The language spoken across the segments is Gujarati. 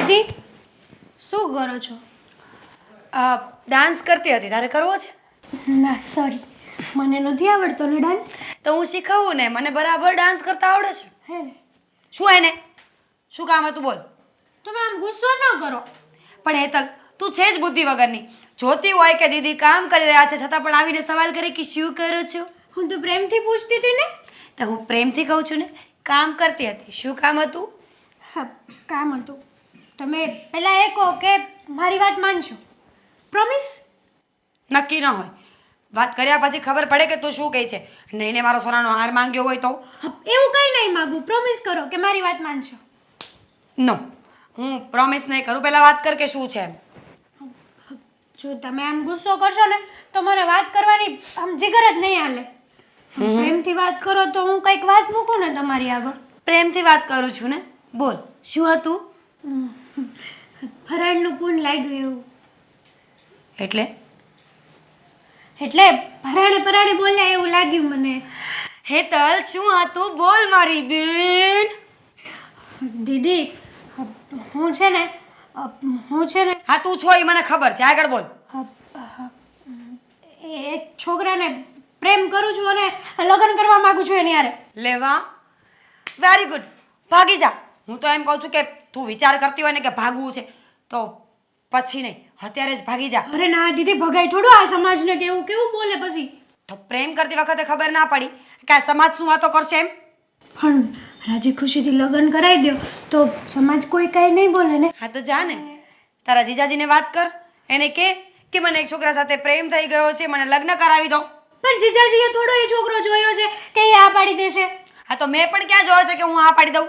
દીદી શું કરો છો? ડાન્સ કરતી હતી. તારે કરવો છે? ના સોરી, મને નથી આવડતો ને ડાન્સ. તો હું શીખવું ને, મને બરાબર ડાન્સ કરતા આવડે છે. હે ને? શું એને શું કામ હતું બોલ. તમે આમ ગુસ્સો ન કરો. પણ હેતલ, તું છે જ બુદ્ધિ વગરની. જોતી હોય કે દીદી કામ કરી રહ્યા છે છતાં પણ આવીને સવાલ કરે કે શું કરો છો. હું તો પ્રેમથી પૂછતી હતી ને. તો હું પ્રેમથી કહું છું ને, કામ કરતી હતી. શું કામ હતું? હા, કામ હતું. તમે પહેલાં એ કહો કે મારી વાત માનશો? પ્રોમિસ? નક્કી ન હોય. વાત કર્યા પછી ખબર પડે કે તું શું કહે છે. નહીં ને મારો સોનાનો હાર માંગ્યો હોય તો? એવું કંઈ નહીં માગું. પ્રોમિસ કરો કે મારી વાત માનશો. નો, હું પ્રોમિસ નહીં કરું. પહેલાં વાત કર કે શું છે એમ. જો તમે આમ ગુસ્સો કરશો ને તો મને વાત કરવાની આમ જીગર જ નહીં હાલે. પ્રેમથી વાત કરો તો હું કંઈક વાત મૂકું ને તમારી આગળ. પ્રેમથી વાત કરું છું ને, બોલ શું હતું? ફરાળનું પૂન લાગ્યું એવું. એટલે પરાણે બોલ્યા એવું લાગ્યું મને. હેતલ, શું હતું? બોલ મારી બેન. દીદી હું છે ને હા, તું છો એ મને ખબર છે. આગળ બોલ. એક છોકરાને પ્રેમ કરું છું અને લગ્ન કરવા માંગુ છું એની હારે. લેવા, વેરી ગુડ. ભાગી જા. હું તો એમ કહું છું કે તું વિચાર કરતી હોય ને કે ભાગવું છે તો પછી નહીં, અત્યારે જ ભાગી જા. અરે ના દીદી, ભગાઈ થોડું. આ સમાજને કેવું બોલે પછી. તો પ્રેમ કરતી વખતે ખબર ના પડી કે આ સમાજ શું વાતો કરશે એમ? પણ રાજી ખુશીથી લગ્ન કરાવી દો તો સમાજ કોઈ કાંઈ નહીં બોલે ને. હા તો જા ને, તારા જીજાજીને વાત કર. એને કે મને એક છોકરા સાથે પ્રેમ થઈ ગયો છે, મને લગ્ન કરાવી દો. પણ જીજાજીએ થોડો એ છોકરો જોયો છે કે એ આ પાડી દેશે. હા તો મેં પણ ક્યાં જોયો છે કે હું આ પાડી દઉં?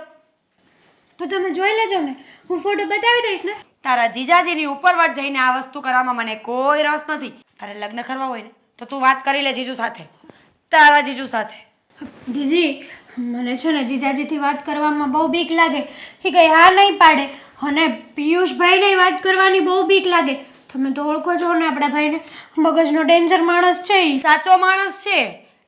તો તમે જોઈ લેજો ને, હું ફોટો બતાવી દઈશ ને. તારા જીજાજીની ઉપરવટ જઈને આ વસ્તુ કરવામાં મને કોઈ રસ નથી. તારે લગ્ન કરવા હોય ને તો તું વાત કરી લે જીજુ સાથે, તારા જીજુ સાથે. દીદી મને છે ને જીજાજીથી વાત કરવામાં બહુ બીક લાગે. એ કંઈ હા નહીં પાડે અને પિયુષભાઈને વાત કરવાની બહુ બીક લાગે. તમે તો ઓળખો છો ને આપણા ભાઈને, મગજનો ડેન્જર માણસ છે ઈ. સાચો માણસ છે.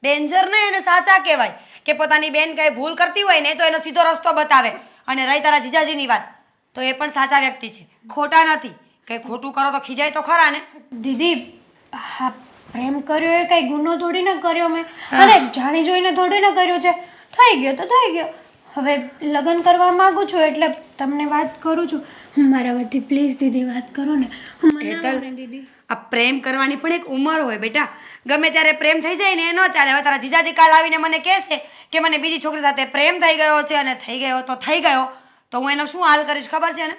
ડેન્જર નહીં, એને સાચા કહેવાય. કે પોતાની બેન કંઈ ભૂલ કરતી હોય ને તો એનો સીધો રસ્તો બતાવે. અને રહી તારા જીજાજીની વાત, તો એ પણ સાચા વ્યક્તિ છે, ખોટા નથી. કંઈ ખોટું કરો તો ખીજાય તો ખરા ને. દીદી હા, પ્રેમ કર્યો એ કંઈ ગુનો થોડી ન કર્યો મેં, અને જાણી જોઈને થોડી ન કર્યો છે. થઈ ગયો તો થઈ ગયો. હવે લગ્ન કરવા માંગુ છું એટલે તમને વાત કરું છું. મારા વતી પ્લીઝ દીદી વાત કરો ને. દીદી આ પ્રેમ કરવાની પણ એક ઉંમર હોય બેટા. ગમે ત્યારે પ્રેમ થઈ જાય ને એ ન ચાલે. હવે તારા જીજાજી કાલ આવીને મને કહેશે કે મને બીજી છોકરી સાથે પ્રેમ થઈ ગયો છે અને થઈ ગયો તો થઈ ગયો, તો હું એનો શું હાલ કરીશ ખબર છે ને?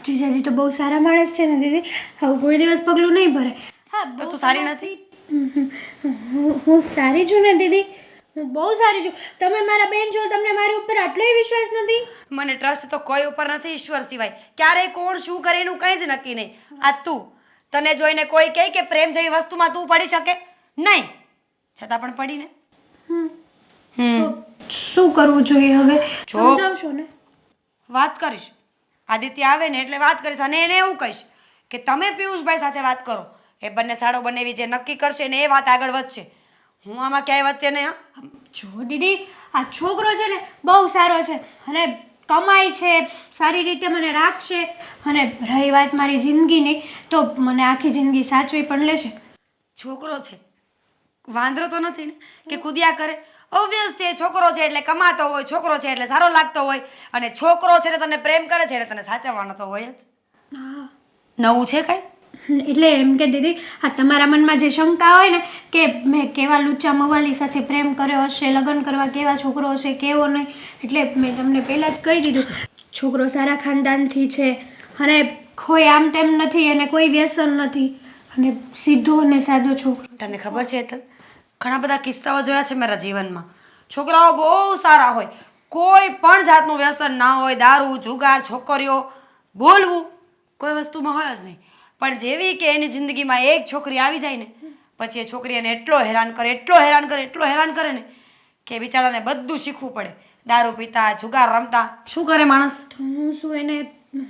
જીજાજી તો બહુ સારા માણસ છે ને દીદી, હવે કોઈ દિવસ પગલું નહીં ભરે. હા તો તું સારી નથી? હું સારી છું ને દીદી, હું બહુ સારી છું. તમે મારા બેન છો, તમને મારી ઉપર આટલોય વિશ્વાસ નથી? મને ટ્રસ્ટ તો કોઈ ઉપર નથી ઈશ્વર સિવાય. ક્યારે કોણ શું કરે એનું કંઈ જ નક્કી નહીં. આ તું, તને જોઈને કોઈ કહે કે પ્રેમ જેવી વસ્તુમાં તું પડી શકે નહીં, છતાં પણ પડીને. શું કરવું જોઈએ હવે? સમજાવશો ને? વાત કરીશ. આદિત્ય આવે ને એટલે વાત કરીશ અને એને એવું કહીશ કે તમે પિયુષભાઈ સાથે વાત કરો. એ બંને સાડો બનેવી જે નક્કી કરશે ને એ વાત આગળ વધશે. હું આમાં ક્યાંય વચ્ચે નહીં. જો દીદી, આ છોકરો છે ને બહુ સારો છે અને કમાય છે, સારી રીતે મને રાખશે. અને રહી વાત મારી જિંદગીની, તો મને આખી જિંદગી સાચવી પણ લેશે. છોકરો છે, વાંદરો તો નથી ને કે કૂદ્યા કરે. ઓબ્વિયસ છે, છોકરો છે એટલે કમાતો હોય, છોકરો છે એટલે સારો લાગતો હોય, અને છોકરો છે એટલે તને પ્રેમ કરે છે એટલે તને સાચવવાનો તો હોય જ. હા, નવું છે કાંઈ? એટલે એમ કે દીદી, આ તમારા મનમાં જે શંકા હોય ને કે મેં કેવા લુચ્ચા મવાલી સાથે પ્રેમ કર્યો હશે, લગ્ન કરવા કેવા છોકરો હશે, કેવો નહીં, એટલે મેં તમને પહેલાં જ કહી દીધું, છોકરો સારા ખાનદાનથી છે અને કોઈ આમ તેમ નથી, અને કોઈ વ્યસન નથી, અને સીધો અને સાદો છોકરો. તને ખબર છે હેતલ, ઘણા બધા કિસ્સાઓ જોયા છે મારા જીવનમાં. છોકરાઓ બહુ સારા હોય, કોઈ પણ જાતનું વ્યસન ના હોય, દારૂ, જુગાર, છોકરીઓ, બોલવું, કોઈ વસ્તુમાં હોય જ નહીં. પણ જેવી કે એની જિંદગીમાં એક છોકરી આવી જાય ને પછી એ છોકરી એને એટલો હેરાન કરે ને કે બિચારાને બધું શીખવું પડે. દારૂ પીતા, જુગાર રમતા, શું કરે માણસ?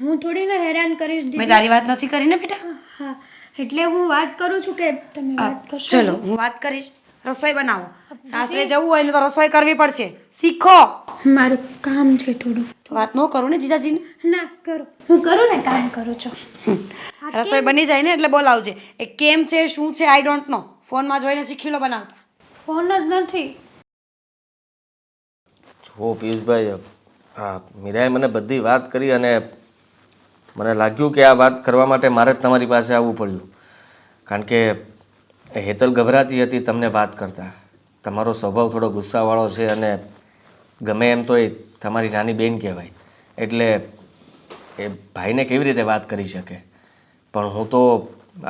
હું થોડી ને હેરાન કરીશ દીદી. મેં તારી વાત નથી કરી ને બેટા. હા, એટલે હું વાત કરું છું કે તમે વાત કરશો. ચલો હું વાત કરીશ. રસોઈ બનાવો. સાસરે જવું હોય ને તો રસોઈ કરવી પડશે. શીખો. મારું કામ છે થોડું. વાત ન કરું ને જીજાજીને. ના કરો, હું કરું ને કામ કરું છું. રસોઈ બની જાય ને એટલે બોલાવજે. એ કેમ છે શું છે આઈ ડોન્ટ નો. ફોનમાં જોઈને શીખી લો બનાવતા. ફોન જ નથી. જો પિયુષભાઈ, હા મીરાએ મને બધી વાત કરી અને મને લાગ્યું કે આ વાત કરવા માટે મારે જ તમારી પાસે આવવું પડ્યું. કારણ કે હેતલ ગભરાતી હતી તમને વાત કરતા. તમારો સ્વભાવ થોડો ગુસ્સાવાળો છે અને ગમે એમ તો એ તમારી નાની બેન કહેવાય, એટલે એ ભાઈને કેવી રીતે વાત કરી શકે. પણ હું તો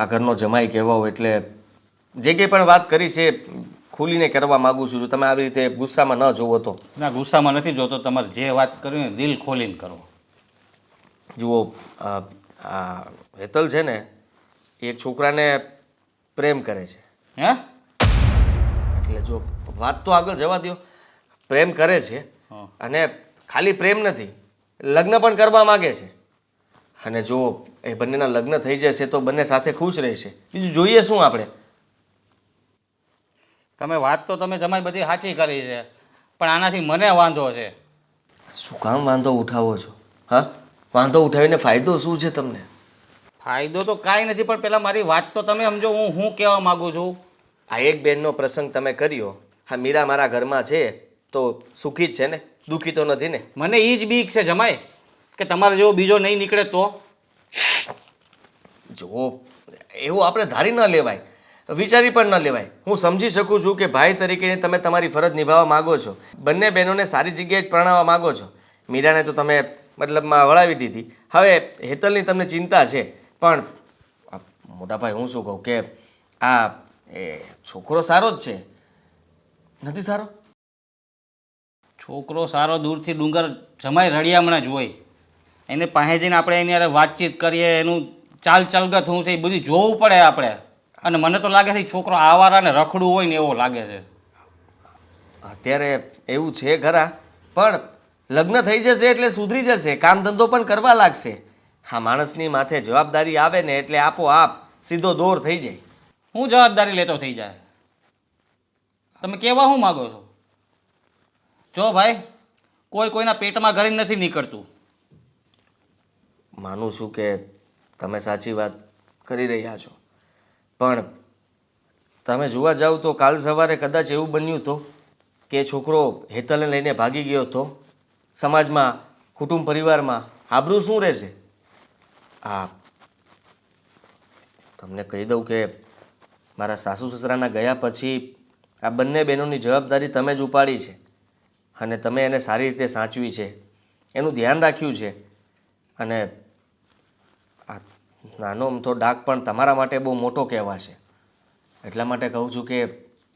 આ ઘરનો જમાઈ કહેવાઉં એટલે જે કંઈ પણ વાત કરી છે ખુલીને કરવા માગું છું. જો તમે આવી રીતે ગુસ્સામાં ન જોવો તો. ના, ગુસ્સામાં નથી જોતો. તમારે જે વાત કરવી ને દિલ ખોલીને કરો. જુઓ, આ હેતલ છે ને એ એક છોકરાને પ્રેમ કરે છે. હે? એટલે જો વાત તો આગળ જવા દો. પ્રેમ કરે છે અને ખાલી પ્રેમ નથી, લગ્ન પણ કરવા માગે છે. અને જો એ બંનેના લગ્ન થઈ જશે તો બંને સાથે ખુશ રહેશે. બીજું જોઈએ શું આપણે? તમે વાત તો તમે જમાઈ બધી સાચી કરી છે, પણ આનાથી મને વાંધો છે. શું કામ વાંધો ઉઠાવો છો? હા, વાંધો ઉઠાવીને ફાયદો શું છે તમને? ફાયદો તો કાંઈ નથી, પણ પહેલાં મારી વાત તો તમે સમજો. હું કહેવા માગું છું. આ એક બેનનો પ્રસંગ તમે કર્યો. હા, મીરા મારા ઘરમાં છે તો સુખી જ છે ને, દુઃખી તો નથી ને. મને એ જ બીક છે જમાઈ કે તમારે જેવો બીજો નહીં નીકળે તો. જો એવું આપણે ધારી ન લેવાય, વિચારી પણ ન લેવાય. હું સમજી શકું છું કે ભાઈ તરીકે તમે તમારી ફરજ નિભાવવા માગો છો. બંને બહેનોને સારી જગ્યાએ જ પરણાવવા માગો છો. મીરાને તો તમે મતલબમાં વળાવી દીધી. હવે હેતલની તમને ચિંતા છે, પણ મોટાભાઈ હું શું કહું કે આ એ છોકરો સારો જ છે, નથી સારો? છોકરો સારો દૂરથી ડુંગર જમાઈ રળિયામણા જ હોય. એને પાસે જઈને આપણે એની હારે વાતચીત કરીએ, એનું ચાલ ચાલગત શું છે એ બધું જોવું પડે આપણે. અને મને તો લાગે છે એ છોકરો આવારાને રખડું હોય ને એવો લાગે છે. અત્યારે એવું છે ખરા, પણ લગ્ન થઈ જશે એટલે સુધરી જશે, કામ ધંધો પણ કરવા લાગશે. હા, માણસની માથે જવાબદારી આવે ને એટલે આપોઆપ સીધો દોર થઈ જાય. હું જવાબદારી લેતો થઈ જાય? તમે કહેવા શું માગો છો? જો ભાઈ, કોઈ કોઈના પેટમાં ઘરે નથી નીકળતું. માનું છું કે તમે સાચી વાત કરી રહ્યા છો, પણ તમે જોવા જાઓ તો કાલ સવારે કદાચ એવું બન્યું તો કે છોકરો હેતલને લઈને ભાગી ગયો તો સમાજમાં, કુટુંબ પરિવારમાં આબરૂ શું રહેશે? હા, તમને કહી દઉં કે મારા સાસુ સસરાના ગયા પછી આ બંને બહેનોની જવાબદારી તમે જ ઉપાડી છે અને તમે એને સારી રીતે સાચવી છે, એનું ધ્યાન રાખ્યું છે. અને આ નાનો અમથો ડાઘ પણ તમારા માટે બહુ મોટો કહેવાશે. એટલા માટે કહું છું કે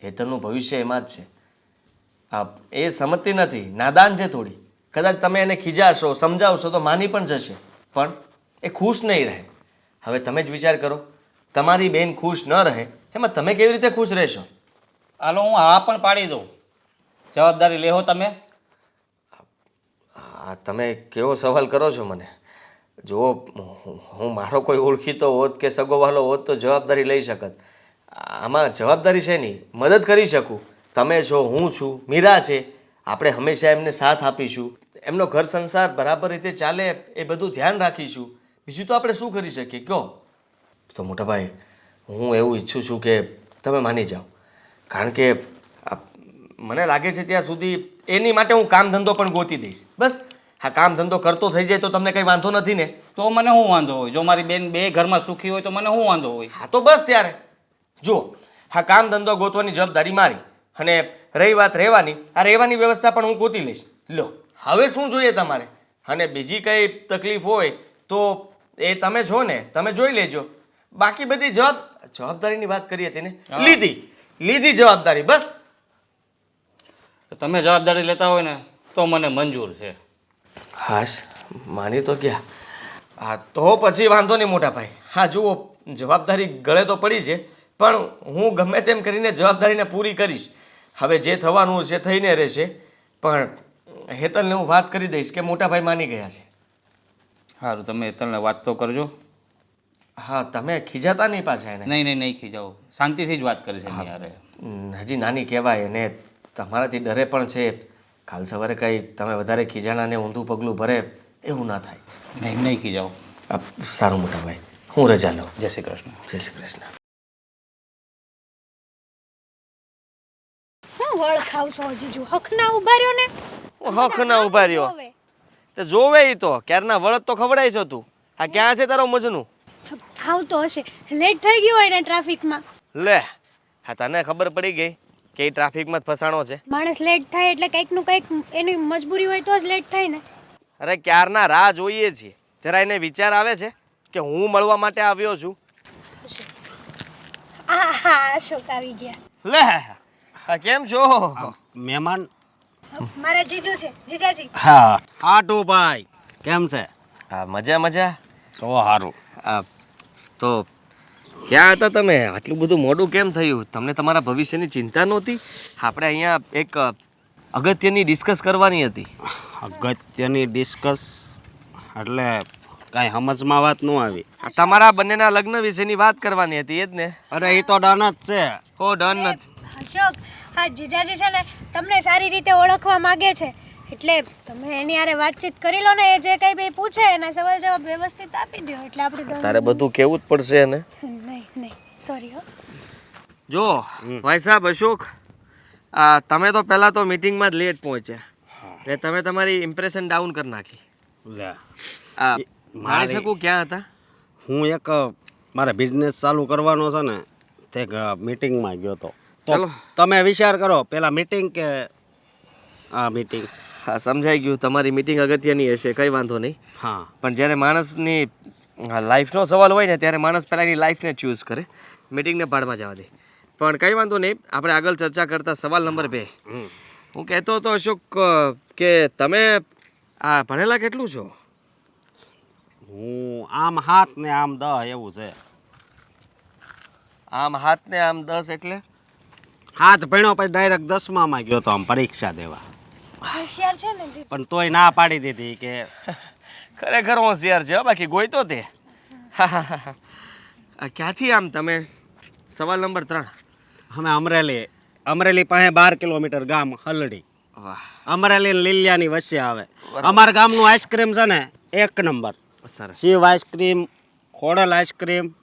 હેતલનું ભવિષ્ય એમાં જ છે. એ સમજતી નથી, નાદાન છે થોડી. કદાચ તમે એને ખીજાશો, સમજાવશો તો માની પણ જશે, પણ એ ખુશ નહીં રહે. હવે તમે જ વિચાર કરો, તમારી બેન ખુશ ન રહે એમાં તમે કેવી રીતે ખુશ રહેશો? હાલો, હું હા પણ પાડી દઉં. જવાબદારી લેહો તમે. તમે કેવો સવાલ કરો છો મને? જો હું મારો કોઈ ઓળખીતો હોત કે સગોવાલો હોત તો જવાબદારી લઈ શકત. આમાં જવાબદારી છે નહીં, મદદ કરી શકું. તમે છો, હું છું, મીરા છે, આપણે હંમેશા એમને સાથ આપીશું. એમનો ઘર સંસાર બરાબર રીતે ચાલે એ બધું ધ્યાન રાખીશું. બીજું તો આપણે શું કરી શકીએ કહો? તો મોટાભાઈ, હું એવું ઈચ્છું છું કે તમે માની જાઓ. કારણ કે મને લાગે છે ત્યાં સુધી એની માટે હું કામ ધંધો પણ ગોતી દઈશ. બસ હા, કામ ધંધો કરતો થઈ જાય તો તમને કંઈ વાંધો નથી ને? તો મને શું વાંધો હોય? જો મારી બેન બે ઘરમાં સુખી હોય તો મને શું વાંધો હોય? હા, તો બસ ત્યારે જુઓ, હા, કામ ધંધો ગોતવાની જવાબદારી મારી, અને રહી વાત રહેવાની, આ રહેવાની વ્યવસ્થા પણ હું ગોતી લઈશ. લો, હવે શું જોઈએ તમારે? અને બીજી કંઈ તકલીફ હોય તો એ તમે છો ને, તમે જોઈ લેજો. બાકી બધી જવાબદારીની વાત કરી હતી ને, લીધી જવાબદારી, બસ. તમે જવાબદારી લેતા હોય ને તો મને મંજૂર છે. હાશ, માની તો ગયા. હા, તો પછી વાંધો નહીં મોટા ભાઈ. હા જુઓ, જવાબદારી ગળે તો પડી છે, પણ હું ગમે તેમ કરીને જવાબદારીને પૂરી કરીશ. હવે જે થવાનું છે થઈને રહેશે, પણ હેતલને હું વાત કરી દઈશ કે મોટા ભાઈ માની ગયા છે. સારું, તમે હેતલને વાત તો કરજો. હા, તમે ખીજાતા નહીં પાછા એને? નહીં ખીજાવ, શાંતિથી જ વાત કરી છે યારે. હજી નાની કહેવાય અને તમારાથી ડરે પણ છે, કાલ સવારે કંઈ તમે વધારે ખીજાણાને ઊંધું પગલું ભરે એવું ના થાય. નહીં નહીં ખીજાઓ. સારું મોટા ભાઈ, હું રજા લઉં. જય શ્રી કૃષ્ણ. જય શ્રી કૃષ્ણ. હું વળ ખાવ છો જીજુ, હકના ઉભા રહ્યો ને. હક ના ઉભા રહ્યો હવે તે જોવે ઈ તો ક્યારના વળત તો ખવડાય છો તું. આ ક્યાં છે તારો મજનું? આવતો હશે, લેટ થઈ ગયો હોય ને ટ્રાફિકમાં. લે, હા તને ખબર પડી ગઈ કે એ ટ્રાફિકમાં જ ફસાણો છે? માણસ લેટ થાય એટલે કંઈકનું કંઈક એની મજબૂરી હોય તો જ લેટ થાય ને. અરે ક્યારના રાહ જોઈએ છીએ. જરા એને વિચાર આવે છે કે હું મળવા માટે આવ્યો છું? હા અશોક આવી ગયા. લે, હા કેમ છો? મહેમાન. મારા જીજુ છે, જીજાજી. હા હાટુ ભાઈ કેમ છે? હા મજા મજા. તો સારું. આ તો ક્યાં હતા તમે? આટલું બધું મોડું કેમ થયું? તમને તમારા ભવિષ્યની ચિંતા નહોતી? આપણે અહીંયા એક અગત્યની ડિસ્કસ કરવાની હતી. અગત્યની ડિસ્કસ એટલે કાંઈ સમજમાં વાત ન આવી. તમારા બંનેના લગ્ન વિશેની વાત કરવાની હતી, એ જ ને? અરે એ તો ડન જ છે. હો ડન નથી. અશોક, હા જીજાજી છે ને તમને સારી રીતે ઓળખવા માંગે છે, એટલે તમે એની હારે વાતચીત કરી લો ને. એ જે કંઈ બી પૂછે એના સવાલ જવાબ વ્યવસ્થિત આપી દો એટલે આપણે તારે બધું કેવું જ પડશે ને. નહીં સોરી હો. જો ભાઈ સાહેબ અશોક, તમે તો પહેલાં તો મિટિંગમાં જ લેટ પહોંચ્યા ને તમે તમારી ઇમ્પ્રેશન ડાઉન કરી નાખી. લે જાણી શકું ક્યાં હતા? હું એક મારે બિઝનેસ ચાલુ કરવાનો છે ને તે મીટિંગમાં ગયો હતો. ચલો તમે વિચાર કરો પેલા મીટિંગ કે આ મીટિંગ. હા સમજાઈ ગયું, તમારી મિટિંગ અગત્યની હશે, કંઈ વાંધો નહીં. હા પણ જ્યારે માણસની લાઈફનો સવાલ હોય ને ત્યારે માણસ પહેલાં એની લાઈફને ચૂઝ કરે, મિટિંગને ભાડમાં જવા દે. પણ કંઈ વાંધો નહીં, આપણે આગળ ચર્ચા કરતા સવાલ નંબર 2. હું કહેતો હતો અશોક કે તમે આ ભણેલા કેટલું છો? હું આમ 7 ને આમ 10 એવું છે. આમ 7 ને આમ 10 એટલે? 7 ભણ્યો પછી ડાયરેક્ટ 10માં ગયો તો આમ પરીક્ષા દેવા. હોશિયાર છે ને જીજુ. પણ તોય ના પાડી દીધી કે ખરેખર હોશિયાર છે હો, બાકી ગોઈ તો તે. ક્યાંથી આમ તમે? સવાલ નંબર 3. અમે અમરેલી પાસે 12 કિલોમીટર ગામ હલડી. વાહ અમરેલી ને લીલિયાની વચ્ચે આવે. અમારા ગામનું આઈસ્ક્રીમ છે ને 1 નંબર. સરસ. શિવ આઈસ્ક્રીમ, ખોડલ આઈસ્ક્રીમ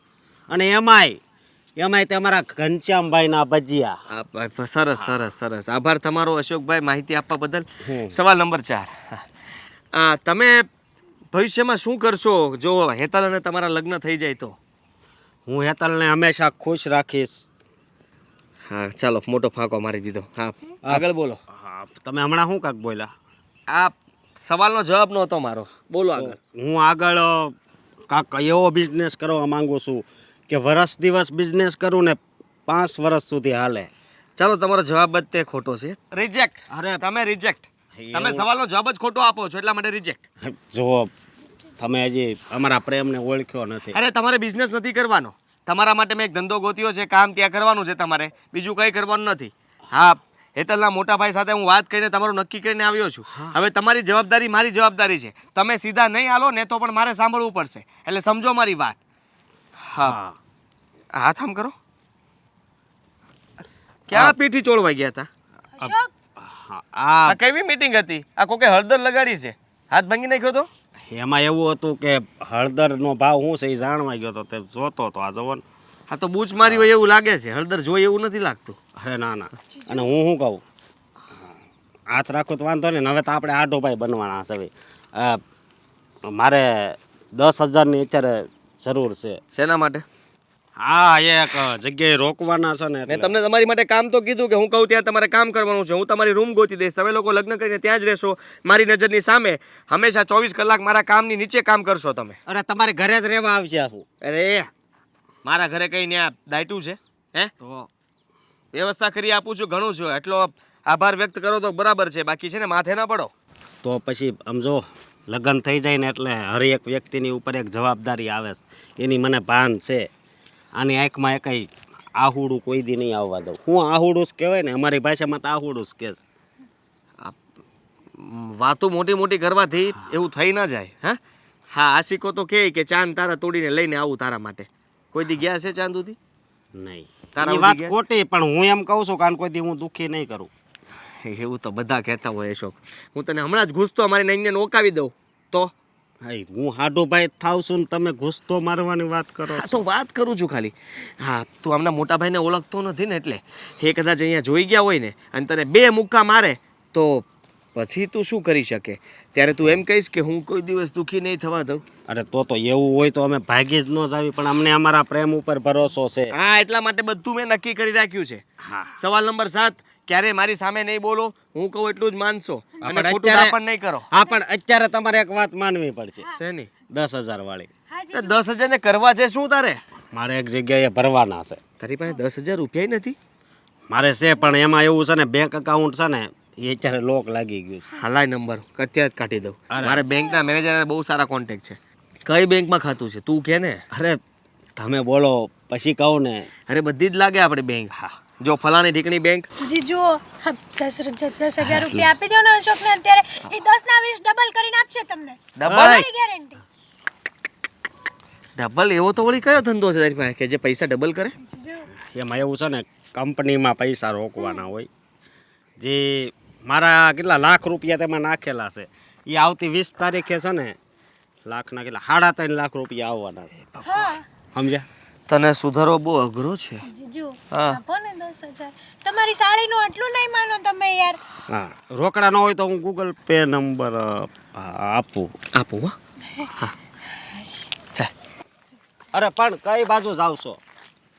અને એમાંય તમારા ઘનશ્યામભાઈના ભજીયા. સરસ સરસ સરસ. આભાર તમારો અશોકભાઈ માહિતી આપવા બદલ. સવાલ નંબર 4. તમે ભવિષ્યમાં શું કરશો જો હેતલ અને તમારા લગ્ન થઈ જાય તો? હું હેતલને હંમેશા ખુશ રાખીશ. હા ચાલો, મોટો ફાંકો મારી દીધો. હા આગળ બોલો. હા, તમે હમણાં શું કાંક બોલ્યા? આ સવાલનો જવાબ નહોતો મારો, બોલો આગળ. હું આગળ કાંક એવો બિઝનેસ કરવા માંગુ છું કે વર્ષ દિવસ બિઝનેસ કરું ને 5 વર્ષ સુધી હાલે. ચાલો, તમારો જવાબ જ તે ખોટો છે. રિજેક્ટ. અરે તમે રિજેક્ટ. તમે સવાલનો જવાબ જ ખોટો આપો છો એટલા માટે રિજેક્ટ. જો તમે હજી અમારા પ્રેમને ઓળખ્યો નથી. અરે તમારે બિઝનેસ નથી કરવાનો. તમારા માટે મેં એક ધંધો ગોત્યો છે, કામ ત્યાં કરવાનું છે તમારે, બીજું કંઈ કરવાનું નથી. હા, હેતલના મોટા ભાઈ સાથે હું વાત કરીને તમારું નક્કી કરીને આવ્યો છું. હવે તમારી જવાબદારી મારી જવાબદારી છે. તમે સીધા નહીં હાલો ને તો પણ મારે સાંભળવું પડશે, એટલે સમજો મારી વાત. હા, હાથ આમ કરો. ક્યાં પીઠી ચોળવા ગયા હતા? અશોક, આ કેવી મીટિંગ હતી? આ કોકે હળદર લગાડી છે, હાથ ભાંગી નાખ્યો તો? એમાં એવું હતું કે હળદરનો ભાવ શું છે એ જાણવા ગયો તો તે જોતો તો આ જવન. હા તો બૂચ મારી હોય એવું લાગે છે, હળદર જોઈ એવું નથી લાગતું. અરે ના અને હું શું કહું, હાથ રાખું તો વાંધો નહીં. હવે તો આપણે આઢો ભાઈ બનવાના છે. મારે 10,000ની અત્યારે જરૂર છે. શેના માટે? હા, એક જગ્યાએ રોકવાના છે ને. મેં તમને તમારી માટે કામ તો કીધું કે હું કહું ત્યાં તમારે કામ કરવાનું છે. હું તમારી રૂમ ગોતી દઈશ, તમે લોકો લગ્ન કરીને ત્યાં જ રહેશો, મારી નજરની સામે. હંમેશા 24 કલાક મારા કામની નીચે કામ કરશો તમે. અરે તમારે ઘરે જ રહેવા આવશે આવું. અરે મારા ઘરે કઈ ત્યાં દાયટું છે? હે, તો વ્યવસ્થા કરી આપું છું, ઘણું છું. એટલો આભાર વ્યક્ત કરો તો બરાબર છે, બાકી છે ને માથે ના પડો. તો પછી સમજો લગ્ન થઈ જાય ને એટલે હરેક વ્યક્તિની ઉપર એક જવાબદારી આવે છે, એની મને ભાન છે. આની આંખમાં કંઈ આહુડું કોઈ દી નહીં આવવા દઉં. હું આહુડું જ કહેવાય ને, અમારી ભાષામાં તો આહુડું જ કહે છે. વાતો મોટી મોટી કરવાથી એવું થઈ ના જાય. હા હા, આશિકો તો કહે કે ચાંદ તારા તોડીને લઈને આવું તારા માટે. કોઈ દી ગયા છે ચાંદ સુધી? નહીં, તારા એ વાત સુધી ખોટી, પણ હું એમ કહું છું કારણ કોઈ દી હું દુઃખી નહીં કરું. એવું તો બધા કહેતા હોય અશોક. હું તને હમણાં જ ઘૂસતો મારી નાઈને નોકાવી દઉં તો હા હું હાડુભાઈ થાવ છું ને તમે ઘૂસતો મારવાની વાત કરો હા તો વાત કરું છું ખાલી. હા તું આમના મોટા ભાઈને ઓળખતો નથી ને એટલે એ કદાચ અહીંયા જોઈ ગયા હોય ને અને તને 2 મુક્કા મારે તો પછી તું શું કરી શકે? ત્યારે તું એમ કહીશ કે હું કોઈ દિવસ દુઃખી નહીં થવા દઉં. અરે તો એવું હોય તો અમે ભાગી જ ન જ આવી, પણ અમને અમારા પ્રેમ ઉપર ભરોસો છે. હા એટલા માટે બધું મેં નક્કી કરી રાખ્યું છે. હા સવાલ નંબર 7, ક્યારે મારી સામે નહીં બોલો, હું કહું એટલું જ માનશો અને પણ ખોટું અત્યારે- દાપણ નહીં કરો. હા પણ અત્યારે તમારે એક વાત માનવી પડશે. શેની? 10,000 વાળી. હા 10,000 ને કરવા છે શું તારે? મારે એક જગ્યાએ ભરવાના છે. તારી પાસે 10,000 રૂપિયા નથી? મારે છે પણ એમાં એવું છે ને બેંક એકાઉન્ટ છે ને એ અત્યારે લોક લાગી ગયું છે. હાલાય નંબર અત્યારે જ કાઢી દઉં. અરે. મારે બેંકના મેનેજર બહુ સારા કોન્ટેક્ટ છે. કઈ બેંકમાં ખાતું છે તું કે ને? અરે તમે બોલો પછી કહું ને. અરે બધી જ લાગે આપણે બેંક. હા જો ફલાણી ઢીકણી બેંક. જીજુ 10,000 રૂપિયા આપી દો ને અશોકને અત્યારે એ 10 ના 20 ડબલ કરીને આપશે તમને ડબલ? મારી ગેરંટી. ડબલ એવો તો વળી કયો ધંધો છે તારી પાસે કે જે પૈસા ડબલ કરે? એમાં એવું છે ને કંપનીમાં પૈસા રોકવાના હોય. જે મારા કેટલા લાખ રૂપિયા તેમાં નાખેલા છે એ આવતી 20 તારીખે છે ને લાખના કેટલા 3.5 લાખ રૂપિયા આવવાના છે. હા સમજ્યા? તને સુધારવો બહુ અઘરો છે. જીજુ હા. આપો ને 10,000. તમારી સાડીનું આટલું નહીં માનો તમે યાર. હા રોકડા ન હોય તો હું ગૂગલ પે નંબર આપું. આપું હા. ચાલ. અરે પણ કઈ બાજુ જાવ છો?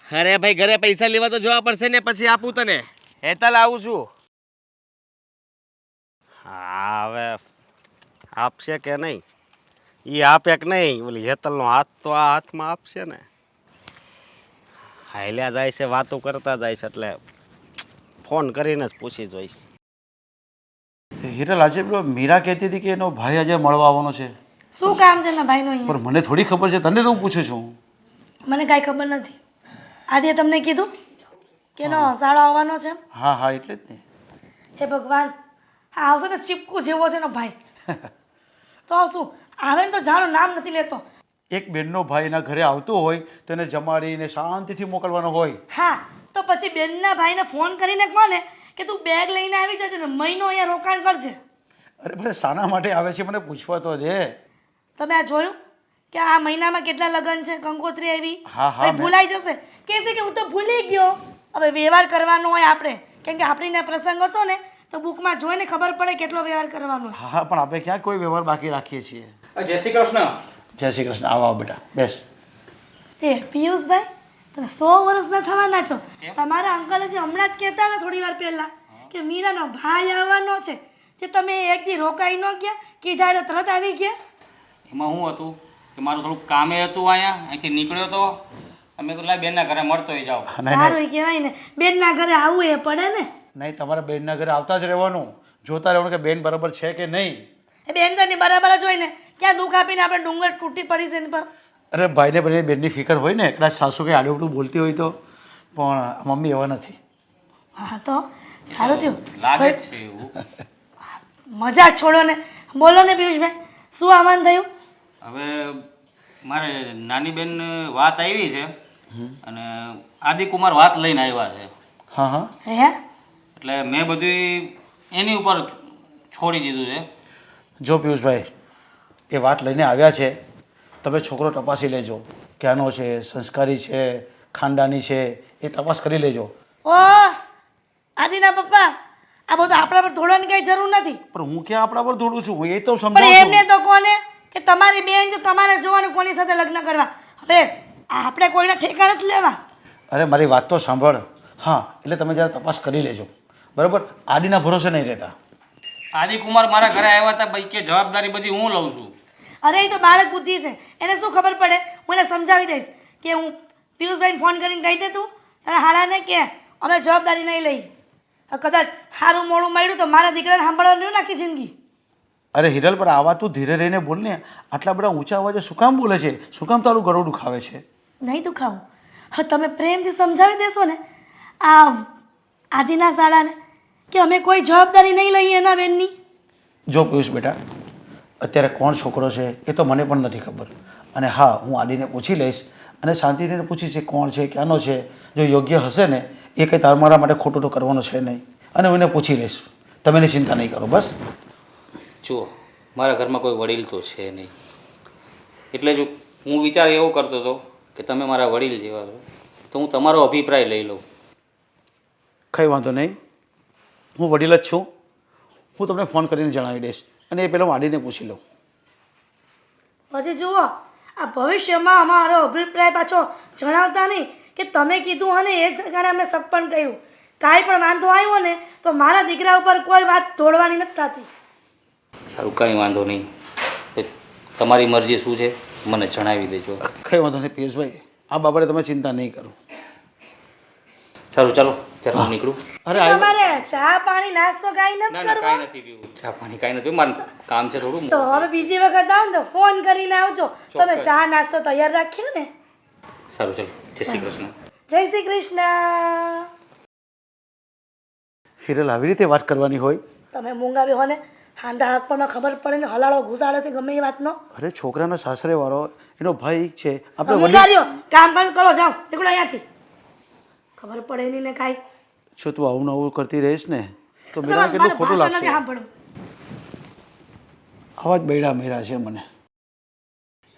અરે ભાઈ ઘરે પૈસા લેવા તો જવા પડશે ને પછી આપું તને. હેતલ આવું છું. હા હવે આપશે કે નહીં એ આપે કે નહીં? ઓલી હેતલનો હાથ તો આ હાથમાં આપશે ને. હાલ્યા જાય છે વાતો કરતા જાય છે એટલે ફોન કરીને જ પૂછી જોઈશ. હિરલ, આજે પેલો મીરા કહેતી હતી કે એનો ભાઈ આજે મળવા આવવાનો છે, શું કામ છે એના ભાઈનો અહીંયા? પણ મને થોડી ખબર છે, તને તો હું પૂછું છું. મને કાંઈ ખબર નથી. આદિએ તમને કીધું કે એનો સાળો આવવાનો છે? હા હા એટલે જ ને. હે ભગવાન, આ આવશે ને ચીપકુ જેવો છે એનો ભાઈ. તો શું આવે ને તો જાણો નામ નથી લેતો. એક બેનનો ભાઈ એના ઘરે આવતો હોય તો એને જમાડીને શાંતિથી મોકલવાનો હોય. હા તો પછી બેનના ભાઈને ફોન કરીને કોને કે તું બેગ લઈને આવી જજે ને મહિનો અહીંયા રોકાણ કરજે. અરે પણ શાના માટે આવે છે મને પૂછવા તો દે. તમે આ જોયું કે આ મહિનામાં કેટલા લગ્ન છે, કંકોત્રી આવી? હા, હા, પછી મેં- ભૂલાઈ જશે કે છે કે હું તો ભૂલી ગયો. હવે વ્યવહાર કરવાનો હોય આપણે, કેમ કે આપણીને પ્રસંગ હતો ને તો બુકમાં જોઈને ખબર પડે કેટલો વ્યવહાર કરવાનો હોય. હા હા પણ આપણે ક્યાં કોઈ વ્યવહાર બાકી રાખીએ છીએ. જય શ્રી કૃષ્ણ. જય શ્રી કૃષ્ણ. આવો આવો બેટા બેસ. એ પિયુષભાઈ, તમે 100 વર્ષના થવાના છો. તમારા અંકલે જે હમણાં જ કહેતા ને થોડી વાર પહેલા કે મીરાનો ભાઈ આવવાનો છે, તે તમે એક દી રોકાઈ ન ગયા, કીધા એટલે તરત આવી ગયા. એમાં શું હતું કે મારું થોડુંક કામે હતું અહીંયા, અહીંથી નીકળ્યો તો અમે કીધું લાય બેનના ઘરે મળતોય જાઓ. નહીં સારું કહેવાય ને, બેનના ઘરે આવવું એ પડે ને. નહીં, તમારા બેનના ઘરે આવતા જ રહેવાનું, જોતા રહેવાનું કે બેન બરાબર છે કે નહીં. એ બેન તો એની બરાબર જ હોય ને, ક્યાં દુઃખ આપીને આપણે ડુંગર તૂટી પડી છે એની પર. અરે ભાઈને બને બેનની ફિકર હોય ને, કદાચ સાસુ કંઈ આડું બોલતી હોય તો, પણ મમ્મી એવા નથી. હા તો સારું થયું. લાગે જ છે એવું. મજાક છોડો ને, બોલો ને પિયુષભાઈ, શું આવવાનું થયું? હવે મારે નાની બેન વાત આવી છે અને આદિકુમાર વાત લઈને આવ્યા છે, હા હા હે? એટલે મેં બધું એની ઉપર છોડી દીધું છે. જો પિયુષભાઈ, એ વાત લઈને આવ્યા છે, તમે છોકરો તપાસી લેજો, ક્યાંનો છે, સંસ્કારી છે, ખાનદાની છે, એ તપાસ કરી લેજો. ઓહ આદિના પપ્પા, આ બધું આપણા પર ધોળવાની કઈ જરૂર નથી. પણ હું ક્યાં આપણા પર દોડું છું, હું એ તો પણ સમજાવું એમને છું. તો કોને કે તમારી બેન છે, તમારે જોવાનું કોની સાથે લગ્ન કરવા. હવે આપણે કોઈના ઠેકા નથી લેવા. અરે મારી વાત તો સાંભળ. હા એટલે તમે જરા તપાસ કરી લેજો, બરાબર? આદિના ભરોસે નહીં રહેતા. આદિકુમાર મારા ઘરે આવ્યા હતા, ભાઈ કે જવાબદારી બધી હું લઉં છું. અરે એ તો બાળક બુદ્ધિ છે, એને શું ખબર પડે? હું એને સમજાવી દઈશ કે હું પિયુષભાઈને ફોન કરીને કહી દે તું તારા હાડાને કે અમે જવાબદારી નહીં લઈ. કદાચ સારું મોડું મળ્યું તો મારા દીકરાને સાંભળવાનું નાખી જિંદગી. અરે હિરલ, પર આવા તું ધીરે રહીને બોલ ને. આટલા બધા ઊંચા અવાજે શું કામ બોલે છે? શું કામ તારું ગળું દુખાવે છે? નહીં દુખાવું. હવે તમે પ્રેમથી સમજાવી દેશો ને આ આદિના શાળાને કે અમે કોઈ જવાબદારી નહીં લઈએ એના બેનની. જો પિયુષ બેટા, અત્યારે કોણ છોકરો છે એ તો મને પણ નથી ખબર. અને હા, હું આદિને પૂછી લઈશ અને શાંતિથી પૂછીશ કે કોણ છે, ક્યાંનો છે. જો યોગ્ય હશે ને, એ કંઈ તમારા માટે ખોટું તો કરવાનું છે નહીં, અને હું એને પૂછી લઈશ. તમે એની ચિંતા નહીં કરો બસ. જુઓ મારા ઘરમાં કોઈ વડીલ તો છે નહીં, એટલે જ હું વિચાર એવો કરતો હતો કે તમે મારા વડીલ જેવા છો, તો હું તમારો અભિપ્રાય લઈ લઉં. કંઈ વાંધો નહીં, હું વડીલ જ છું. હું તમને ફોન કરીને જણાવી દઈશ, અને એ પહેલાં હું આદિને પૂછી લઉં. પછી જુઓ, આ ભવિષ્યમાં અમારો અભિપ્રાય પાછો જણાવતા નહીં કે તમે કીધું અને એ જ કારણે અમે સગપણ કહ્યું. કાંઈ પણ વાંધો આવ્યો ને તો મારા દીકરા ઉપર કોઈ વાત ઢોળવાની નથી થતી. સારું, કાંઈ વાંધો નહીં. તો તમારી મરજી શું છે મને જણાવી દેજો. કંઈ વાંધો નહીં પિયુષભાઈ, આ બાબતે તમે ચિંતા નહીં કરો. સારું, ચાલો ત્યારે હું નીકળું. અરે આવ્યો. તમારે ચા પાણી નાસ્તો કાંઈ ના નથી ના, કરવો? કાંઈ નથી પીવું, ચા પાણી કાંઈ નથી પીવું, મારું કામ છે થોડું. તો હવે બીજી વખત આવો ને તો ફોન કરીને આવજો. તમે ચોક્કસ. ચા નાસ્તો તૈયાર રાખ્યો ને? સારું, ચાલો, જય શ્રી કૃષ્ણ. જય શ્રી કૃષ્ણ. હિરલ આવી રીતે વાત કરવાની હોય? તમે મૂંગા હો ને હાંધા હાથ પરમાં ખબર પડે ને હલાળો ઘુસાડે છે ગમે એ વાતનો. અરે છોકરાનો સાસરે વાળો એનો ભાઈ છે, આપણે મૂંગા વડીલ. રહ્યો, કામ પણ કરો, જાઓ નીકળો અહીંયાથી. ખબર પડે નહીં ને કાંઈ. જો તું આવું ને આવું કરતી રહીશ ને તો તમારે મેરા કેટલું ખોટું ભાષણ નથી લાગશે. સાંભળવું. આવા જ બૈડા મેરા છે મને.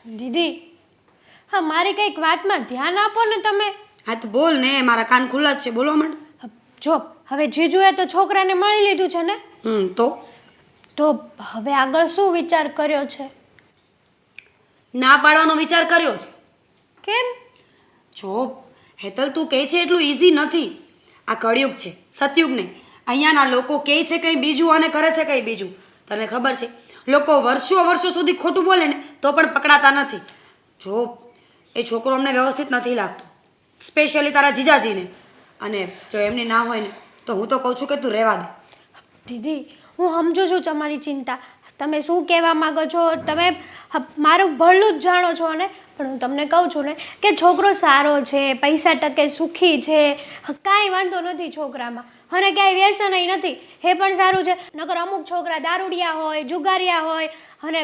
દીદી, હા મારી કંઈક વાતમાં ધ્યાન આપો ને તમે. હા તો બોલ ને, મારા કાન ખુલ્લા જ છે, બોલવા માંડ. જો હવે જીજુએ તો છોકરાને મળી લીધું છે ને, તો હવે આગળ શું વિચાર કર્યો છે? ના પાડવાનો વિચાર કર્યો છે. કેમ? જો હેતલ, તું કહે છે એટલું ઇઝી નથી. આ કળિયુગ છે, સતયુગ નહીં. અહીંયાના લોકો કહે છે કંઈ બીજું અને કરે છે કંઈ બીજું. તને ખબર છે, લોકો વર્ષો સુધી ખોટું બોલે ને તો પણ પકડાતા નથી. જો એ છોકરો અમને વ્યવસ્થિત નથી લાગતો, સ્પેશિયલી તારા જીજાજીને. અને જો એમની ના હોય ને તો હું તો કહું છું કે તું રહેવા દે. દીદી, હું સમજુ છું તમારી ચિંતા, તમે શું કહેવા માંગો છો, તમે મારું ભલું જ જાણો છો ને, પણ હું તમને કહું છું ને કે છોકરો સારો છે, પૈસા ટકે સુખી છે, કાંઈ વાંધો નથી છોકરામાં, અને ક્યાંય વ્યસનય નથી, એ પણ સારું છે. નકર અમુક છોકરા દારૂડિયા હોય, જુગારિયા હોય, અને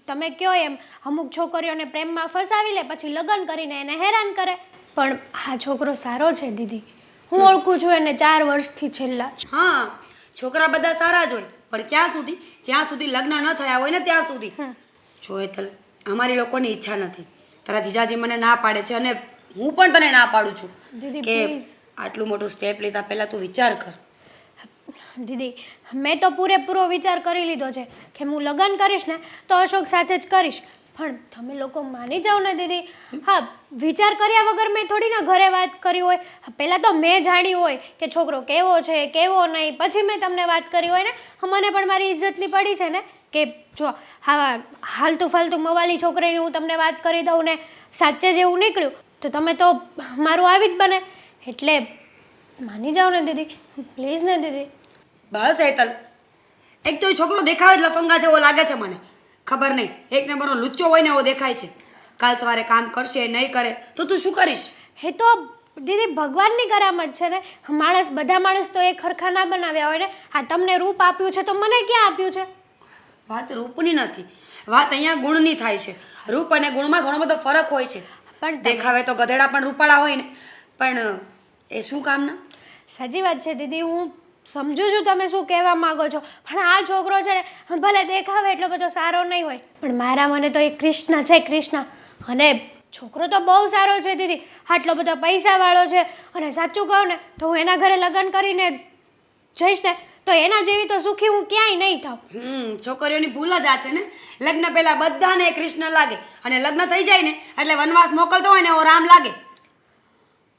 તમે કહો એમ અમુક છોકરીઓને પ્રેમમાં ફસાવી લે પછી લગ્ન કરીને એને હેરાન કરે. પણ આ છોકરો સારો છે દીદી, હું ઓળખું છું એને 4 વર્ષથી છેલ્લા. હા, છોકરા બધા સારા જ હોય, પણ ક્યાં સુધી? જ્યાં સુધી લગ્ન ન થયા હોય ને ત્યાં સુધી. જો હેતલ, અમારી લોકોની ઈચ્છા નથી. તારા જીજાજી મને ના પાડે છે અને હું પણ તને ના પાડું છું દીદી, કે please. આટલું મોટું સ્ટેપ લીધા પહેલા તું વિચાર કર. દીદી, મેં તો પૂરેપૂરો વિચાર કરી લીધો છે કે હું લગ્ન કરીશ ને તો અશોક સાથે જ કરીશ. પણ તમે લોકો માની જાઓ ને દીદી. હા, વિચાર કર્યા વગર મેં થોડી ના ઘરે વાત કરી હોય. પહેલાં તો મેં જાણ્યું હોય કે છોકરો કેવો છે કેવો નહીં, પછી મેં તમને વાત કરી હોય ને. મને પણ મારી ઇજ્જતની પડી છે ને કે જો હા હાલતું ફાલતું મવાલી છોકરીની હું તમને વાત કરી દઉં ને સાચે જ એવું નીકળ્યું તો તમે તો મારું આવી જ બને. એટલે માની જાઓ ને દીદી, પ્લીઝ ને દીદી. બસ હેતલ, એક તો એ છોકરો દેખાવે જ લફંગા જેવો લાગે છે મને. ખબર નહીં, એક નંબરનો લુચ્ચો હોય ને એવો દેખાય છે. કાલ સવારે કામ કરશે નહીં કરે તો તું શું કરીશ? એ તો દીદી ભગવાનની કરામત છે ને. માણસ, બધા માણસ તો એક સરખા ના બનાવ્યા હોય ને. આ તમને રૂપ આપ્યું છે તો મને ક્યાં આપ્યું છે? વાત રૂપની નથી, વાત અહીંયા ગુણની થાય છે. રૂપ અને ગુણમાં ઘણો બધો ફરક હોય છે. પણ દેખાવે તો ગધેડા પણ રૂપાળા હોય ને, પણ એ શું કામના? સાચી વાત છે દીદી, હું સમજુ છું તમે શું કહેવા માંગો છો, પણ આ છોકરો છે ને ભલે દેખાવે એટલો બધો સારો નહીં હોય, પણ મારા મને તો એ કૃષ્ણ છે, કૃષ્ણ. અને છોકરો તો બહુ સારો છે દીદી, આટલો બધો પૈસાવાળો છે. અને સાચું કહું ને તો હું એના ઘરે લગ્ન કરીને જઈશ ને તો એના જેવી તો સુખી હું ક્યાંય નહીં થાઉં. છોકરીઓની ભૂલ જ આ છે ને, લગ્ન પહેલા બધાને કૃષ્ણ લાગે અને લગ્ન થઈ જાય ને એટલે વનવાસ મોકલતો હોય ને એવો રામ લાગે.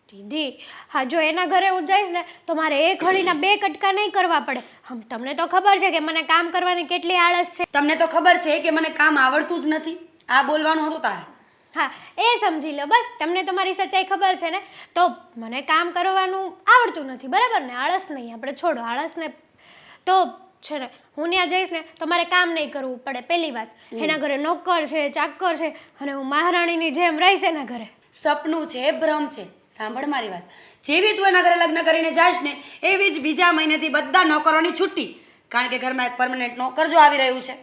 દીદી, હા જો એના ઘરે હું જઈશ ને તો મારે એક હળીના 2 કટકા નહીં કરવા પડે. તમને તો ખબર છે કે મને કામ કરવાની કેટલી આળસ છે. તમને તો ખબર છે કે મને કામ આવડતું જ નથી. આ બોલવાનું હતું તારે. હા, એ સમજી લો બસ. તમને તમારી સચ્ચાઈ ખબર છે ને, તો મને કામ કરવાનું આવડતું નથી, બરાબર ને? આળસ નહીં, આપણે છોડો આળસને. તો છે ને હું ત્યાં જઈશ ને તો મારે કામ નહીં કરવું પડે. પહેલી વાત, એના ઘરે નોકર છે, ચાકર છે, અને હું મહારાણીની જેમ રહીશ એના ઘરે. સપનું છે, ભ્રમ છે. સાંભળ મારી વાત, જેવી તું એના ઘરે લગ્ન કરીને જાશ ને એવી જ બીજા મહિનેથી બધા નોકરોની છુટ્ટી. કારણ કે ઘરમાં એક પરમનન્ટ નોકર જો આવી રહ્યું છે.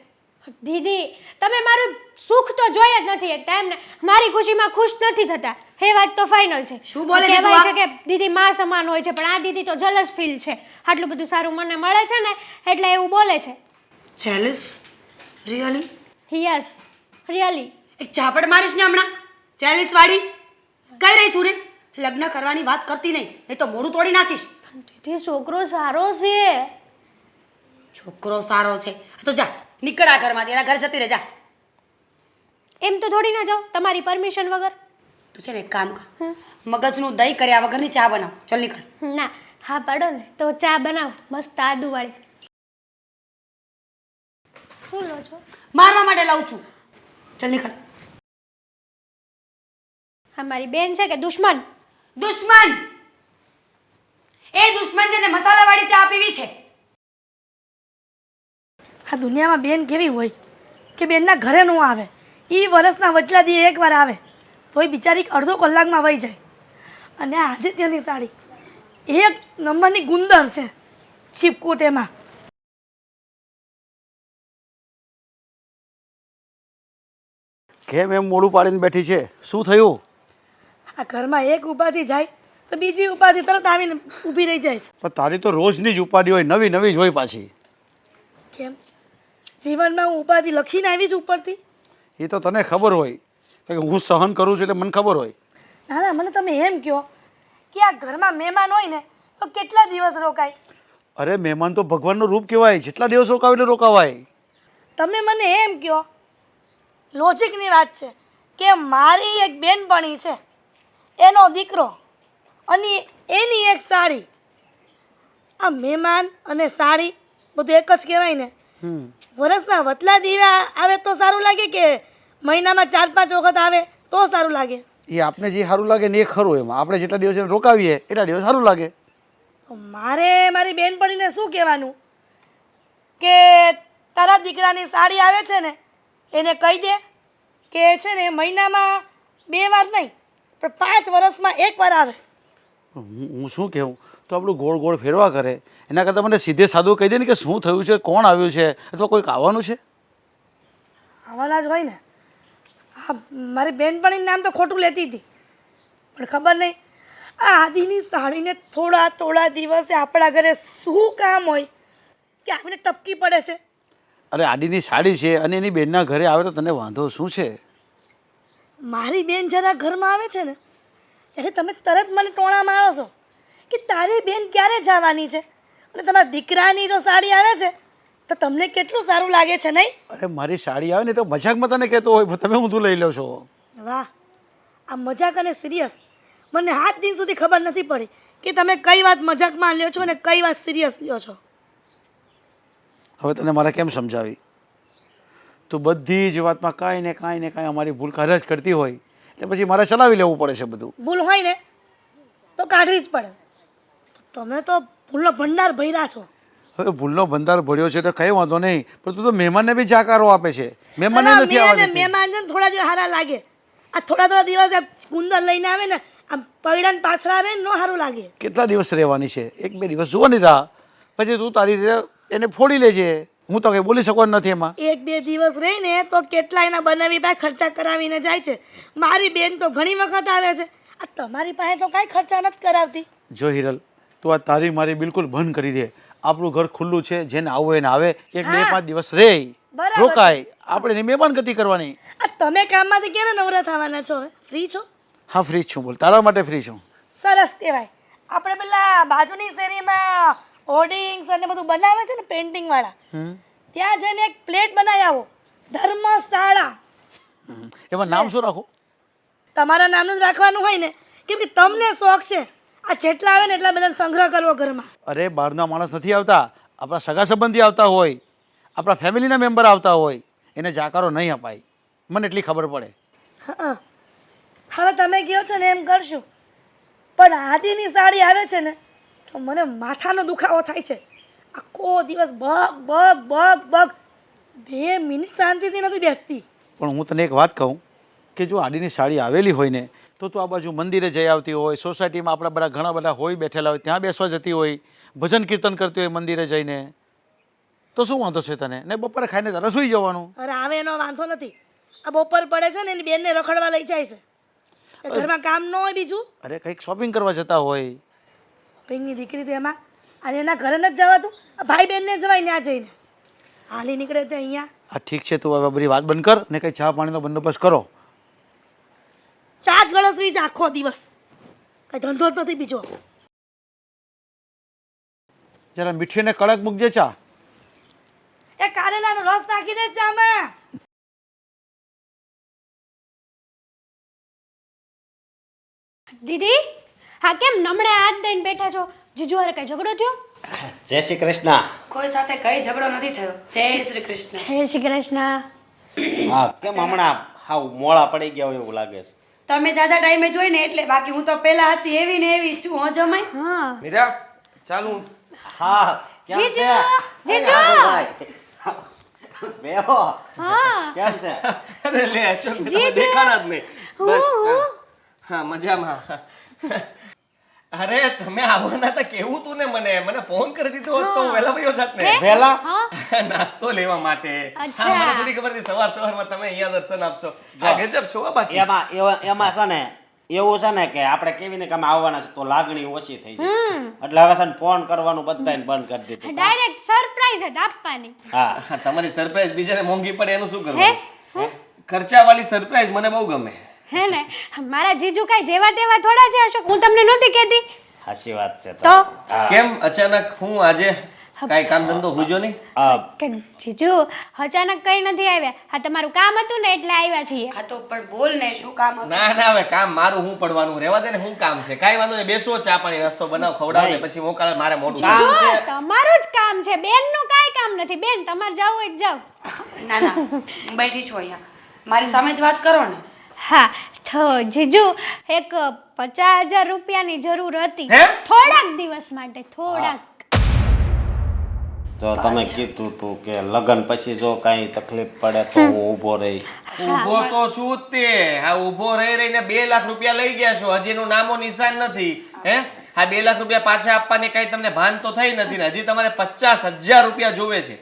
દીદી તમે મારું સુખ તો જોઈ જ નથી એકતા એમને મારી ખુશીમાં ખુશ નથી થતા એ વાત તો ફાઇનલ છે. શું બોલે છે તું કહેવાય આ? છે કે દીદી માં સમાન હોય છે, પણ આ દીદી તો જલસ ફીલ છે. આટલું બધું સારું મને મળે છે ને એટલે એવું બોલે છે. જેલસ? રિયલી? Yes really. એક ઝાપડ મારીશ ને હમણાં જેલસ વાળી કઈ રહી છું ને લગ્ન કરવાની વાત કરતી નહીં, નહીં તો મોઢું તોડી નાખીશ. દીદી છોકરો સારો છે. છોકરો સારો છે તો જા નીકળ આ ઘરમાંથી, એના ઘર જતી રહે જા. એમ તો થોડી ના જાઓ તમારી પરમિશન વગર. તું છે ને એક કામ કર, મગજનું દહીં કર્યા વગરની ચા બનાવ. ચલ નીકળ. ના હા પાડો ને તો ચા બનાવ મસ્ત આદુવાળી. શું લો છો? મારવા માટે લાવું છું. ચલ નીકળ. હા મારી બેન છે કે દુશ્મન? દુશ્મન? એ દુશ્મન જેને મસાલાવાળી ચા પીવી છે. આ દુનિયામાં બેન કેવી હોય કે બેનના ઘરે ન આવે, એ વરસના વચલા દી એકવાર આવે તોય બિચારી અડધો કલાકમાં વહી જાય. અને આ આદિત્યની સાડી એક નંબરની ગુંદર છે, ચીપકું તેમાં. કેમ એમ મોડું પાડીને બેઠી છે? શું થયું? આ ઘરમાં એક ઉપાધિ જાય તો બીજી ઉપાધિ તરત આવીને ઊભી રહી જાય છે. પણ તારી તો રોજની જ ઉપાડી હોય, નવી નવી જ હોય પાછી. કેમ જીવનમાં હું ઉપાધિ લખીને આવી છું ઉપરથી? એ તો તને ખબર હોય કે હું સહન કરું છું એટલે મને ખબર હોય. ના ના, મને તમે એમ કહો કે આ ઘરમાં મહેમાન હોય ને તો કેટલા દિવસ રોકાય? અરે મહેમાન તો ભગવાનનું રૂપ કહેવાય, જેટલા દિવસ રોકાવે એટલે રોકાવાય. તમે મને એમ કહો, લોજિકની વાત છે કે મારી એક બેનપણી છે, એનો દીકરો અને એની એક સાડી, આ મહેમાન અને સાડી બધું એક જ કહેવાય ને? વરસના વતલા દીવા આવે તો સારું લાગે કે મહિનામાં 4-5 વખત આવે તો સારું લાગે? એ આપને જે સારું લાગે ને એ ખરું, એમાં આપણે જેટલા દિવસ એને રોકાવીએ એટલા દિવસ સારું લાગે. તો મારે મારી બેનપણીને શું કહેવાનું કે તારા દીકરાની સાડી આવે છે ને એને કહી દે કે છે ને મહિનામાં 2 વાર નહીં પણ 5 વર્ષમાં 1 વાર આવે. હું શું કહેવું? તો આપણું ગોળ ગોળ ફેરવા કરે એના કરતાં મને સીધે સાદું કહી દે ને કે શું થયું છે, કોણ આવ્યું છે, અથવા કોઈક આવવાનું છે. આવવાના જ હોય ને. હા, મારી બેનપણીનું નામ તો ખોટું લેતી હતી પણ ખબર નહીં આ આદિની સાડીને થોડા દિવસે આપણા ઘરે શું કામ હોય કે આવીને ટપકી પડે છે. અરે આડીની સાડી છે અને એની બેનના ઘરે આવે તો તને વાંધો શું છે? મારી બેન જરા ઘરમાં આવે છે ને ત્યારે તમે તરત મને ટોણા મારો છો કે તારી બેન ક્યારે જવાની છે, અને તમારા દીકરાની જો સાડી આવે છે તો તમને કેટલું સારું લાગે છે નહીં? અરે મારી સાડી આવે ને તો મજાકમાં તને કહેતો હોય, તમે ઊંધું લઈ લો છો. વાહ, આ મજાક અને સિરિયસ મને આજ દિન સુધી ખબર નથી પડી કે તમે કઈ વાત મજાકમાં લ્યો છો અને કઈ વાત સિરિયસ લ્યો છો. હવે તને મારે કેમ સમજાવી? તું બધી જ વાતમાં કાંઈ ને કાંઈ અમારી ભૂલ કાઢ જ કરતી હોય એટલે પછી મારે ચલાવી લેવું પડે છે બધું. ભૂલ હોય ને તો કાઢવી જ પડે. તમે તો ભૂલનો ભંડાર ભર્યા છો. હવે ભૂલનો બંધાર ભર્યો છે તો કઈ વાંધો નહીં, પણ તું તો મહેમાનને બી જાકારો આપે છે. મહેમાનને અલા, નથી આવવા મેં દેતી. મહેમાન છે ને થોડા દિવસ સારા લાગે, આ થોડા દિવસ આ ગુંદર લઈને આવે ને આમ પૈડાને પાથરા આવે ને નો સારું લાગે. કેટલા દિવસ રહેવાની છે? 1-2 દિવસ જોવાની રાહ, પછી તું તારી રીતે એને ફોડી લેજે. હું તો કંઈ બોલી શકવાનું નથી એમાં. 1-2 દિવસ રહીને તો કેટલા એના બનાવી પાસે ખર્ચા કરાવીને જાય છે. મારી બેન તો ઘણી વખત આવે છે, આ તમારી પાસે તો કાંઈ ખર્ચા નથી કરાવતી. જો હિરલ, તું આ તારી મારી બિલકુલ બંધ કરી દે. આપણું ઘર ખુલ્લું છે, જેને આવવું એને આવે. 1-2-5 દિવસ રહે, બરાબર. રોકાય, આપણે એની મહેમાન ગતિ કરવાની. આ તમે કામમાંથી ક્યારે નવરા થવાના છો? હવે ફ્રી છો? હા ફ્રી છું, બોલ. તારા માટે ફ્રી છું. સરસ કહેવાય. આપણે પેલા બાજુની શેરીમાં હોર્ડિંગ્સ અને બધું બનાવે છે ને પેઇન્ટિંગ વાળા, ત્યાં જઈને એક પ્લેટ બનાવી આવો, ધર્મશાળા. એમાં નામ શું રાખું? તમારા નામનું જ રાખવાનું હોય ને, કેમ કે તમને શોખ છે આ જેટલા આવે ને એટલા બધા સંગ્રહ કરવો ઘરમાં. અરે બહારના માણસ નથી આવતા, આપણા સગા સંબંધી આવતા હોય, આપણા ફેમિલીના મેમ્બર આવતા હોય, એને જાકારો નહીં અપાય. મને એટલી ખબર પડે. હા, હવે તમે કહો છો ને એમ કરશું, પણ આદિની સાડી આવે છે ને તો મને માથાનો દુખાવો થાય છે. આખો દિવસ bug bug bug bug, 2 minute શાંતિથી નથી બેસતી. પણ હું તને એક વાત કહું કે જો આડીની સાડી આવેલી હોય ને તો તું આ બાજુ મંદિરે જઈ આવતી હોય, સોસાયટીમાં આપણા બધા ઘણા બધા હોય બેઠેલા હોય, ત્યાં બેસવા જતી હોય, ભજન કીર્તન કરતી હોય મંદિરે જઈને. તો શું વાંધો છે તને ને બપોરે ખાઈને તારે સૂઈ જવાનું. અરે આવે એનો વાંધો નથી. આ બપોર પડે છે ને એની બેનને રખડવા લઈ જાય છે. એ ઘરમાં કામ ન હોય બીજું. અરે કંઈક શોપિંગ કરવા જતા હોય. શોપિંગની દીકરી તો એમાં અને એના ઘરે નથી જવાતું. આ ભાઈ બહેનને જવાય ત્યાં જઈને હાલી નીકળે તે અહીંયા. હા ઠીક છે, તું હવે બધી વાત બંધ કર ને કંઈ ચા પાણીનો બંદોબસ્ત કરો. ચા ગળસવી છે આખો દિવસ, કઈ ધંધો જ નથી બીજો. જરા મીઠીને કડક મૂકજે ચા. એ કારેલાનો રસ નાખી દે ચામાં. દીદી હા કેમ નમણે હાથ દઈને બેઠા છો? જીજુ હારે કઈ ઝઘડો થયો? જય શ્રી કૃષ્ણ. કોઈ સાથે કઈ ઝઘડો નથી થયો. જય શ્રી કૃષ્ણ. જય શ્રી કૃષ્ણ. હા કેમ હમણાં હાવ મોળા પડી ગયા હોય એવું લાગે છે. તમે જાજા ટાઈમે જોઈ ને એટલે, બાકી હું તો પહેલા હતી એવી ને એવી છું. હો જમાઈ. હા મીરા ચાલુ. હા કેમ છે? જીજુ, જીજુ. બેહો. હા કેમ છે? અરે લે અશોક તમે જીજુ. દેખાણા જ નહીં. બસ હું. હા મજામાં. અરે તમે આવવાના હતા કેવું તું ને મને ફોન કરી દીધો હોત તો હું વહેલા ભાઈઓ જાત ને વહેલા? હા નાસ્તો લેવા માટે. અચ્છા. હા મને થોડી ખબર હતી સવારમાં તમે અહીંયા દર્શન આપશો. આ ગજબ છો હો બાકી. એમાં છે ને એવું છે ને કે આપણે કેવી ને કામ આવવાના છે તો લાગણી ઓછી થઈ જાય એટલે હવે છે ને ફોન કરવાનું બધાને બંધ કરી દીધું. ડાયરેક્ટ સરપ્રાઈઝ જ આપવાની. હા હા, તમારી સરપ્રાઈઝ બીજાને મોંઘી પડે એનું શું હે કરવું? ખર્ચાવાળી સરપ્રાઈઝ મને બહુ ગમે. હે ને મારા જીજુ કાંઈ જેવા તેવા થોડા છે અશોક, હું તમને નહોતી કહેતી સાચી વાત છે. તો કેમ અચાનક હું આજે કાંઈ કામ ધંધો હુજો નહીં? કે જીજુ અચાનક કઈ નથી આવ્યા. હા તમારું કામ હતું ને એટલે આવ્યા છીએ. હા તો પણ બોલ ને શું કામ હતું? ના ના હવે કામ મારું હું પડવાનું રહેવા દે ને. હું કામ છે કાંઈ વાંધો નહીં. બેસો ચા પાણી નાસ્તો બનાવ ખવડાવ ને પછી મોકલે મારે મોડું કામ જો છે. તમારું જ કામ છે, બેનનું કાંઈ કામ નથી. બેન તમારે જાવ હોય તો જાવ. ના ના હું બેઠી છું અહીંયા, મારી સામે જ વાત કરો ને. હા તો જીજુ એક 50,000 રૂપિયાની જરૂર હતી હે? થોડાક દિવસ માટે. થોડાક તો તમે કીધું તું કે લગ્ન પછી જો કાંઈ તકલીફ પડે તો હું ઊભો રહી. ઊભો તો છું જ તે. હા ઊભો રહીને 2 લાખ રૂપિયા લઈ ગયા છો, હજી એનું નામો નિશાન નથી. હે હા 2 લાખ રૂપિયા પાછા આપવાની કઈ તમને ભાન તો થઈ નથી ને હજી તમારે 50,000 રૂપિયા જોવે છે.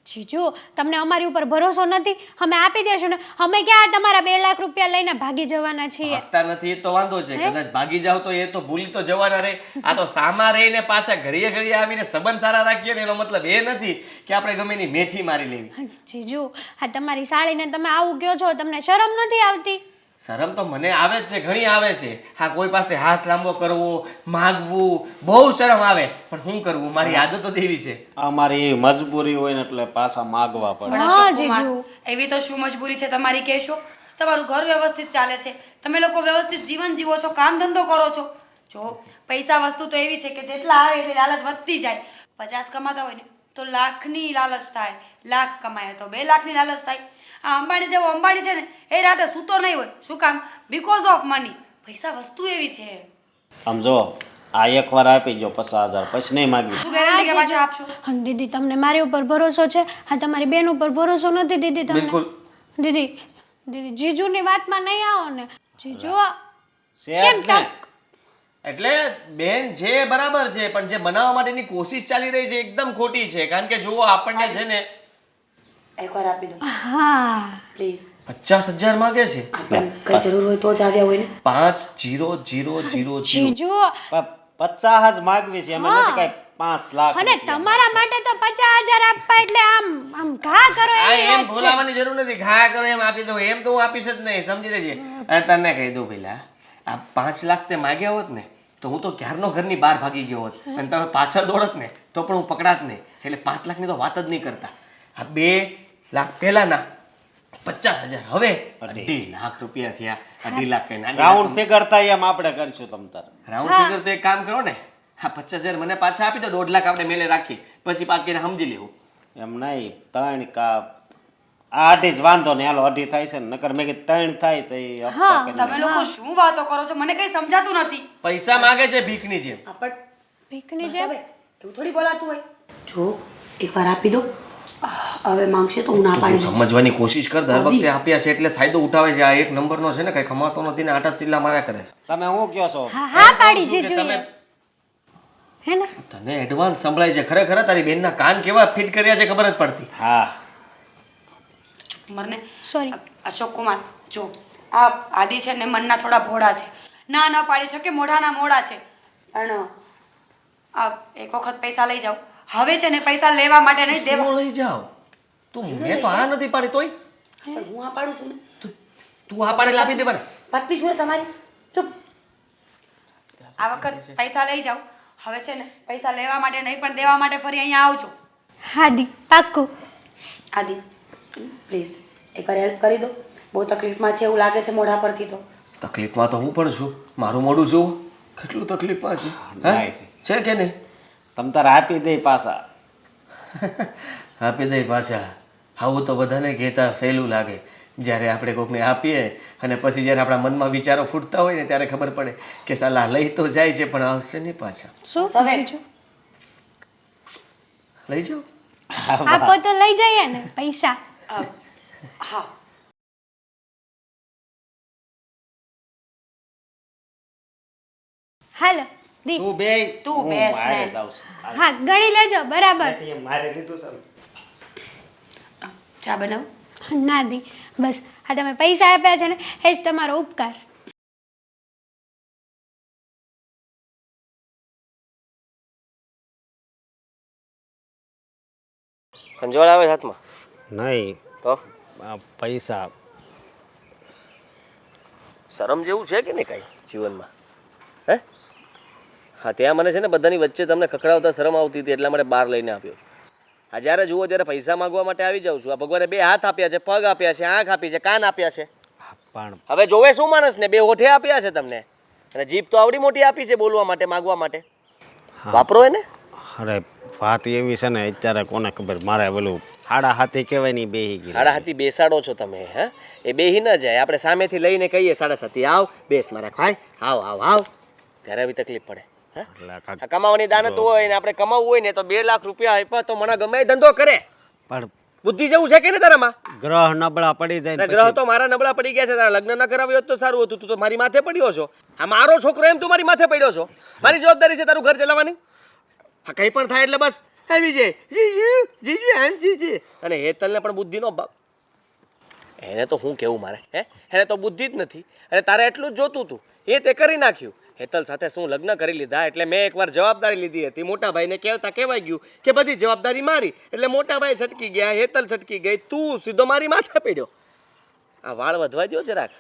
જીજુ તમને અમારી ઉપર ભરોસો નથી? અમે આપી દેશું ને. અમે ક્યાં તમારા 2 લાખ રૂપિયા લઈને ભાગી જવાના છીએ? આપતા નથી એ તો વાંધો છે, કદાચ ભાગી જાવ તો એ તો ભૂલી તો જવાના રહે. આ તો સામા રહીને પાછા ઘડીએ ઘડીએ આવીને સંબંધ સારા રાખીએ ને એનો મતલબ એ નથી કે આપણે ગમે એની મેથી મારી લેવી. જીજુ આ તમારી સાળીને તમે આવું કહો છો, તમને શરમ નથી આવતી? શરમ તો મને આવે જ છે, ઘણી આવે છે. હા કોઈ પાસે હાથ લાંબો કરવો, માગવું, બહુ શરમ આવે. પણ શું કરવું, મારી આદતો જ એવી છે. અમારી મજબૂરી હોય ને એટલે પાછા માગવા પડે. પણ હા, અશોક કુમાર, જીજુ. એવી તો શું મજબૂરી છે તમારી કહેશો? તમારું ઘર વ્યવસ્થિત ચાલે છે, તમે લોકો વ્યવસ્થિત જીવન જીવો છો, કામ ધંધો કરો છો. જો પૈસા વસ્તુ તો એવી છે કે જેટલા આવે એટલે લાલચ વધતી જાય. 50 કમાતા હોય ને તો લાખની લાલચ થાય, લાખ કમાય તો 2 લાખની લાલચ થાય. આ અંબાણી જેવો અંબાણી છે ને એ રાતે સૂતો નહીં હોય. શું કામ? Because of money. પૈસા વસ્તુ એવી છે. આમ જો આ એકવાર આપી ગયો 50,000 પછી નહીં માગવી. શું ગેરંટી કે પાછા આપશો? હા દીદી તમને મારી ઉપર ભરોસો છે? હા તમારી બેન ઉપર ભરોસો નથી દીદી તમને? બિલકુલ. દીદી દીદી જીજુની વાતમાં નહીં આવો ને. જીજુ છે જ ને. એટલે બેન જે બરાબર છે પણ જે બનાવવા માટેની કોશિશ ચાલી રહી છે એકદમ ખોટી છે. કારણ કે જુઓ આપણને છે ને એકવાર આપી દો હા પ્લીઝ. 50,000 માંગે છે. આપણને કઈ જરૂર હોય તો જ આવ્યા હોય ને. 50,000. જીજુ 50 જ માગવી છે એમાં નથી કઈ 5 લાખ અને તમારા માટે તો 50,000 આપવા એટલે આમ આમ ઘા કરો આ એવી એમ વાત છે. બોલાવવાની જરૂર નથી. ઘા કરો એમ આપી દઉં એમ તો હું આપીશ જ નહીં, સમજી લેજે. અને તને કહી દઉં પેલા આ 5 લાખ તે માગ્યા હોત ને તો હું તો ક્યારનો ઘરની બહાર ભાગી ગયો હોત અને તમે પાછળ દોડત ને તો પણ હું પકડાત નહીં. એટલે 5 લાખની તો વાત જ નહીં કરતા. આ 2 લાખ પહેલાના 50,000 હવે 2.5 લાખ રૂપિયા થયા. 2.5 લાખ કઈ નાની રાઉન્ડ ફિગર થાય એમ આપણે કરીશું તમ તાર. રાઉન્ડ ફિગર તો એક કામ કરો ને, હા 50,000 મને પાછા આપી દો, 1.5 લાખ આપણે મેલે રાખી પછી બાકીને સમજી લેવું. એમ નહીં 3 કા આ 2.5 જ વાંધો ને હાલો 2.5 થાય છે ને નકર મેં કીધું 3 થાય તો એ હપ્તા કરી તમે લોકો શું વાતો કરો છો? મને કઈ સમજાતું નથી. પૈસા માગે છે ભીખની જેમ. આપણ ભીખની બસ જેમ હવે એવું થોડી બોલાતું હોય. જો એકવાર આપી દો, હવે માંગશે તો હું ના પાડી દઈશ. સમજવાની કોશિશ કર. દર વખતે આપ્યા છે એટલે ફાયદો ઉઠાવે છે. આ એક નંબરનો છે ને કઈ કમાતો નથી ને આટા ચીલ્લા માર્યા કરે છે. તમે શું કહો છો? હા હા પાડી શું કે જીજુ તમે હે ને? તને એડવાન્સ સંભળાય છે ખરેખર તારી બેનના કાન કેવા ફિટ કર્યા છે ખબર જ પડતી. હા મરને સોરી. અશોક કુમાર જો આ આદિ છે ને મનના થોડા ભોળા છે ના ન પાડી શકે મોઢાના મોડા છે પણ આ એક વખત પૈસા લઈ જાઓ હવે છે ને પૈસા લેવા માટે નહીં દેવા શું લઈ જાઓ તું? મેં તો આ નથી પાડી તોય પણ હું આ પાડું છું ને તું આ પાડે આપી દે મને. પત્ની છું ને તમારી ચૂપ આ વખત પૈસા લઈ જાઓ હવે છે ને પૈસા લેવા માટે નહીં પણ દેવા માટે ફરી અહીંયા આવજો હા દી, પાક્કું. આદિ પ્લીઝ એકવાર હેલ્પ કરી દો બહુ તકલીફમાં છે એવું લાગે છે મોઢા પરથી તો તકલીફમાં તો હું પણ છું. મારું મોઢું જોવું કેટલું તકલીફમાં છે. હે? નહીં. છે કે નહીં? તમ તારે આપી દે પાછા. આપી દઈ પાછા. આવું તો બધાને કહેતા સહેલું લાગે જ્યારે આપણે કોકને આપીએ અને પછી જ્યારે આપણા મનમાં વિચારો ફૂટતા હોય ને ત્યારે ખબર પડે કે સાલા લઈ તો જાય છે પણ આવશે નહીં પાછા. શું સવે. પૂછ્યું? લઈ જાઓ. આપો તો લઈ જઈએ ને પૈસા. હા હાલો દી. તું બે તું હું બેસ મારે ને. જાઉં છું. હા ગણી લેજો બરાબર. ATM મારે લીધું છે ને. ચા બનાવ ના દી, બસ આ તમે પૈસા આપ્યા છે ને એ જ તમારો ઉપકાર. ખંજવાળ આવે હાથમાં નહીં તો આ પૈસા શરમ જેવું છે કે નહીં કાંઈ જીવનમાં? હે? હા ત્યાં મને છે ને બધાની વચ્ચે તમને ખખડાવતા શરમ આવતી હતી એટલા માટે બહાર લઈને આપ્યો. આ જ્યારે જુઓ ત્યારે પૈસા માંગવા માટે આવી જાઉં છું. આ ભગવાને 2 હાથ આપ્યા છે, પગ આપ્યા છે, આંખ આપી છે, કાન આપ્યા છે. પણ હવે જોવે શું માણસને? 2 હોઠે આપ્યા છે તમને અને જીભ તો આવડી મોટી આપી છે બોલવા માટે, માગવા માટે. વાપરો એને. અરે વાત એવી છે ને અત્યારે કોને ખબર મારે પેલું હાડા હાથી કહેવાય નહીં બેહી ગઈ. હાડા હાથી બેસાડો છો તમે. હે? એ બેહી ન જાય. આપણે સામેથી લઈને કહીએ 7:30 આવ બેસ મારા ખાય આવ આવ આવ ત્યારે આવી તકલીફ પડે. હે? એટલે કાંઈક આ કમાવાની દાનત હોય ને આપણે કમાવવું હોય ને તો 2 લાખ રૂપિયા આપ્યા તો મને ગમે એ ધંધો કરે. પણ બુદ્ધિ જેવું છે કે ને તારામાં? ગ્રહ નબળા પડી જાય ને ગ્રહ તો મારા નબળા પડી ગયા છે. તારા લગ્ન ન કરાવ્યો હોત તો સારું હતું. તું તો મારી માથે પડ્યો છો. આ મારો છોકરો એમ તું મારી માથે પડ્યો છો. મારી જવાબદારી છે તારું ઘર ચલાવવાની. હા કંઈ પણ થાય એટલે બસ આવી જાય જીજુ જીજુ આંજી છે. અને હેતલને પણ બુદ્ધિનો ભાવ. એને તો હું કેવું મારે? હે? એને તો બુદ્ધિ જ નથી અને તારે એટલું જ જોતું હતું એ તે કરી નાખ્યું. હેતલ સાથે શું લગ્ન કરી લીધા એટલે મેં એકવાર જવાબદારી લીધી હતી. મોટા ભાઈને કહેવાય ગયું કે બધી જવાબદારી મારી એટલે મોટા ભાઈ છટકી ગયા, હેતલ છટકી ગઈ, તું સીધો મારી માથે પડ્યો. આ વાળ વધવા દો જરાક.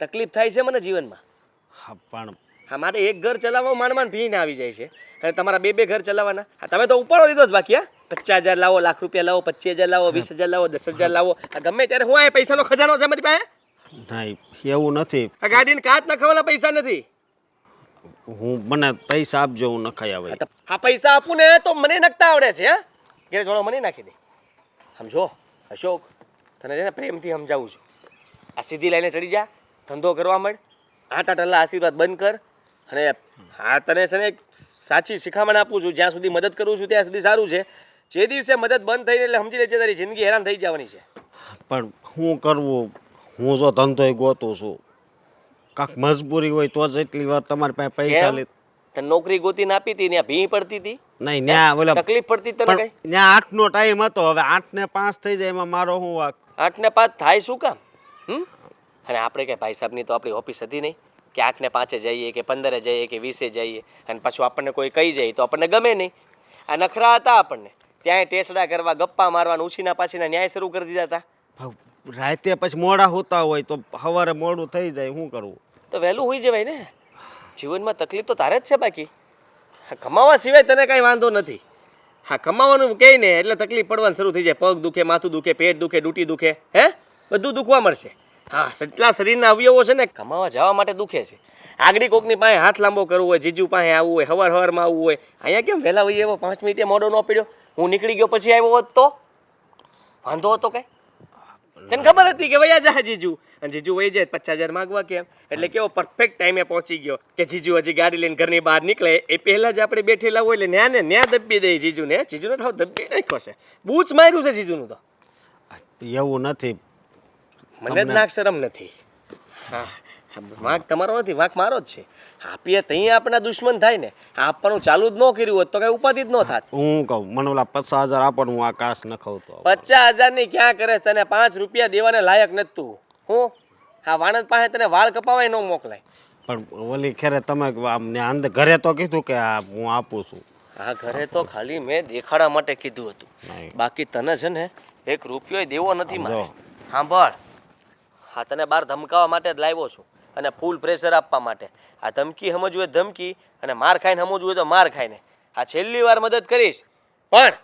તકલીફ થાય છે મને જીવનમાં. હા પણ હા મારે એક ઘર ચલાવવા માંડ ભીને આવી જાય છે અને તમારા 2 ઘર ચલાવવાના. હા તમે તો ઉપાડો લીધો જ બાકી. હા 50,000 લાવો, લાખ રૂપિયા લાવો, 25,000 લાવો, 20,000 લાવો, 10,000 લાવો. આ ગમે ત્યારે હું આ પૈસાનો ખજાનો છે મારી પાસે. નહીં એવું નથી. આ ગાડીને કાચ નખાવાના પૈસા નથી. મને પૈસા આપજો હું નખાઈ આવે. હા પૈસા આપું ને તો મને નખતા આવડે છે. હા ઘેર જોડો મને નાખી દે. સમજો અશોક, તને છે ને પ્રેમથી સમજાવું છું. આ સીધી લાઈને ચડી જા, ધંધો કરવા માંડ, આટા ટલ્લા આશીર્વાદ બંધ કર. અને હા તને છે ને એક સાચી શિખામણ આપું છું. જ્યાં સુધી મદદ કરું છું ત્યાં સુધી સારું છે. જે દિવસે મદદ બંધ થઈને એટલે સમજી લેજે તારી જિંદગી હેરાન થઈ જવાની છે. પણ શું કરવું? હું જો ધંધોય ગોતું છું. કાંક મજબૂરી હોય તો જ એટલી વાર તમારી પાસે પૈસા લે. તને નોકરી ગોતીને આપી હતી ત્યાં ભી પડતી હતી? નહીં ન્યા ઓલા તકલીફ પડતી તને પણ કઈ? ન્યા 8નો ટાઈમ હતો. હવે 8 ને 5 થઈ જાય એમાં મારો શું વાક? 8 ને 5 થાય શું કામ? અને આપણે કઈ ભાઈ સાહેબની તો આપણી ઓફિસ હતી નહીં કે 8 ને 5 જઈએ કે 15 જઈએ કે 20 જઈએ અને પાછું આપણને કોઈ કહી જાય તો આપણને ગમે નહીં. આ નખરા હતા આપણને. ત્યાંય ટેસડા કરવા, ગપ્પા મારવા, ઉછીના પાછીના ન્યાય શરૂ કરી દીધા હતા. રાતે પછી મોડા હોતા હોય તો સવારે મોડું થઈ જાય શું કરવું? તો વહેલું હોઈ જવાય ને. જીવનમાં તકલીફ તો તારે જ છે બાકી. હા કમાવા સિવાય તને કાંઈ વાંધો નથી. હા કમાવાનું કહે ને એટલે તકલીફ પડવાની શરૂ થઈ જાય. પગ દુખે, માથું દુખે, પેટ દુખે, ડૂટી દુખે. હે? બધું દુખવા મળશે. હા જેટલા શરીરના અવયવો છે ને કમાવા જવા માટે દુખે છે. આગળી કોકની પાસે હાથ લાંબો કરવો હોય, જીજુ પાસે આવવું હોય, હવારમાં આવવું હોય. અહીંયા કેમ વહેલા હોય એવો 5 મિનિટે મોડો ન પડ્યો? હું નીકળી ગયો પછી આવ્યો હોત તો વાંધો હતો કઈ? તને ખબર હતી કે વયા જા જીજુ અને જીજુ વહી જાય 50,000 માગવા કેમ? એટલે કેવો પરફેક્ટ ટાઈમે પહોંચી ગયો કે જીજુ હજી ગાડી લઈને ઘરની બહાર નીકળે એ પહેલા જ આપણે બેઠેલા હોય એટલે ન્યા ને ન્યા દબી દઈએ જીજુને. જીજુને થાવ દબી નાખ્યો છે. બૂચ માર્યું છે જીજુનું તો. એવું નથી. મને જ નાક શરમ નથી. હા વાંક તમારો નથી, વાંક મારો જ છે. આપીએ ત્યાં આપણા દુશ્મન થાય ને. આપવાનું ચાલુ જ ન કર્યું હોત તો કઈ ઉપાધિ જ ન થાત. હું કહું મને ઓલા 50,000 આપો ને હું આકાશ નખાવતો 50,000 ની ક્યાં કરે? તને 5 રૂપિયા દેવાને લાયક નથી તું. હું આ વાણંદ પાસે તને વાળ કપાવાય ન મોકલાય. પણ ઓલી ખેરે તમે અંદર ઘરે તો કીધું કે હું આપું છું. આ ઘરે તો ખાલી મેં દેખાડા માટે કીધું હતું. નહીં. બાકી તને છે ને 1 રૂપિયો દેવો નથી મારે. જો. સાંભળ, હા તને બહાર ધમકાવવા માટે જ લાવ્યો છું અને ફૂલ પ્રેશર આપવા માટે. આ ધમકી સમજવું હોય ધમકી અને માર ખાઈને સમજવું હોય તો માર ખાઈને. આ છેલ્લી વાર મદદ કરીશ. પણ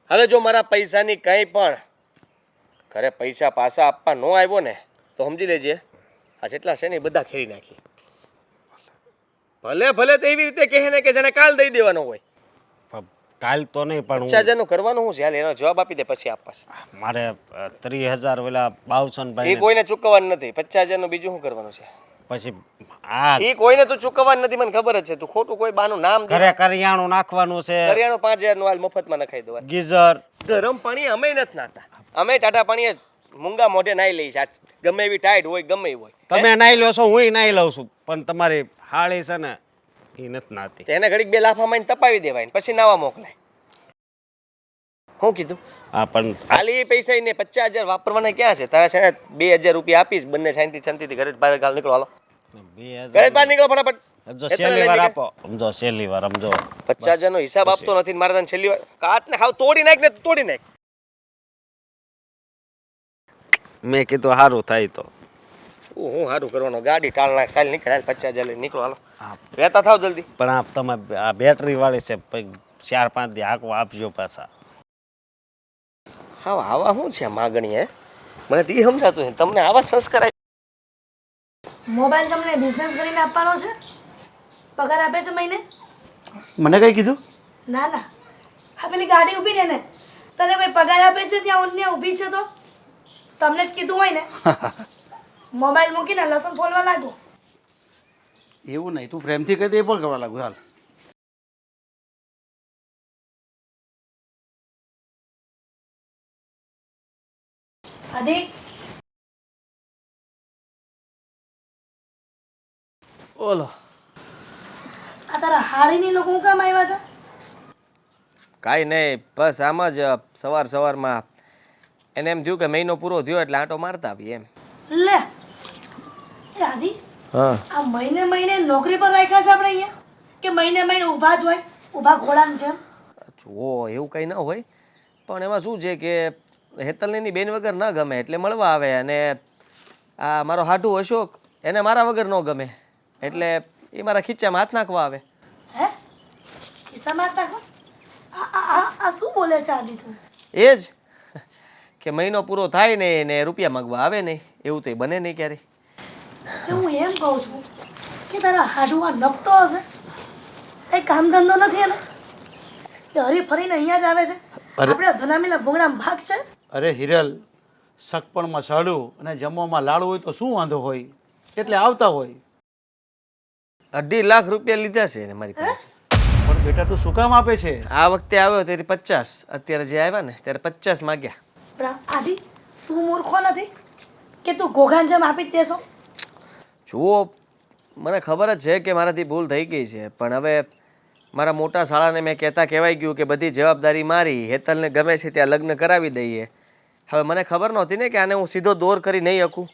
હવે જો મારા પૈસાની કંઈ પણ ઘરે પૈસા પાછા આપવા ન આવ્યો ને તો સમજી લેજે આ જેટલા છે ને એ બધા ખેરી નાખી. ભલે ભલે તો એવી રીતે કહે ને કે જેને કાલ દઈ દેવાનો હોય. પણ કાલ તો નહીં પણ 50,000 કરવાનું શું છે? હાલ એનો જવાબ આપી દે પછી આપવા. મારે 30,000 ઓલા બાવસનભાઈ એ કોઈને ચૂકવવાનું નથી. 50,000 નું બીજું શું કરવાનું છે? પછી આ એ કોઈને તું ચૂકવવાનું નથી, મને ખબર જ છે. તું ખોટું કોઈ બાનું નામ દે. ઘરે કરિયાણું નાખવાનું છે, કરિયાણું 5,000 નું હાલ મફતમાં નખાઈ દેવા. ગીઝર. ગરમ પાણી અમે નથી નાતા. અમે ટાટા પાણીએ મૂંગા મોઢે નાઈ લઈ છે. ગમે એવી ટાઈટ હોય ગમે એવી હોય. તમે નાઈ લો છો, હું નાઈ લઉં છું, પણ તમારી હાળી છે ને એ નથી નાતી. તેને ઘડીક 2 લાફા મારીને તપાવી દેવાય ને પછી નાવા મોકલાય. શું કીધું? હા પણ ખાલી પૈસા ને 50,000 વાપરવાના ક્યાં છે? તારા છે ને 2,000 રૂપિયા આપીશ. બંને શાંતિથી ઘરે બહાર ગાલ નીકળો. હાલો 2000 ઘરે બહાર નીકળો ફટાફટ. સમજો છેલ્લી વાર આપો. સમજો છેલ્લી વાર સમજો. 50,000 નો હિસાબ આપતો નથી ને મારે તને છેલ્લી વાર કાટ ને હાવ તોડી નાખ ને તોડી નાખ. મેં કીધું સારું થાય તો. હું સારું કરવાનો? ગાડી ટાળ નાખ. સાલ નીકળ. 50,000 લઈને નીકળો. હાલો વહેતા થાવ જલ્દી. પણ આપ તમે આ બેટરી વાળી છે, 4-5 દી હાંકવા આપજો પાછા. હા આવા શું છે માગણી? હે મને તો એ સમજાતું છે. તમને આવા સંસ્કાર મોબાઈલ તમને બિઝનેસ કરીને આપવાનો છે? પગાર આપે છે મહિને? મને કઈ કીધું? ના ના, હા પેલી ગાડી ઊભી ને ને તને કોઈ પગાર આપે છે ત્યાં ઊભી છે તો તમને જ કીધું હોય ને. મોબાઈલ મૂકીને લસણ ફોલવા લાગો. એવું નહીં, તું પ્રેમથી કહી દે એ પણ કરવા લાગુ. હાલ આદિ ઓલો આ તારા હાડીની લોકો હું કામ આવ્યા હતા? કાંઈ નહીં, બસ આમ જ સવારમાં એને એમ થયું કે મહિનો પૂરો થયો એટલે આંટો મારતા આવીએ એમ. લે એ આદિ, હા આ મહિને મહિને નોકરી પર રાખ્યા છે આપણે અહીંયા કે મહિને મહિને ઊભા જ હોય, ઊભા ઘોડાની જેમ? જુઓ એવું કંઈ ન હોય, પણ એમાં શું છે કે હેતલની બેન વગર ન ગમે એટલે મળવા આવે. અને આ મારો હાટુ અશોક એને મારા વગર ન ગમે એટલે એ મારા ખીચામાં હાથ નાખવા આવે. હે ખિસ્સા મારતા કો? આ શું બોલે છે આદિ તું? એ જ કે મહિનો પૂરો થાય ને એને રૂપિયા માગવા આવે નહીં. એવું તો બને નહીં ક્યારેય. કે હું એમ કહું છું કે તારા હાડુ આ નપટો હશે, કઈ કામ ધંધો નથી એને કે હરી ફરીને અહીંયા જ આવે છે? આપણે ધનામીલા ભૂંગળામાં ભાગ છે. અરે હિરલ, સગપણમાં સાડું અને જમવામાં લાડુ હોય તો શું વાંધો હોય, એટલે આવતા હોય. 2.5 લાખ રૂપિયા લીધા છે એને મારી પાસે. પણ બેટા તું શું કામ આપે છે? આ વખતે આવ્યો ત્યારે 50, અત્યારે જે આવ્યા ને ત્યારે 50 માગ્યા. પણ આદિ તું મૂર્ખો નથી કે તું ઘોઘાન જેમ આપી જ દેશો? જુઓ મને ખબર જ છે કે મારાથી ભૂલ થઈ ગઈ છે, પણ હવે મારા મોટા શાળાને મેં કહેવાય ગયું કે બધી જવાબદારી મારી. હેતલને ગમે છે ત્યાં લગ્ન કરાવી દઈએ. હવે મને ખબર નહોતી ને કે આને હું સીધો દોર કરી નહીં શકું.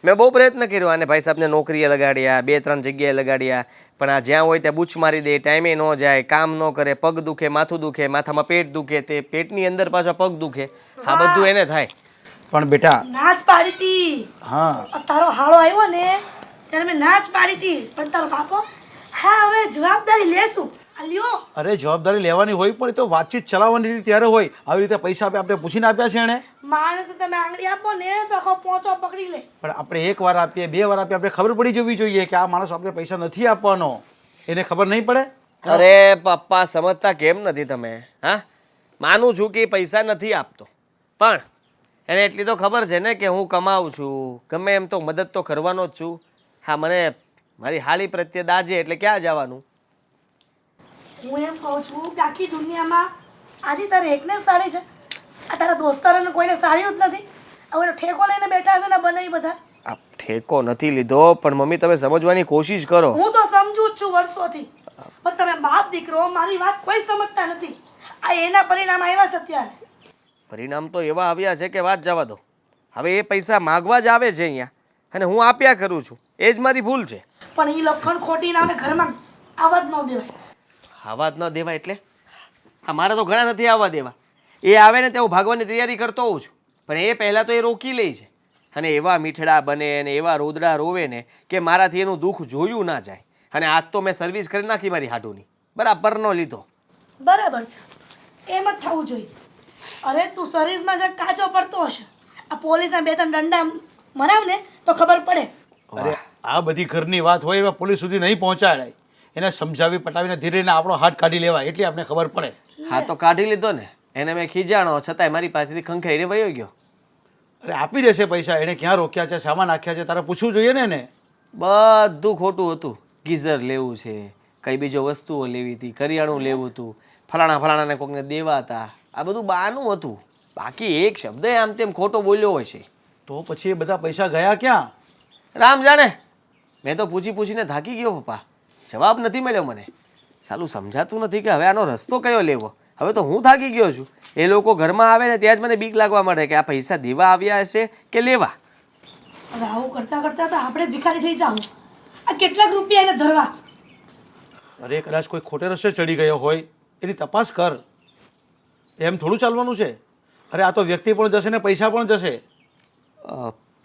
મેં બહુ પ્રયત્ન કર્યો આને ભાઈ સાહેબને નોકરીએ લગાડ્યા, 2-3 જગ્યાએ લગાડ્યા, પણ આ જ્યાં હોય ત્યાં બૂચ મારી દે, ટાઈમે ન જાય, કામ ન કરે, પગ દુખે, માથું દુખે, માથામાં પેટ દુખે, તે પેટની અંદર પાછા પગ દુખે. આ બધું એને થાય. પણ બેટા નાચ પાડી હતી. હા તારો હાળો આવ્યો ને ત્યારે મેં નાચ પાડી હતી, પણ તારો બાપો હા હવે જવાબદારી લેશું. આલ્યો અરે જવાબદારી લેવાની હોય પણ એ તો વાતચીત ચલાવવાની રીતે ત્યારે હોય. આવી રીતે પૈસા આપણે પૂછીને આપ્યા છે એણે. માણસ તમે આંગળી આપો ને તો આખો પોંચો પકડી લે. પણ આપણે 1 વાર આપીએ, 2 વાર આપીએ, આપણે ખબર પડી જવી જોઈએ કે આ માણસ આપણે પૈસા નથી આપવાનો. એને ખબર નહીં પડે? અરે પપ્પા સમજતા કેમ નથી તમે? હા માનું છું કે પૈસા નથી આપતો, પણ એને એટલી તો ખબર છે ને કે હું કમાઉં છું, ગમે એમ તો મદદ તો કરવાનો જ છું. હા મને મારી હાલી પ્રત્યે દાજે એટલે ક્યાં જવાનું? હું એમ કહું છું કે આખી દુનિયામાં આદિ તારે એકને જ સાડી છે? આ તારા દોસ્તારોને કોઈને સાડી જ નથી? હવે ઠેકો લઈને બેઠા છે ને બને બધા. ઠેકો નથી લીધો પણ મમ્મી તમે સમજવાની કોશિશ કરો. હું તો સમજુ જ છું વર્ષોથી, પણ તમે બાપ દીકરો મારી વાત કોઈ સમજતા નથી. આ એના પરિણામ આવ્યા છે અત્યારે. પરિણામ તો એવા આવ્યા છે કે વાત જવા દો. હવે એ પૈસા માગવા જ આવે છે અહીંયા અને હું આપ્યા કરું છું, એ જ મારી ભૂલ છે. પણ એ લખણ ખોટી નામે ઘરમાં આવવા જ ન દેવાય. આવા જ ન દેવાય એટલે મારે તો ઘણા નથી આવવા દેવા. એ આવે ને તે હું ભાગવાની તૈયારી કરતો હોઉં છું, પણ એ પહેલાં તો એ રોકી લે છે અને એવા મીઠડા બને અને એવા રોદડા રોવે ને કે મારાથી એનું દુઃખ જોયું ના જાય. અને આજ તો મેં સર્વિસ કરી નાખી મારી હાટુની, બરાબરનો લીધો. બરાબર છે, એમ જ થવું જોઈએ. અરે તું સર્વિસમાં જે કાચો પડતો હશે, આ પોલીસના 2-3 દંડા મરાવ ને તો ખબર પડે. અરે આ બધી ઘરની વાત હોય એવા પોલીસ સુધી નહીં પહોંચાડાય. એને સમજાવી પટાવીને ધીરે આપણો હાથ કાઢી લેવાય એટલી આપણે ખબર પડે. હા તો કાઢી લીધો ને, એને મેં ખીજાણો છતાંય મારી પાસેથી ખંખેરીને વયો ગયો. અરે આપી દેશે પૈસા. એને ક્યાં રોક્યા છે, સામાન નાખ્યા છે, તારે પૂછવું જોઈએ ને એને. બધું ખોટું હતું. ગીઝર લેવું છે, કઈ બીજો વસ્તુઓ લેવી હતી, કરિયાણું લેવું હતું, ફલાણાને કોકને દેવા હતા, આ બધું બહાનું હતું. બાકી એક શબ્દ આમ તેમ ખોટો બોલ્યો હોય છે. તો પછી એ બધા પૈસા ગયા ક્યાં? રામ જાણે. મેં તો પૂછીને થાકી ગયો પપ્પા, જવાબ નથી મળ્યો મને. સાલું સમજાતું નથી કે હવે આનો રસ્તો કયો લેવો. હવે તો હું થાકી ગયો છું. એ લોકો ઘરમાં આવે ને ત્યાં જ મને બીક લાગવા માંડે કે આ પૈસા દેવા આવ્યા હશે કે લેવા. હવે આવું કરતા કરતા તો આપણે ભિખારી થઈ જાવ. આ કેટલાક રૂપિયા એને ધરવા. અરે કદાચ કોઈ ખોટે રસ્તે ચડી ગયો હોય એની તપાસ કર. એમ થોડું ચાલવાનું છે? અરે આ તો વ્યક્તિ પણ જશે ને પૈસા પણ જશે.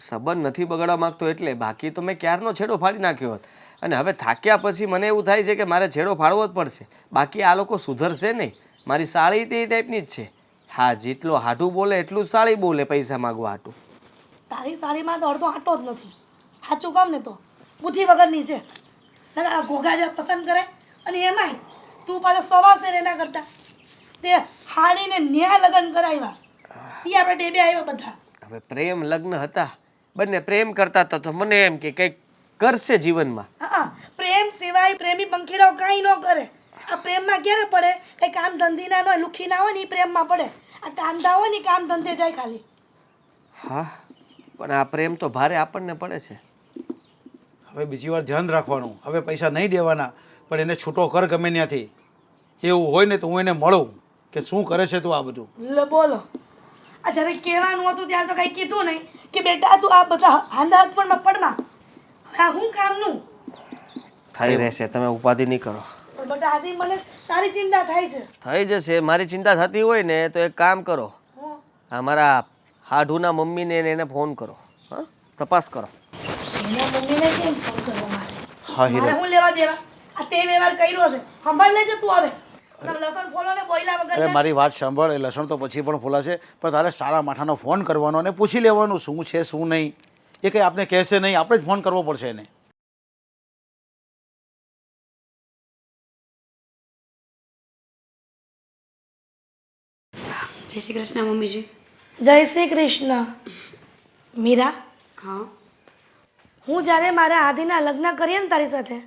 સંબંધ નથી બગાડવા માંગતો એટલે, બાકી તો મેં ક્યારનો છેડો ફાડી નાખ્યો હોત. અને હવે થાક્યા પછી મને એવું થાય છે કે મારે છેડો ફાડવો જ પડશે. બાકી આ લોકો સુધરશે નહીં. મારી સાળી તે ટાઈપની જ છે. હા, જેટલો હાટું બોલે એટલું જ સાળી બોલે પૈસા માગવા હાટું. તારી સાડીમાં તો અડધો આટો જ નથી. સાચું કામ ને તો બુદ્ધિ વગરની છે. આ ઘોઘા જે પસંદ કરે અને એમાંય તું પાછા સવાશેર એના કરતા તે હાડીને ન્યા લગ્ન કરાવ્યા. એ આપણે ડેબે આવ્યા બધા. હવે પ્રેમ લગ્ન હતા, બંને પ્રેમ કરતા હતા તો મને એમ કે કંઈક કરશે જીવનમાં. હા, પ્રેમ સિવાય પ્રેમી પંખીડાઓ કાંઈ ન કરે. આ પ્રેમમાં ક્યારે પડે? કંઈ કામ ધંધીના ન લુખી ના હોય ને એ પ્રેમમાં પડે. આ કામધા હોય ને એ કામ ધંધે જાય ખાલી. હા, પણ આ પ્રેમ તો ભારે આપણને પડે છે. હવે બીજી વાર ધ્યાન રાખવાનું. હવે પૈસા નહીં દેવાના, પણ એને છૂટો કર ગમે ત્યાંથી. એવું હોય ને તો હું એને મળું કે શું કરે છે તું આ બધું. લે બોલો, આ જ્યારે કહેવાનું હતું ત્યારે તો કંઈ કીધું નહીં કે બેટા તું આ બધા હાંધા પણ પડમાં. હવે આ શું કામનું? થઈ રહેશે, તમે ઉપાધિ નહીં કરો. પણ બેટા આથી મને તારી ચિંતા થાય છે. થઈ જશે. મારી ચિંતા થતી હોય ને તો એક કામ કરો, હું આ મારા હાઢુના મમ્મીને એને ફોન કરો. હા, તપાસ કરો. એના મમ્મીને કેમ ફોન કરવો મારે? હા હીરા, મારે હું લેવા દેવા? આ તે વ્યવહાર કર્યો છે, સંભાળ લેજે તું. હવે તમે લસણ ફોલો ને બોયલા અરે વગર મારી વાત સાંભળ. એ લસણ તો પછી પણ ફોલાશે, પણ તારે સારા માઠાનો ફોન કરવાનો અને પૂછી લેવાનું શું છે શું નહીં. એ કંઈ આપણે કહેશે નહીં, આપણે જ ફોન કરવો પડશે એને. જય શ્રી કૃષ્ણ મમ્મીજી. જય શ્રી કૃષ્ણ. મીરા, હા. હું જ્યારે મારા આદિના લગ્ન કરીએ ને તારી સાથે,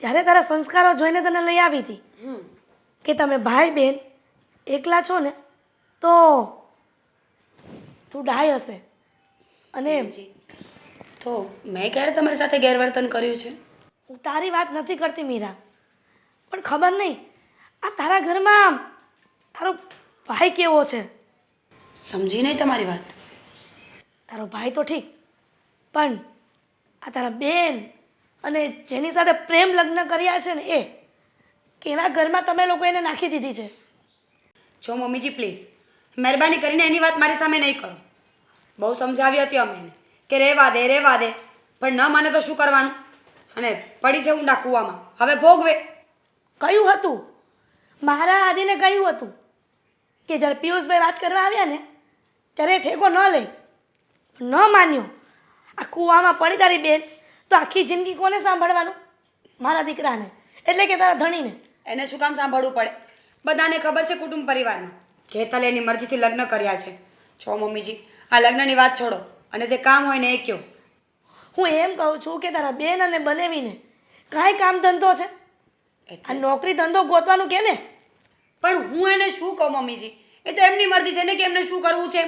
ત્યારે તારા સંસ્કારો જોઈને તને લઈ આવી હતી કે તમે ભાઈ બહેન એકલા છો ને તો તું ડાય હશે. અને તો મેં ક્યારે તમારી સાથે ગેરવર્તન કર્યું છે? હું તારી વાત નથી કરતી મીરા, પણ ખબર નહીં આ તારા ઘરમાં તારો ભાઈ કેવો છે. સમજી નહીં તમારી વાત. તારો ભાઈ તો ઠીક, પણ આ તારા બેન અને જેની સાથે પ્રેમ લગ્ન કર્યા છે ને એ કેવા ઘરમાં તમે લોકો એને નાખી દીધી છે. જો મમ્મીજી પ્લીઝ મહેરબાની કરીને એની વાત મારી સામે નહીં કરો. બહુ સમજાવી હતી અમે એને કે રહેવા દે, પણ ન માને તો શું કરવાનું? અને પડી છે ઊંડા કૂવામાં, હવે ભોગવે. કયું હતું? મારા આદિને કહ્યું હતું કે જ્યારે પિયુષભાઈ વાત કરવા આવ્યા ને ત્યારે ઠેકો ન લે, ન માન્યો. આ કૂવામાં પડી તારી બેન તો આખી જિંદગી કોને સાંભળવાનું? મારા દીકરાને, એટલે કે તારા ધણીને. એને શું કામ સાંભળવું પડે? બધાને ખબર છે કુટુંબ પરિવારમાં કે હેતલે એની મરજીથી લગ્ન કર્યા છે. છો મમ્મીજી, આ લગ્નની વાત છોડો અને જે કામ હોય ને એ કહો. હું એમ કહું છું કે તારા બેન અને બનેવીને કાંઈ કામ ધંધો છે? આ નોકરી ધંધો ગોતવાનું કે ને. પણ હું એને શું કહું મમ્મીજી? એ તો એમની મરજી છે ને કે એમને શું કરવું છે.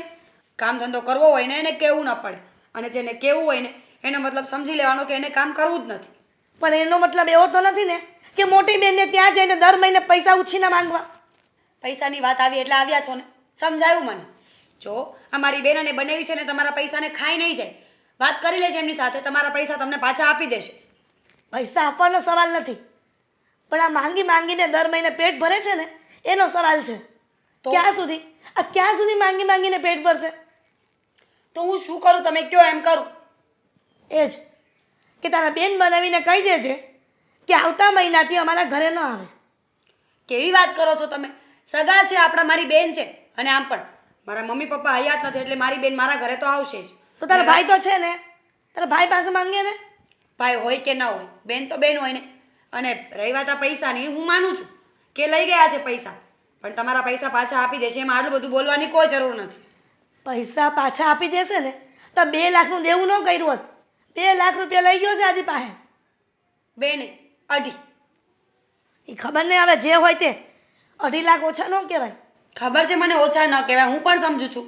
કામ ધંધો કરવો હોય ને એને કહેવું ન પડે. અને જેને કહેવું હોય ને એનો મતલબ સમજી લેવાનો કે એને કામ કરવું જ નથી. પણ એનો મતલબ એવો તો નથી ને કે મોટી બેનને ત્યાં જઈને દર મહિને પૈસા ઉછીના માંગવા. પૈસાની વાત આવી એટલે આવ્યા છો ને, સમજાયું મને. જો અમારી બેન અને બનેવી છે ને તમારા પૈસાને ખાઈ નહીં જાય, વાત કરી લેશે એમની સાથે, તમારા પૈસા તમને પાછા આપી દેશે. પૈસા આપવાનો સવાલ નથી, પણ આ માંગી માંગીને દર મહિને પેટ ભરે છે ને એનો સવાલ છે. તો? ક્યાં સુધી માંગી માંગીને પેટ ભરશે? તો હું શું કરું, તમે કયો એમ કરું. એ જ કે તારા બેન બનાવીને કહી દેજે કે આવતા મહિનાથી અમારા ઘરે ન આવે. કેવી વાત કરો છો તમે? સગા છે આપણા, મારી બેન છે. અને આમ પણ મારા મમ્મી પપ્પા હયાત નથી એટલે મારી બેન મારા ઘરે તો આવશે જ. તો તારા ભાઈ તો છે ને, તારા ભાઈ પાસે માંગે ને. ભાઈ હોય કે ન હોય, બેન તો બેન હોય ને. અને રહી વાત આ પૈસાની, હું માનું છું કે લઈ ગયા છે પૈસા, પણ તમારા પૈસા પાછા આપી દેશે, એમાં આટલું બધું બોલવાની કોઈ જરૂર નથી. પૈસા પાછા આપી દેશે ને તો 2 લાખનું દેવું ન કર્યું હોત. 2 લાખ રૂપિયા લઈ ગયો છે આદિ પાસે. બેને 2.5. એ ખબર નહીં હવે જે હોય તે. 2.5 લાખ ઓછા ન કહેવાય. ખબર છે મને ઓછા ન કહેવાય, હું પણ સમજુ છું,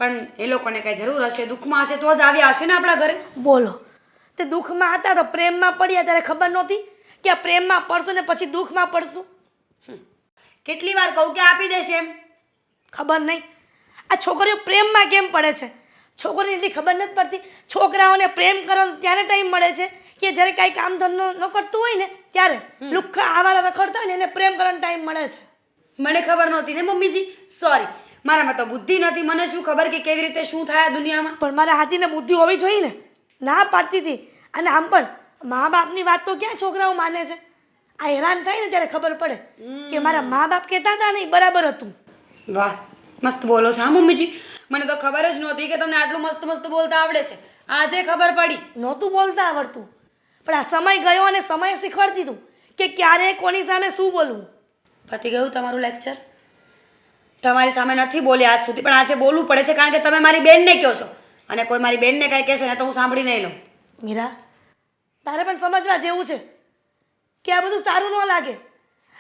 પણ એ લોકોને કઈ જરૂર હશે, દુઃખમાં હશે તો જ આવ્યા હશે ને આપણા ઘરે. બોલો, તે દુઃખમાં હતા તો પ્રેમમાં પડ્યા ત્યારે ખબર નહોતી કે આ પ્રેમમાં પડશું ને પછી દુઃખમાં પડશું? કેટલી વાર કહું કે આપી દેશે એમ. ખબર નહીં આ છોકરીઓ પ્રેમમાં કેમ પડે છે. છોકરીને એટલી ખબર નથી પડતી. છોકરાઓને પ્રેમ કરવાનો ત્યારે ટાઈમ મળે છે કે જ્યારે કાંઈ કામ ધંધો ન કરતું હોય ને ત્યારે લુખ્ખા આવારા રખડતા હોય ને એને પ્રેમ કરવાનો ટાઈમ મળે છે. મને ખબર નહોતી ને મમ્મીજી, સોરી. મારામાં તો બુદ્ધિ નથી, મને શું ખબર કે કેવી રીતે શું થાય આ દુનિયામાં. પણ મારા હાથીને બુદ્ધિ હોવી જોઈએ ને. ના પાડતી હતી. અને આમ પણ મા બાપની વાત તો ક્યાં છોકરાઓ માને છે. આ હેરાન થાય ને ત્યારે ખબર પડે કે મારા મા બાપ કહેતા હતા ને એ બરાબર હતું. વાહ, મસ્ત બોલો છો હા મમ્મીજી. મને તો ખબર જ નહોતી કે તમને આટલું મસ્ત મસ્ત બોલતા આવડે છે. આજે ખબર પડી. નહોતું બોલતા આવડતું, પણ આ સમય ગયો અને સમયે શીખવાડતી હતું કે ક્યારે કોની સામે શું બોલવું. પતી ગયું તમારું લેક્ચર? તમારી સામે નથી બોલ્યા આજ સુધી, પણ આજે બોલવું પડે છે કારણ કે તમે મારી બેનને કહો છો, અને કોઈ મારી બેનને કાંઈ કહેશે ને તો હું સાંભળી નહીં લઉં. મીરા, તારે પણ સમજવા જેવું છે કે આ બધું સારું ન લાગે.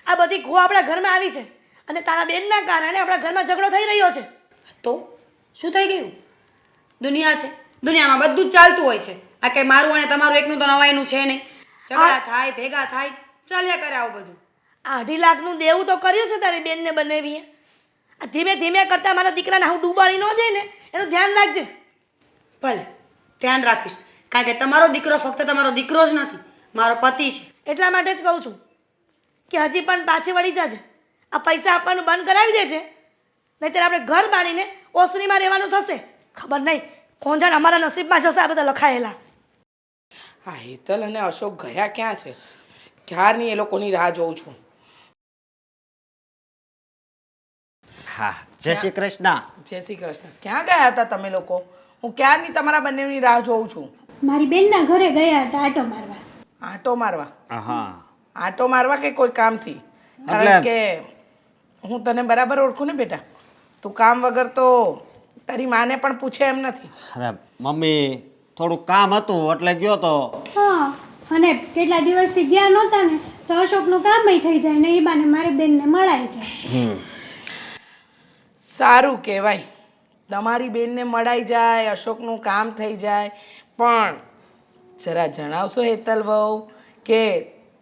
આ બધી ગો આપણા ઘરમાં આવી છે અને તારા બેનના કારણે આપણા ઘરમાં ઝઘડો થઈ રહ્યો છે. તો શું થઈ ગયું? દુનિયા છે, દુનિયામાં બધું જ ચાલતું હોય છે. આ કંઈ મારું અને તમારું એકનું તો નવાઈનું છે નહીં. ઝઘડા થાય, ભેગા થાય, ચાલ્યા કરે આવું બધું. આ 2.5 લાખનું દેવું તો કર્યું છે તારી બેનને બનાવીએ. આ ધીમે ધીમે કરતાં મારા દીકરાને હું ડૂબાડી ન દે ને એનું ધ્યાન રાખજે. ભલે ધ્યાન રાખીશ, કારણ કે તમારો દીકરો ફક્ત તમારો દીકરો જ નથી, મારો પતિ છે. એટલા માટે જ કહું છું કે હજી પણ પાછી વળી જાજે. આ પૈસા આપવાનું બંધ કરાવી દેજે, નહીંતર આપણે ઘર બાળીને ઓસરીમાં રહેવાનું થશે. ખબર નહીં કોણ જાણે અમારા નસીબમાં જશે આ બધા લખાયેલા. હા, હેતલ અને અશોક ગયા ક્યાં છે? ક્યારની એ લોકોની રાહ જોઉં છું. હા, જય શ્રી કૃષ્ણ. જય શ્રી કૃષ્ણ. ક્યાં ગયા હતા તમે લોકો? હું ક્યારની તમારા બંનેની રાહ જોઉં છું. મારી બેનના ઘરે ગયા હતા આટો મારવા. આંટો મારવા? હા, આંટો મારવા કે કોઈ કામથી? કારણ કે હું તને બરાબર ઓળખું ને બેટા. તું કામ વગર તો તારી માને પણ પૂછે એમ નથી. અરે મમ્મી, થોડુંક કામ હતું એટલે ગયો તો. હા, અને કેટલા દિવસથી ગયા નહોતા ને તો અશોકનું કામય થઈ જાય ને એ બાને મારી બેનને મળાય જાય. સારું કહેવાય, તમારી બેનને મળાઈ જાય, અશોકનું કામ થઈ જાય. પણ જરા જણાવશો હેતલ વહુ કે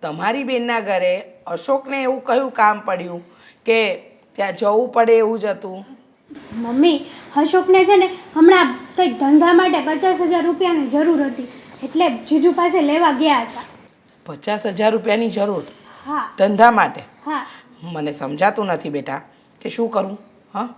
તમારી બેનના ઘરે અશોકને એવું કયું કામ પડ્યું કે ત્યાં જવું પડે એવું જ હતું? મમ્મી, અશોકને છે ને હમણાં કંઈક ધંધા માટે 50,000 રૂપિયાની જરૂર હતી એટલે જીજુ પાસે લેવા ગયા હતા. 50,000 રૂપિયાની જરૂર હા ધંધા માટે? હા. મને સમજાતું નથી બેટા કે શું કરું. હા,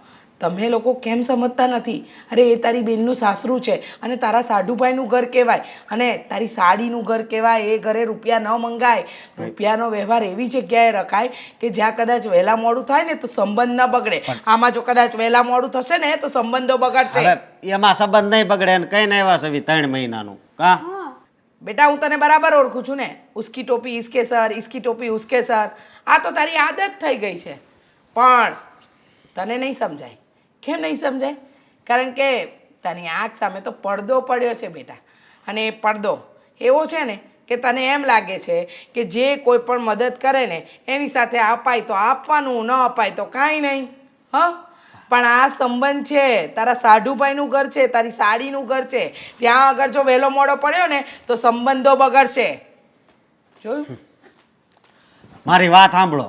તમે લોકો કેમ સમજતા નથી? અરે એ તારી બેનનું સાસરું છે અને તારા સાઢુભાઈનું ઘર કહેવાય અને તારી સાડીનું ઘર કહેવાય. એ ઘરે રૂપિયા ન મંગાય. રૂપિયાનો વ્યવહાર એવી જગ્યાએ રખાય કે જ્યાં કદાચ વહેલા મોડું થાય ને તો સંબંધ ન બગડે. આમાં જો કદાચ વહેલા મોડું થશે ને તો સંબંધો બગડશે. હવે એમાં સંબંધ નહીં બગડે ને કઈ ના આવ્યા છે 3 મહિનાનું. કા બેટા, હું તને બરાબર ઓળખું છું ને. ઉસકી ટોપી ઇસકે સર, ઇસકી ટોપી ઉસકે સર. આ તો તારી આદત થઈ ગઈ છે. પણ તને નહીં સમજાય. કેમ નહીં સમજાય? કારણ કે તારી આંખ સામે તો પડદો પડ્યો છે બેટા. અને એ પડદો એવો છે ને કે તને એમ લાગે છે કે જે કોઈ પણ મદદ કરે ને એની સાથે અપાય તો આપવાનું, ન અપાય તો કાંઈ નહીં. હા, પણ આ સંબંધ છે તારા સાઢુભાઈનું ઘર છે, તારી સાડીનું ઘર છે. ત્યાં આગળ જો વહેલો મોડો પડ્યો ને તો સંબંધો બગડશે. જોયું? મારી વાત સાંભળો.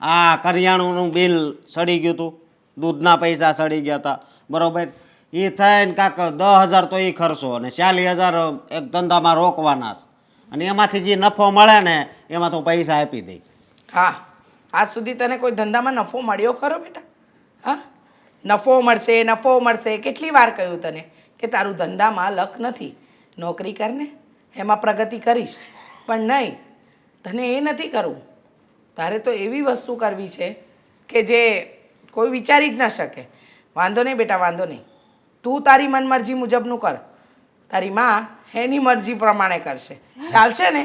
આ કરિયાણુંનું બિલ સડી ગયું હતું, દૂધના પૈસા સડી ગયા હતા, બરોબર. એ થઈને કાંક 10,000 તો એ ખર્ચો અને 40,000 એક ધંધામાં રોકવાના છે. અને એમાંથી જે નફો મળે ને એમાં તો પૈસા આપી દઈ. હા, આજ સુધી તને કોઈ ધંધામાં નફો મળ્યો ખરો બેટા? હા, નફો મળશે, નફો મળશે. કેટલી વાર કહ્યું તને કે તારું ધંધામાં લક નથી, નોકરી કરને, એમાં પ્રગતિ કરીશ. પણ નહીં, તને એ નથી કરવું. તારે તો એવી વસ્તુ કરવી છે કે જે કોઈ વિચારી જ ન શકે. વાંધો નહીં બેટા, વાંધો નહીં. તું તારી મનમરજી મુજબનું કર, તારી માં એની મરજી પ્રમાણે કરશે. ચાલશે ને?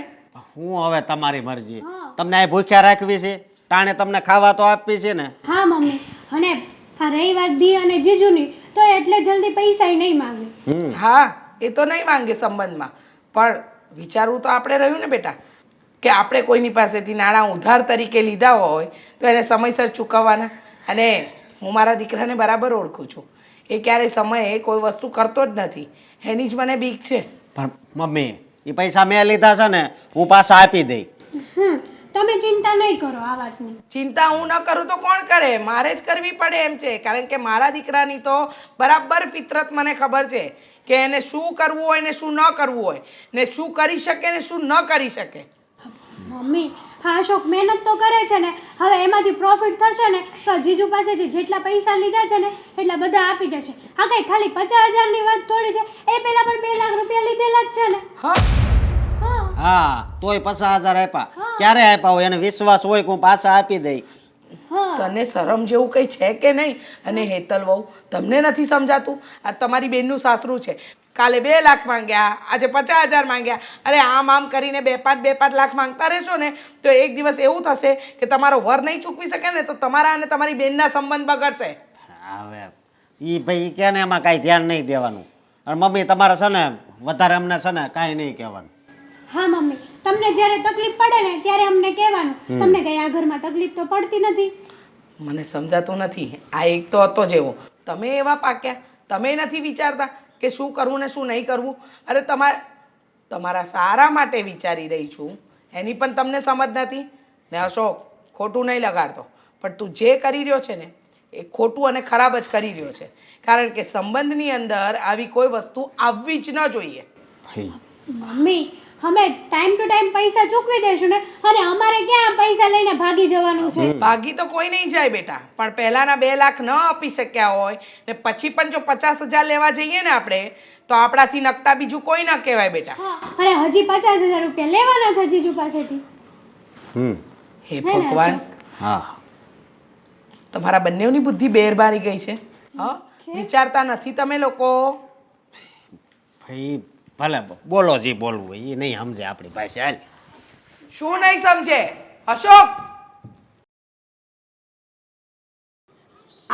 હું હવે તમારી મરજી. તમને આ ભૂખ્યા રાખવી છે, ટાણે તમને ખાવા તો આપવી છે ને. હા મમ્મી, અને આ રહી વાત દી અને જીજુની, તો એટલે જલ્દી પૈસા નહીં માંગે. હા, એ તો નહીં માંગે સંબંધમાં, પણ વિચારવું તો આપણે રહ્યું ને બેટા કે આપણે કોઈની પાસેથી નાણાં ઉધાર તરીકે લીધા હોય તો એને સમયસર ચૂકવવાના. અને હું મારા દીકરાને બરાબર ઓળખું છું, એ ક્યારેય સમયે કોઈ વસ્તુ કરતો જ નથી. એની જ મને બીક છે. પણ મમ્મી, એ પૈસા મેં લીધા છે ને, હું પાછા આપી દઈ. તમે ચિંતા નહીં કરો આ વાતની. ચિંતા હું ન કરું તો કોણ કરે? મારે જ કરવી પડે એમ છે. કારણ કે મારા દીકરાની તો બરાબર ફિતરત મને ખબર છે કે એને શું કરવું હોય ને શું ન કરવું હોય, ને શું કરી શકે ને શું ન કરી શકે. મમ્મી, હા અશોક મહેનત તો કરે છે ને, હવે એમાંથી પ્રોફિટ થશે ને તો જીજુ પાસેથી જેટલા પૈસા લીધા છે ને એટલા બધા આપી દેશે. આ કઈ ખાલી 50,000ની વાત થોડી છે, એ પહેલા પણ 2 લાખ રૂપિયા લીધેલા જ છે ને. હા, હા, તોય 50,000 આપ્યા. ક્યારે આપ્યા હોય? એને વિશ્વાસ હોય કે હું પાછા આપી દઈ. તને શરમ જેવું કંઈ છે કે નહીં? અને હેતલ વહુ, તમને નથી સમજાતું? આ તમારી બેનનું સાસરું છે. કાલે 2 લાખ માંગ્યા, આજે 50,000 માંગ્યા. અરે આમ કરીને 2-5 લાખ માંગતા રહેશો ને તો એક દિવસ એવું થશે કે તમારો વર નહીં ચૂકવી શકે ને તો તમારા અને તમારી બેનના સંબંધ બગડશે. હવે એ ભાઈ કે ને એમાં કાંઈ ધ્યાન નહીં દેવાનું. અને મમ્મી, તમારે છે ને વધારે અમને છે ને કાંઈ નહીં કહેવાનું. હા મમ્મી, તમને જ્યારે તકલીફ પડે ને ત્યારે અમને કહેવાનું. તમને કઈ આ ઘરમાં તકલીફ તો પડતી નથી. મને સમજાતું નથી. આ એક તો હતો જેવો, તમે એવા પાક્યા, તમે નથી વિચારતા કે શું કરવું ને શું નહીં કરવું. અરે તમારા સારા માટે વિચારી રહી છું, એની પણ તમને સમજ નથી ને. અશોક, ખોટું નહીં લગાડતો, પણ તું જે કરી રહ્યો છે ને એ ખોટું અને ખરાબ જ કરી રહ્યો છે. કારણ કે સંબંધની અંદર આવી કોઈ વસ્તુ આવવી જ ન જોઈએ. મમ્મી, અમે ટાઈમ ટુ ટાઈમ પૈસા ચૂકવી દઈશું ને, અને અમારે ક્યાં પૈસા લઈને ભાગી જવાનું છે? ભાગી તો કોઈ નહીં જાય બેટા, પણ પહેલાના 2 લાખ ન આપી શક્યા હોય ને પછી પણ જો 50,000 લેવા જઈએ ને આપણે તો આપણાથી નકટા બીજું કોઈ ન કહેવાય બેટા. અને હજી 50,000 રૂપિયા લેવાના છે જીજુ પાસેથી. હે ભગવાન, હા, તમારા બંનેની બુદ્ધિ બેર બારી ગઈ છે. હા, વિચારતા નથી તમે લોકો. ભાઈ ભલે બોલો જે બોલવું હોય, એ નહીં સમજે આપણી પાસે. હાલ, શું નહીં સમજે? અશોક,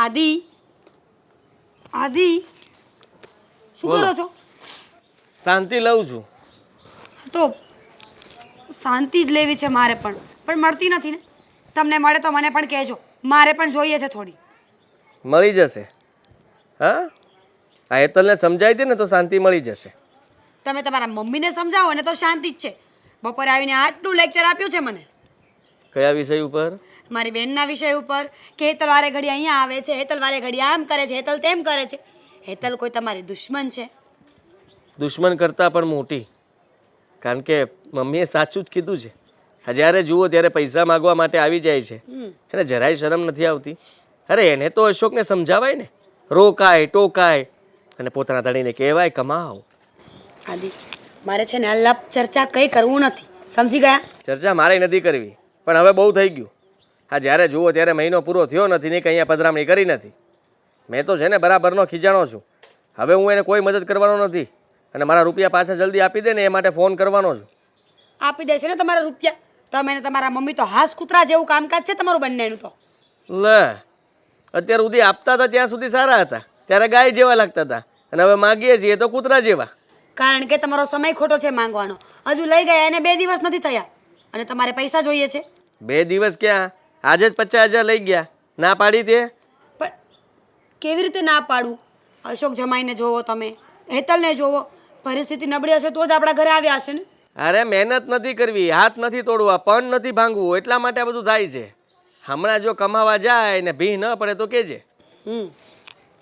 આદિ, આદિ, શું કરો છો? શાંતિ લઉં છું. તો શાંતિ જ લેવી છે મારે પણ મળતી નથી ને. તમને મળે તો મને પણ કહેજો, મારે પણ જોઈએ છે થોડી. મળી જશે. હા, આ હેતલને સમજાવી દે ને તો શાંતિ મળી જશે. તમે તમારા મમ્મીને સમજાવો ને તો શાંતિ જ છે. બપોરે આવીને આટલું લેક્ચર આપ્યું છે મને. કયા વિષય ઉપર? મારી બેનના વિષય ઉપર કે હેતલ વારે ઘડી અહીંયા આવે છે, હેતલ વારે ઘડી આમ કરે છે, હેતલ તેમ કરે છે. હેતલ કોઈ તમારી દુશ્મન છે? દુશ્મન કરતાં પણ મોટી. કારણ કે મમ્મીએ સાચું જ કીધું છે. જ્યારે જુઓ ત્યારે પૈસા માગવા માટે આવી જાય છે. એને જરાય શરમ નથી આવતી. અરે એને તો અશોકને સમજાવાય ને, રોકાય ટોકાય અને પોતાના ધણીને કહેવાય કમાવ. આદિ, મારે છે ને આ લપ ચર્ચા કંઈ કરવું નથી, સમજી ગયા? ચર્ચા મારે નથી કરવી, પણ હવે બહુ થઈ ગયું. હા, જ્યારે જુઓ ત્યારે મહિનો પૂરો થયો નથી ને કંઈ અહીંયા પધરામણી કરી નથી. મેં તો છે ને બરાબરનો ખીજાણો છું. હવે હું એને કોઈ મદદ કરવાનો નથી અને મારા રૂપિયા પાછા જલ્દી આપી દે ને એ માટે ફોન કરવાનો છું. આપી દેશે ને તમારા રૂપિયા? તમે ને તમારા મમ્મી તો હાસ કૂતરા જેવું કામકાજ છે તમારું બંનેનું તો. લે, અત્યાર સુધી આપતા હતા ત્યાં સુધી સારા હતા, ત્યારે ગાય જેવા લાગતા હતા અને હવે માગીએ છીએ તો કૂતરા જેવા. કારણ કે તમારો સમય ખોટો છે માંગવાનો. હજુ લઈ ગયા એને 2 દિવસ નથી થયા અને તમારે પૈસા જોઈએ છે. 2 દિવસ ક્યાં, આજે જ 50,000 લઈ ગયા. ના પાડી તે. પણ કેવી રીતે ના પાડું? અશોક જમાઈને જોવો તમે, હેતલને જોવો, પરિસ્થિતિ નબળી હશે તો જ આપણા ઘરે આવ્યા હશે ને. અરે મહેનત નથી કરવી, હાથ નથી તોડવા, પન નથી ભાંગવું, એટલા માટે આ બધું થાય છે. હમણાં જો કમાવા જાય ને ભી ન પડે તો કેજે.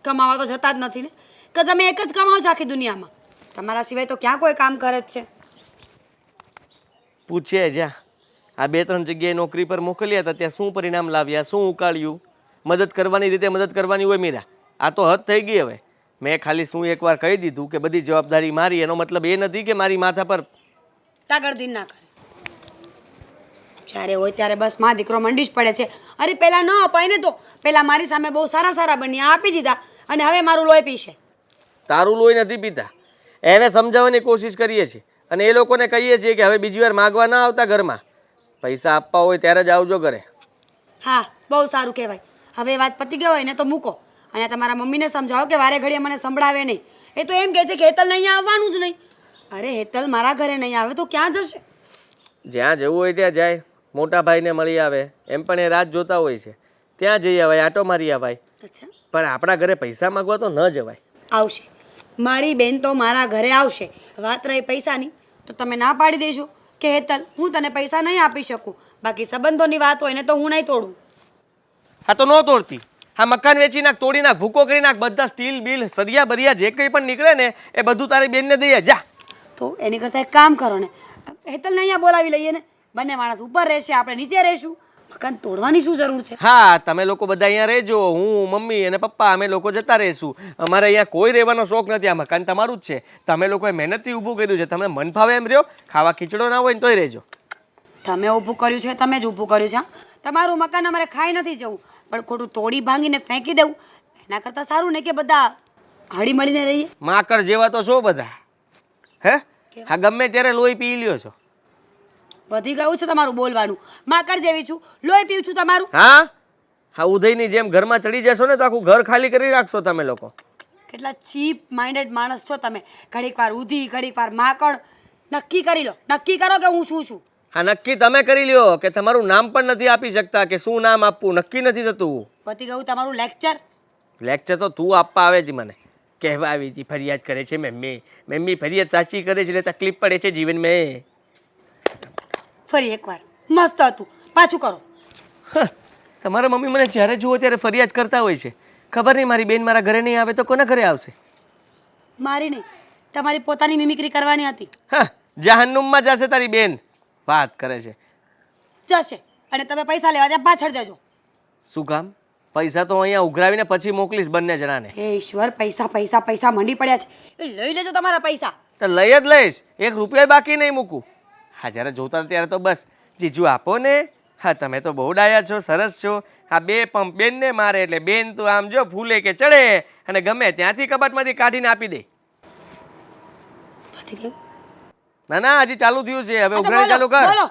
કમાવા તો જતા જ નથી ને, કે તમે એક જ કમાવો છો આખી દુનિયામાં? તમારા સિવાય તો ક્યાં કોઈ કામ કરે જ છે? પૂછે જ્યાં આ 2-3 જગ્યાએ નોકરી પર મોકલ્યા હતા ત્યાં શું પરિણામ લાવ્યા, શું ઉકાળ્યું? મદદ કરવાની રીતે મદદ કરવાની હોય મીરા, આ તો હદ થઈ ગઈ હવે. મેં ખાલી શું એકવાર કહી દીધું કે બધી જવાબદારી મારી, એનો મતલબ એ નથી કે મારી માથા પર તાગડધીન ના કરે. જ્યારે હોય ત્યારે બસ માં દીકરો મંડી જ પડે છે. અરે પહેલાં ન અપાય ને, તો પહેલાં મારી સામે બહુ સારા સારા બન્યા, આપી દીધા, અને હવે મારું લોહી પીશે. તારું લોહી નથી પીતા, એને સમજાવવાની કોશિશ કરીએ છીએ અને એ લોકોને કહીએ છીએ કે હવે બીજી વાર માગવા ના આવતા ઘરમાં, પૈસા આપવા હોય ત્યારે જ આવજો ઘરે. હા, બહુ સારું કહેવાય. હવે વાત પતી ગઈ હોય ને તો મૂકો, અને તમારા મમ્મીને સમજાવો કે વારે ઘડીએ મને સંભળાવે નહીં. એ તો એમ કહે છે કે હેતલ અહીંયા આવવાનું જ નહીં. અરે હેતલ મારા ઘરે નહીં આવે તો ક્યાં જશે? જ્યાં જવું હોય ત્યાં જાય, મોટા ભાઈને મળી આવે, એમ પણ એ રાત જોતા હોય છે, ત્યાં જઈ આવાય, આટો મારી આવાય. અચ્છા, પણ આપણા ઘરે પૈસા માગવા તો ન જવાય. આવશે, મારી બેન તો મારા ઘરે આવશે. વાત રહી પૈસાની, તો તમે ના પાડી દેજો કે હેતલ હું તને પૈસા નહીં આપી શકું. બાકી સંબંધોની વાત હોય ને તો હું નહીં તોડું. હા તો ન તોડતી, હા મકાન વેચી નાખ, તોડી નાખ, ભૂકો કરી નાખ, બધા સ્ટીલ બિલ સરિયા બરિયા જે કંઈ પણ નીકળે ને એ બધું તારી બેનને દઈએ જા. તો એની કરતાં એક કામ કરો ને, હેતલને અહીંયા બોલાવી લઈએ ને, બંને માણસ ઉપર રહેશે, આપણે નીચે રહીશું. મકાન તોડવાની શું જરૂર છે? હા, તમે લોકો બધા અહીંયા રહેજો, હું મમ્મી અને પપ્પા અમે લોકો જતા રહીશું. અમારે અહીંયા કોઈ રહેવાનો શોખ નથી, આ મકાન તમારું જ છે. તમે લોકોએ મહેનતથી ઊભું કર્યું છે, તમે મન ફાવે એમ રહ્યો, ખાવા ખીચડો ના હોય ને તોય રહેજો. તમે ઊભું કર્યું છે, તમે જ ઊભું કર્યું છે. તમારું મકાન અમારે ખાઈ નથી જવું, પણ ખોટું તોડી ભાંગીને ફેંકી દેવું એના કરતાં સારું ને કે બધા હળી મળીને રહીએ. માકડ જેવા તો છો બધા, હે? હા, ગમે ત્યારે લોહી પી લ્યો છો. વધી ગયું છે તમારું બોલવાનું. માકડ જેવી છું, લોહી પીવું છું તમારું. હા હા, ઉદયની જેમ ઘરમાં ચડી જશો ને તો આખું ઘર ખાલી કરી રાખશો તમે લોકો. કેટલા ચીપ માઇન્ડેડ માણસ છો તમે. ઘડીક વાર ઉધી, ઘડીક વાર માકડ. નક્કી કરી લો, નક્કી કરો કે હું શું છું. હા, નક્કી તમે કરી લ્યો કે તમારું નામ પણ નથી આપી શકતા કે શું નામ આપવું, નક્કી નથી થતું. પતી ગયું તમારું લેક્ચર. લેક્ચર તો તું આપવા આવે છે, મને કહેવા આવી હતી ફરિયાદ કરે છે મમ્મી, મમ્મી ફરિયાદ સાચી કરે છે એટલે તકલીફ પડે છે જીવનમાં. ફરી એકવાર મસ્ત હતું, પાછું કરો. તમારા મમ્મી મને જ્યારે જુઓ ત્યારે ફરિયાદ કરતા હોય છે. ખબર નહીં મારી બેન મારા ઘરે નહીં આવે તો કોના ઘરે આવશે? મારી નહીં, તમારી પોતાની મિમિક્રી કરવાની હતી. હા, જહન્નુમમાં જશે તારી બેન. વાત કરે છે. જશે, અને તમે પૈસા લેવા ત્યાં પાછળ જજો. શું કામ? પૈસા તો અહીંયા ઉઘરાવીને પછી મોકલીશ બંને જણાને. હે ઈશ્વર, પૈસા પૈસા પૈસા મંડી પડ્યા છે. એ લઈ લેજો તમારા પૈસા. તો લઈ જ લઈશ, 1 રૂપિયા બાકી નહીં મૂકું. હા, જ્યારે જોતા ત્યારે તો બસ જીજુ આપો ને. હા, તમે તો બહુ ડાયા છો, સરસ છો. હા, 2 પંપ બેનને મારે એટલે બેન તો આમ જો ફૂલે કે ચડે અને ગમે ત્યાંથી કબાટમાંથી કાઢીને આપી દે. પતી ગયું? ના ના, હજી ચાલુ થયું છે, હવે હા તો ઉઘરાણી ચાલુ કર. બોલો.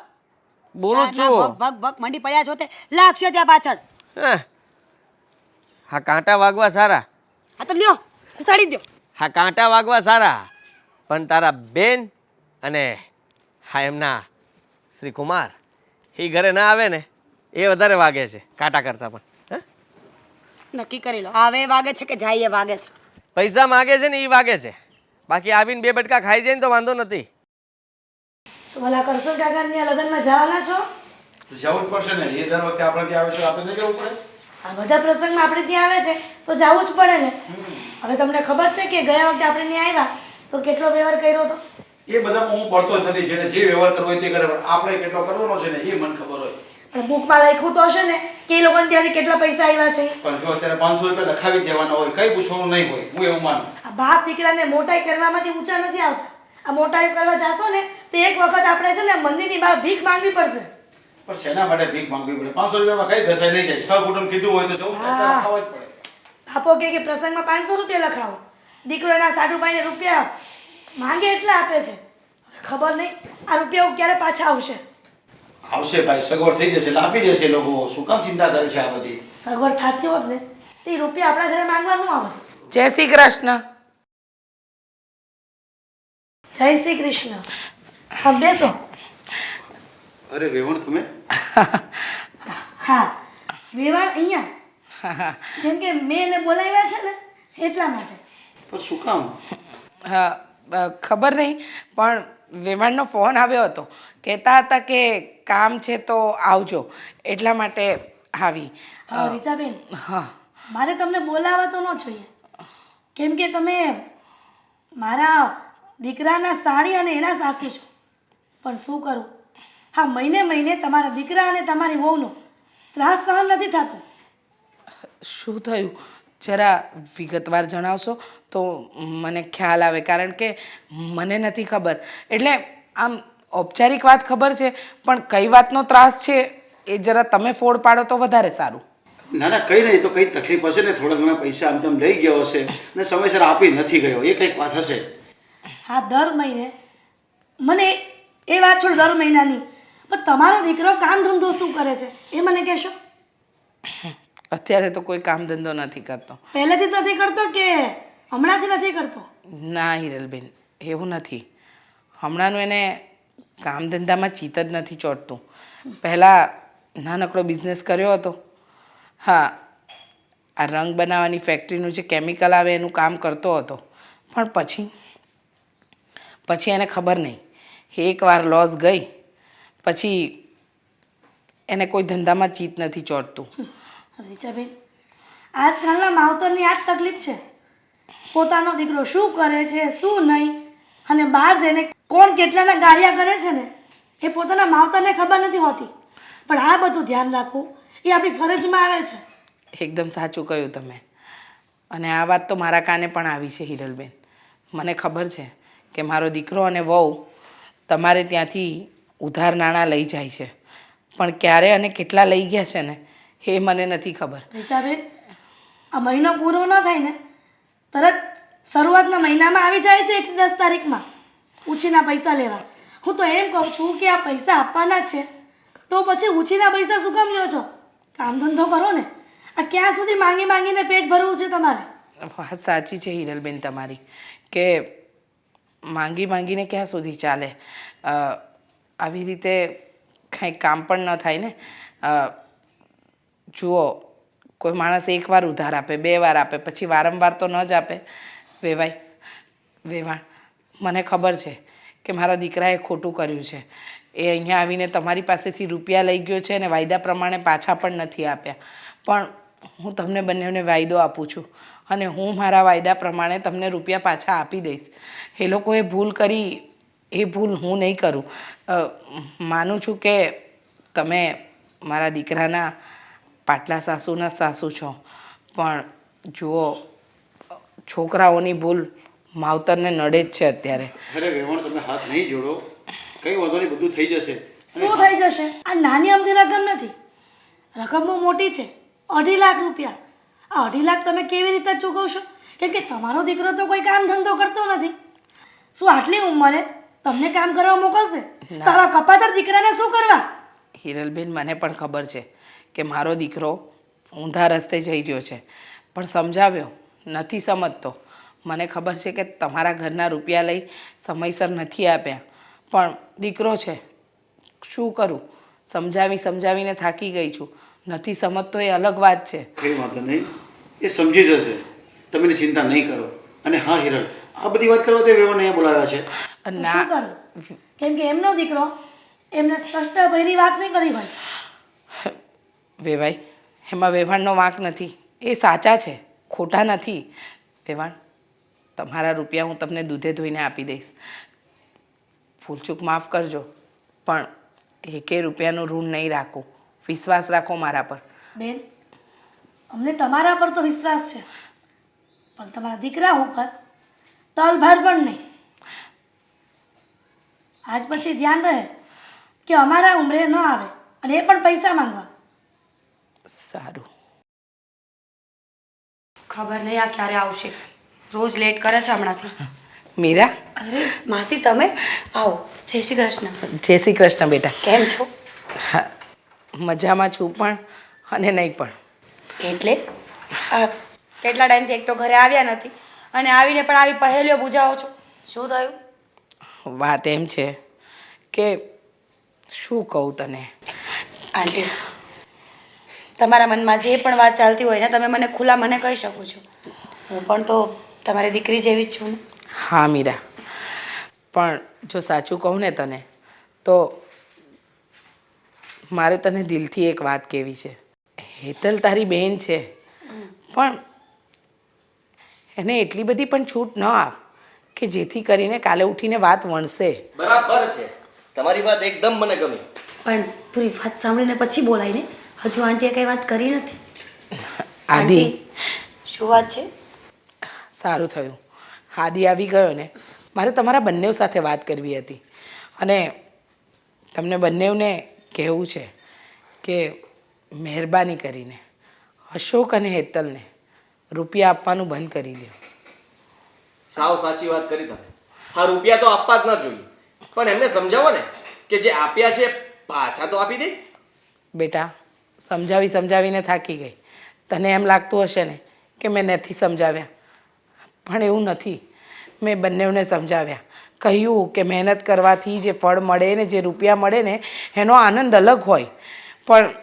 બોલું જ છું. ભગ ભગ મંડી પડ્યા છો તે લાગશે ત્યાં પાછળ. હા, કાંટા વાગવા સારા. હા તો લ્યો, ઘુસાડી દો. હા, કાંટા વાગવા સારા, પણ તારા બેન અને હા એમના શ્રી કુમાર એ ઘરે ના આવે ને એ વધારે વાગે છે કાંટા કરતાં પણ. નક્કી કરી લો, આવે વાગે છે કે જાય એ વાગે છે. પૈસા માગે છે ને એ વાગે છે, બાકી આવીને 2 બટકા ખાઈ જાય ને તો વાંધો નથી. તો ભલા કરશન કાકાની લગ્નમાં જવાના છો? જવું જ પડશે ને, એ દર વખતે આપણે ત્યાં આવે છે, આપણે નહીં જવું પડે? આ બધા પ્રસંગમાં આપણે ત્યાં આવે છે તો જવું જ પડે ને. હવે તમને ખબર છે કે ગયા વખતે આપણે ત્યાં આવ્યા તો કેટલો વ્યવહાર કર્યો હતો? એ બધામાં હું પડતો જ નથી, જેને જે વ્યવહાર કરવો હોય તે કરે, પણ આપણે કેટલો કરવાનો છે ને એ મને ખબર હોય. પણ બુકમાં લખ્યું તો હશે ને કે એ લોકોને ત્યાંથી કેટલા પૈસા આવ્યા છે. પણ જો અત્યારે 500 રૂપિયા લખાવી દેવાના હોય, કઈ પૂછવાનું નહીં હોય, હું એવું માનું. આ બાપ દીકરાને મોટાઈ કરવામાંથી ઊંચા નથી આવતા. આ મોટાઈ કરવા જાશો ને તો એક વખત આપણે છે ને મંદિરની બહાર ભીખ માંગવી પડશે. પણ શેના માટે ભીખ માંગવી પડે? 500 રૂપિયામાં કઈ ઘસાઈ નહીં જાય. સહકુટુંબ કીધું હોય તો જવું લખાવવા જ પડે. બાપો કે પ્રસંગમાં 500 રૂપિયા લખાવો, દીકરો એના સાડુભાઈને રૂપિયા માંગે એટલા આપે છે. ખબર નહીં આ રૂપિયા ક્યારે પાછા આવશે. આવશે ભાઈ, સગવડ થઈ જશે, લાપી દેશે લોકો. શું કામ ચિંતા કરે છે આ બધી? સગવડ થતી હોત ને તે રૂપિયા આપણા ઘરે માંગવા ન આવત. જય શ્રી કૃષ્ણ. જય શ્રી કૃષ્ણ. હા, બેસો. અરે વેવણ તમે? હા, વેવાણ અહીંયા. કેમ કે મેં એને બોલાવ્યા છે ને એટલા માટે. પણ શું કામ? હા ખબર નહીં પણ વેવાણનો ફોન આવ્યો હતો કહેતા હતા કે કામ છે તો આવજો એટલા માટે આવી. હા રીચાબેન, હા મારે તમને બોલાવવા તો ન જોઈએ, કેમ કે તમે મારા દીકરાના સાડી અને એના સાસુ છો. પણ શું કરું, હા મહિને મહિને તમારા દીકરા અને તમારી વહુનો ત્રાસ સહન નથી થતું. શું થયું જરા વિગતવાર જણાવશો તો મને ખ્યાલ આવે, કારણ કે મને નથી ખબર. એટલે આમ ઔપચારિક વાત ખબર છે પણ કઈ વાતનો ત્રાસ છે એ જરા તમે ફોડ પાડો તો વધારે સારું. ના ના કંઈ નહીં, તો કંઈ તકલીફ હશે ને, થોડા ઘણા પૈસા આમ તેમ લઈ ગયો હશે ને સમયસર આપી નથી ગયો, એ કંઈક વાત હશે. હા દર મહિને મને એ વાત છોડ દર મહિનાની, પણ તમારો દીકરો કામ ધંધો શું કરે છે એ મને કહેશો? અત્યારે તો કોઈ કામ ધંધો નથી કરતો. પહેલેથી જ નથી કરતો કે હમણાંથી નથી કરતો? ના હિરલબેન એવું નથી, હમણાંનું એને કામ ધંધામાં ચિત્ત જ નથી ચોટતું. પહેલાં નાનકડો બિઝનેસ કર્યો હતો. હા આ રંગ બનાવવાની ફેક્ટરીનું જે કેમિકલ આવે એનું કામ કરતો હતો, પણ પછી એને ખબર નહીં, એકવાર લોસ ગઈ પછી એને કોઈ ધંધામાં ચિત્ત નથી ચોટતું. રીચાબેન, આજકાલના માવતરની આ જ તકલીફ છે. પોતાનો દીકરો શું કરે છે શું નહીં, અને બહાર જઈને કોણ કેટલાના ગાળિયા કરે છે ને એ પોતાના માવતરને ખબર નથી હોતી. પણ આ બધું ધ્યાન રાખવું એ આપણી ફરજમાં આવે છે. એકદમ સાચું કહ્યું તમે, અને આ વાત તો મારા કાને પણ આવી છે હિરલબેન. મને ખબર છે કે મારો દીકરો અને વહુ તમારે ત્યાંથી ઉધાર નાણાં લઈ જાય છે, પણ ક્યારે અને કેટલા લઈ ગયા છે ને એ મને નથી ખબર. રીચાબેન, આ મહિનો પૂરો ન થાય ને તરત શરૂઆતના મહિનામાં આવી જાય છે 10 તારીખમાં ઉછીના પૈસા લેવા. હું તો એમ કહું છું કે આ પૈસા આપવાના જ છે તો પછી ઉછીના પૈસા શું કામ લ્યો છો? કામ ધંધો કરો ને. આ ક્યાં સુધી માંગી માંગીને પેટ ભરવું છે તમારે? વાત સાચી છે હિરલબેન તમારી કે માંગી માંગીને ક્યાં સુધી ચાલે. આવી રીતે કાંઈ કામ પણ ન થાય ને. જુઓ, કોઈ માણસ એકવાર ઉધાર આપે, 2 વાર આપે, પછી વારંવાર તો ન જ આપે. વેવાણ, મને ખબર છે કે મારા દીકરાએ ખોટું કર્યું છે. એ અહીંયા આવીને તમારી પાસેથી રૂપિયા લઈ ગયો છે અને વાયદા પ્રમાણે પાછા પણ નથી આપ્યા. પણ હું તમને બંનેને વાયદો આપું છું અને હું મારા વાયદા પ્રમાણે તમને રૂપિયા પાછા આપી દઈશ. એ લોકોએ ભૂલ કરી એ ભૂલ હું નહીં કરું. માનું છું કે તમે મારા દીકરાના પાટલા સાસુના સાસુ છો, પણ જુઓ છોકરાઓની ભૂલ માવતરને નડે જ છે અત્યારે. અરે વેવાણ, તમે હાથ નહીં જોડો, કંઈ વાંધો નહીં, બધું થઈ જશે. શું થઈ જશે? આ નાની અમથી રકમ નથી, રકમ બહુ મોટી છે. 2.5 લાખ રૂપિયા. આ 2.5 લાખ તમે કેવી રીતે ચૂકવશો? કેમ કે તમારો દીકરો તો કોઈ કામ ધંધો કરતો નથી. શું આટલી ઉંમરે તમને કામ કરવા મોકલશે? તો આવા કપાતર દીકરાને શું કરવા? હિરલબેન, મને પણ ખબર છે કે મારો દીકરો ઊંધા રસ્તે જઈ રહ્યો છે, પણ સમજાવ્યો નથી સમજતો. મને ખબર છે કે તમારા ઘરના રૂપિયા લઈ સમયસર નથી આપ્યા, પણ દીકરો છે, શું કરું? સમજાવીને થાકી ગઈ છું. નથી સમજતો એ અલગ વાત છે. કંઈ વાંધો નહીં, એ સમજી જશે, તમે એની ચિંતા નહીં કરો. અને હા હિરલ, આ બધી વાત કરવા તે વેવાણ અહીંયા બોલાવ્યા છે. તો ના શું કરું? કેમ કે એમનો દીકરો એમને સ્પષ્ટ ભરી વાત નહીં કરી હોય. વેવાઈ, એમાં વેવાણનો વાંક નથી. એ સાચા છે, ખોટા નથી. વેવાણ, તમારા રૂપિયા હું તમને દૂધે ધોઈને આપી દઈશ. ભૂલચૂક માફ કરજો, પણ 1 રૂપિયાનું ઋણ નહીં રાખું. વિશ્વાસ રાખો મારા પર. બેન, અમને તમારા પર તો વિશ્વાસ છે, પણ તમારા દીકરા ઉપર તલભર પણ નહીં. આજ પછી ધ્યાન રહે કે અમારા ઉંમરે ન આવે, અને એ પણ પૈસા માંગવા. સારું. ખબર નહીં આ ક્યારે આવશે, રોજ લેટ કરે છે હમણાંથી. મીરા, અરે માસી, તમે આવો. જય શ્રી કૃષ્ણ. જય શ્રી કૃષ્ણ બેટા. કેમ છો? હા, મજામાં છું પણ અને નહીં પણ. એટલે કેટલા ટાઈમથી એક તો ઘરે આવ્યા નથી અને આવીને પણ આવી પહેલીઓ બુજાવો છો. શું થયું? વાત એમ છે કે શું કહું તને. આંટી, તમારા મનમાં જે પણ વાત ચાલતી હોય ને તમે મને ખુલ્લા મને કહી શકો છો. હું પણ તો તમારી દીકરી જેવી જ છું ને. હા મીરા, પણ જો સાચું કહું ને તને તો મારે તને દિલથી એક વાત કહેવી છે. હેતલ તારી બહેન છે, પણ એને એટલી બધી પણ છૂટ ન આપ કે જેથી કરીને કાલે ઉઠીને વાત વણશે. બરાબર છે, તમારી વાત એકદમ મને ગમી. પણ પૂરી વાત સાંભળીને પછી બોલાય ને. હજુ આંટીએ કંઈ વાત કરી નથી. આદિ, શું વાત છે? સારું થયું આદિ આવી ગયો ને. મારે તમારા બંને સાથે વાત કરવી હતી અને તમને બંનેને કહેવું છે કે મહેરબાની કરીને અશોક અને હેતલને રૂપિયા આપવાનું બંધ કરી દો. સાવ સાચી વાત કરી તમે. હા, રૂપિયા તો આપવા જ ન જોઈએ, પણ એમને સમજાવો ને કે જે આપ્યા છે પાછા તો આપી દે. બેટા, સમજાવીને થાકી ગઈ. તને એમ લાગતું હશે ને કે મેં નથી સમજાવ્યા, પણ એવું નથી. મેં બંનેને સમજાવ્યા, કહ્યું કે મહેનત કરવાથી જે ફળ મળે ને જે રૂપિયા મળે ને એનો આનંદ અલગ હોય. પણ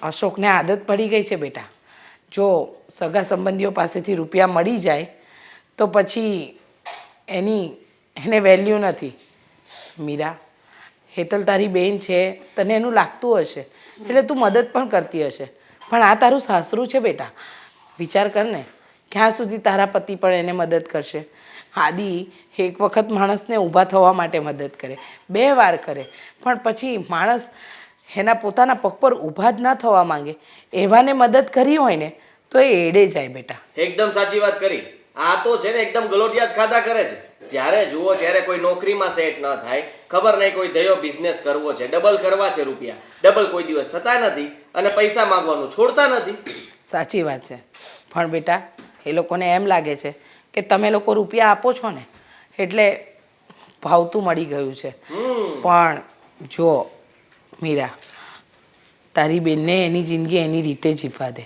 અશોકને આદત પડી ગઈ છે બેટા. જો સગા સંબંધીઓ પાસેથી રૂપિયા મળી જાય તો પછી એને વેલ્યુ નથી. મીરા, હેતલ તારી બેન છે, તને એનું લાગતું હશે એટલે તું મદદ પણ કરતી હશે, પણ આ તારું સાસરું છે બેટા. વિચાર કર ને, ક્યાં સુધી તારા પતિ પણ એને મદદ કરશે. આદિ એક વખત માણસને ઊભા થવા માટે મદદ કરે, 2 વાર કરે, પણ પછી માણસ એના પોતાના પગ પર ઊભા જ ન થવા માંગે એવાને મદદ કરી હોય ને તો એ એડે જાય બેટા. એકદમ સાચી વાત કરી. આ તો છે ને એકદમ ગલોટિયા જ ખાધા કરે છે. જ્યારે જુઓ ત્યારે કોઈ નોકરીમાં સેટ ન થાય, ખબર નહીં કોઈ ધયો બિઝનેસ કરવો છે, ડબલ કરવા છે રૂપિયા, ડબલ કોઈ દિવસ થતા નથી અને પૈસા માંગવાનું છોડતા નથી. સાચી વાત છે, પણ બેટા એ લોકોને એમ લાગે છે કે તમે લોકો રૂપિયા આપો છો ને એટલે ભાવતું મળી ગયું છે. પણ જો મીરા, તારી બેનને એની જિંદગી એની રીતે જીવવા દે.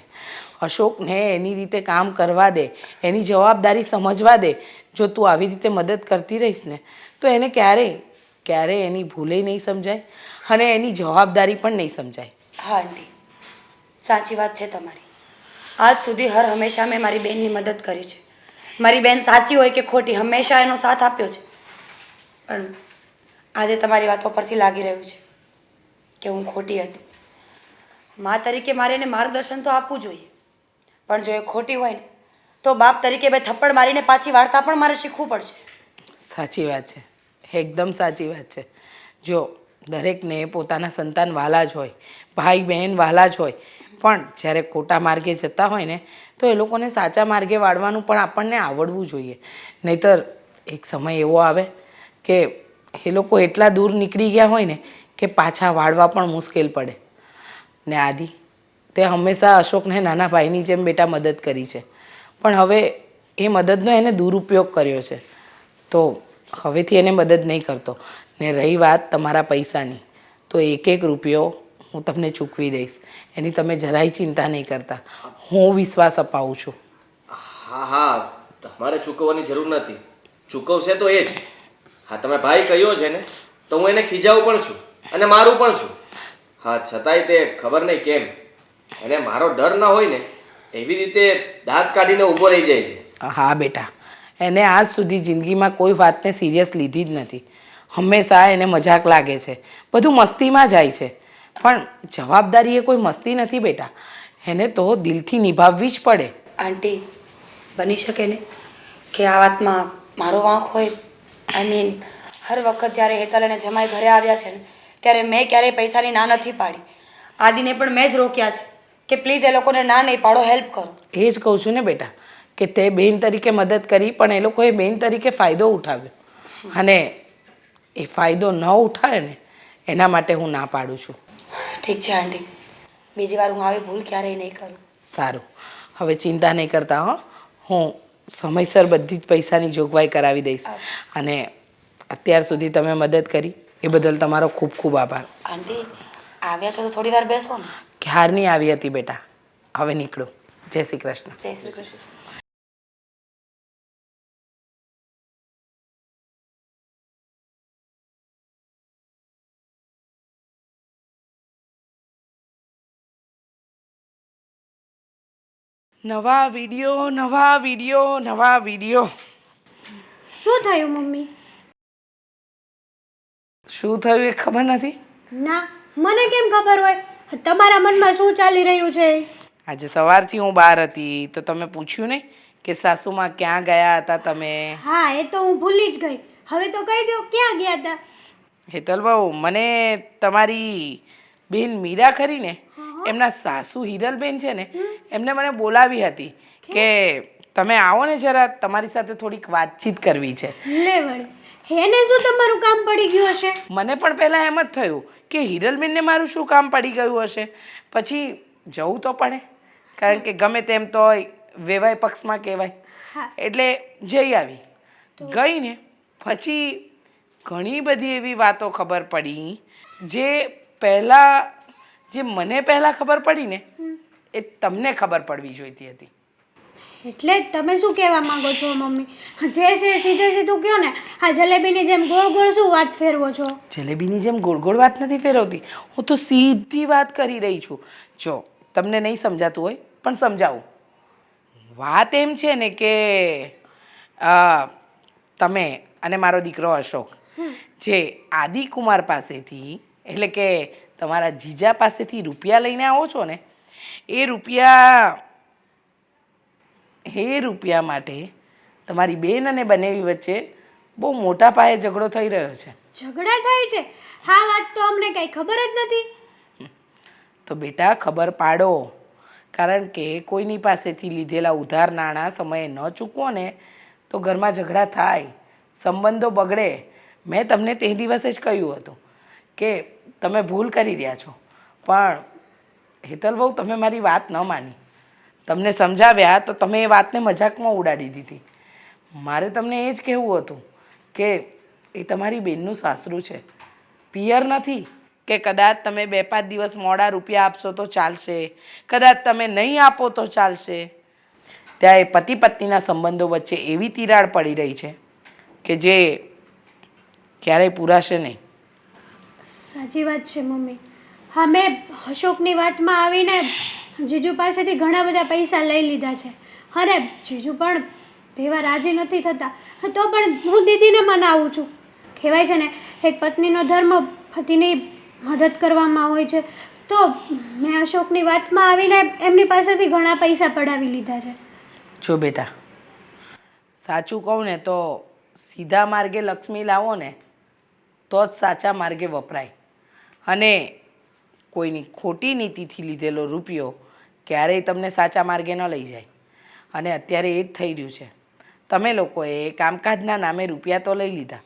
અશોકને એની રીતે કામ કરવા દે, એની જવાબદારી સમજવા દે. જો તું આવી રીતે મદદ કરતી રહીશ ને તો એને ક્યારેય એની ભૂલે નહીં સમજાય અને એની જવાબદારી પણ નહીં સમજાય. હા આંટી, સાચી વાત છે તમારી. આજ સુધી હર હંમેશા મેં મારી બહેનની મદદ કરી છે. મારી બહેન સાચી હોય કે ખોટી, હંમેશા એનો સાથ આપ્યો છે. પણ આજે તમારી વાતો પરથી લાગી રહ્યું છે કે હું ખોટી હતી. મા તરીકે મારે એને માર્ગદર્શન તો આપવું જોઈએ, પણ જો એ ખોટી હોય ને તો બાપ તરીકે 2 થપ્પડ મારીને પાછી વાર્તા પણ મારે શીખવું પડશે. સાચી વાત છે, એકદમ સાચી વાત છે. જો દરેકને પોતાના સંતાન વહાલા જ હોય, ભાઈ બહેન વહાલા જ હોય, પણ જ્યારે ખોટા માર્ગે જતા હોય ને તો એ લોકોને સાચા માર્ગે વાળવાનું પણ આપણને આવડવું જોઈએ. નહીંતર એક સમય એવો આવે કે એ લોકો એટલા દૂર નીકળી ગયા હોય ને કે પાછા વાળવા પણ મુશ્કેલ પડે. ને આદિ, તે હંમેશા અશોકને નાના ભાઈની જેમ બેટા મદદ કરી છે, પણ હવે એ મદદનો એને દુરુપયોગ કર્યો છે, તો હવેથી એને મદદ નહીં કરતો. ને રહી વાત તમારા પૈસાની, તો 1 રૂપિયો હું તમને ચૂકવી દઈશ. એની તમે જરાય ચિંતા નહીં કરતા. હું વિશ્વાસ અપાવું છું. હા હા, તમારે ચૂકવવાની જરૂર નથી. ચૂકવશે તો એ જ. હા, તમે ભાઈ કહ્યો છે ને તો હું એને ખીજાવું પણ છું અને મારું પણ છું. હા, છતાંય તે ખબર નહીં કેમ એને મારો ડર ના હોય ને એવી રીતે દાંત કાઢીને ઊભો રહી જાય છે. હા બેટા, એને આજ સુધી જિંદગીમાં કોઈ વાતને સિરિયસ લીધી જ નથી. હંમેશા એને મજાક લાગે છે, બધું મસ્તીમાં જાય છે. પણ જવાબદારી એ કોઈ મસ્તી નથી બેટા, એને તો દિલથી નિભાવવી જ પડે. આંટી, બની શકે ને કે આ વાતમાં મારો વાંક હોય. હર વખત જ્યારે હેતલ અને જમાઈ ઘરે આવ્યા છે ને ત્યારે મેં ક્યારેય પૈસાની ના નથી પાડી. આદિને પણ મેં જ રોક્યા છે કે પ્લીઝ એ લોકોને ના નહીં પાડો, હેલ્પ કરો. એ જ કહું છું ને બેટા કે તે બેન તરીકે મદદ કરી, પણ એ લોકોએ બેન તરીકે ફાયદો ઉઠાવ્યો અને એ ફાયદો ન ઉઠાવે ને એના માટે હું ના પાડું છું. ઠીક છે આંટી, બીજી વાર હું આવી ભૂલ ક્યારેય નહીં કરું. સારું, હવે ચિંતા નહીં કરતા હો. હું સમયસર બધી જ પૈસાની જોગવાઈ કરાવી દઈશ. અને અત્યાર સુધી તમે મદદ કરી એ બદલ તમારો ખૂબ ખૂબ આભાર. આંટી, આવ્યા છો તો થોડી વાર બેસો ને. ક્યારની આવી હતી બેટા, હવે નીકળું. જય શ્રી કૃષ્ણ. જય શ્રી કૃષ્ણ. નવા વિડીયો. શું થયું મમ્મી? શું થયું એ ખબર નથી. ના, મને કેમ ખબર હોય? તમારા મનમાં શું ચાલી રહ્યું છે? આજે સવારથી હું બહાર હતી તો તમે પૂછ્યું નહીં કે સાસુમાં ક્યાં ગયા હતા તમે? હા, એ તો હું ભૂલી જ ગઈ. હવે તો કહી દો, ક્યાં ગયા હતા? હેતલ બહુ, મને તમારી બેન મીરા ખરીને એમના સાસુ હિરલબેન છે ને એમને મને બોલાવી હતી કે તમે આવો ને જરા, તમારી સાથે થોડીક વાતચીત કરવી છે. લે વળી, એને શું તમારું કામ પડી ગયું હશે? મને પણ પહેલાં એમ જ થયું કે હિરલબેનને મારું શું કામ પડી ગયું હશે. પછી જવું તો પડે, કારણ કે ગમે તેમ તો વેવાય પક્ષમાં કહેવાય. હા. એટલે જઈ આવી. ગઈ ને પછી ઘણી બધી એવી વાતો ખબર પડી જે મને પહેલાં ખબર પડી ને એ તમને ખબર પડવી જોઈતી હતી. એટલે તમે શું કહેવા માંગો છો મમ્મી? જે છે સીધે સીધું કયો ને. આ જલેબીની જેમ ગોળ ગોળ શું વાત ફેરવો છો? જલેબીની જેમ ગોળ ગોળ વાત નથી ફેરવતી, હું તો સીધી વાત કરી રહી છું. જો તમને નહીં સમજાતું હોય પણ સમજાવું. વાત એમ છે ને કે તમે અને મારો દીકરો અશોક જે આદિકુમાર પાસેથી, એટલે કે તમારા જીજા પાસેથી રૂપિયા લઈને આવો છો ને, એ રૂપિયા માટે તમારી બેન અને બનેવી વચ્ચે બહુ મોટા પાયે ઝઘડો થઈ રહ્યો છે. ઝઘડા થાય છે? હા, વાત તો અમને કઈ ખબર જ નથી. તો બેટા ખબર પાડો, કારણ કે કોઈની પાસેથી લીધેલા ઉધાર નાણાં સમયે ન ચૂકવો ને તો ઘરમાં ઝઘડા થાય, સંબંધો બગડે. મેં તમને તે દિવસે જ કહ્યું હતું કે તમે ભૂલ કરી રહ્યા છો, પણ હેતલ બહુ તમે મારી વાત ન માની. તમને સમજાવ્યા તો તમે એ વાતને મજાકમાં ઉડાડી દીધી. મારે તમને એ જ કહેવું હતું કે એ તમારી બેનનું સાસરું છે, પિયર નથી. કે કદાચ તમે 2-5 દિવસ મોડા રૂપિયા આપશો તો ચાલશે, કદાચ તમે નહીં આપો તો ચાલશે. ત્યાં એ પતિ પત્નીના સંબંધો વચ્ચે એવી તિરાડ પડી રહી છે કે જે ક્યારેય પૂરાશે નહીં. સાચી વાત છે મમ્મી. હા, મેં અશોકની વાતમાં આવીને જીજુ પાસેથી ઘણા બધા પૈસા લઈ લીધા છે. અરે જીજુ પણ દેવા રાજી નથી થતા, તો પણ હું દીદીને મનાવું છું. કહેવાય છે ને, એક પત્નીનો ધર્મ પતિની મદદ કરવામાં હોય છે. તો મેં અશોકની વાતમાં આવીને એમની પાસેથી ઘણા પૈસા પડાવી લીધા છે. જો બેટા, સાચું કહું ને તો સીધા માર્ગે લક્ષ્મી લાવો ને તો જ સાચા માર્ગે વપરાય, અને કોઈની ખોટી નીતિથી લીધેલો રૂપિયો ક્યારેય તમને સાચા માર્ગે ન લઈ જાય. અને અત્યારે એ જ થઈ રહ્યું છે. તમે લોકોએ કામકાજના નામે રૂપિયા તો લઈ લીધા,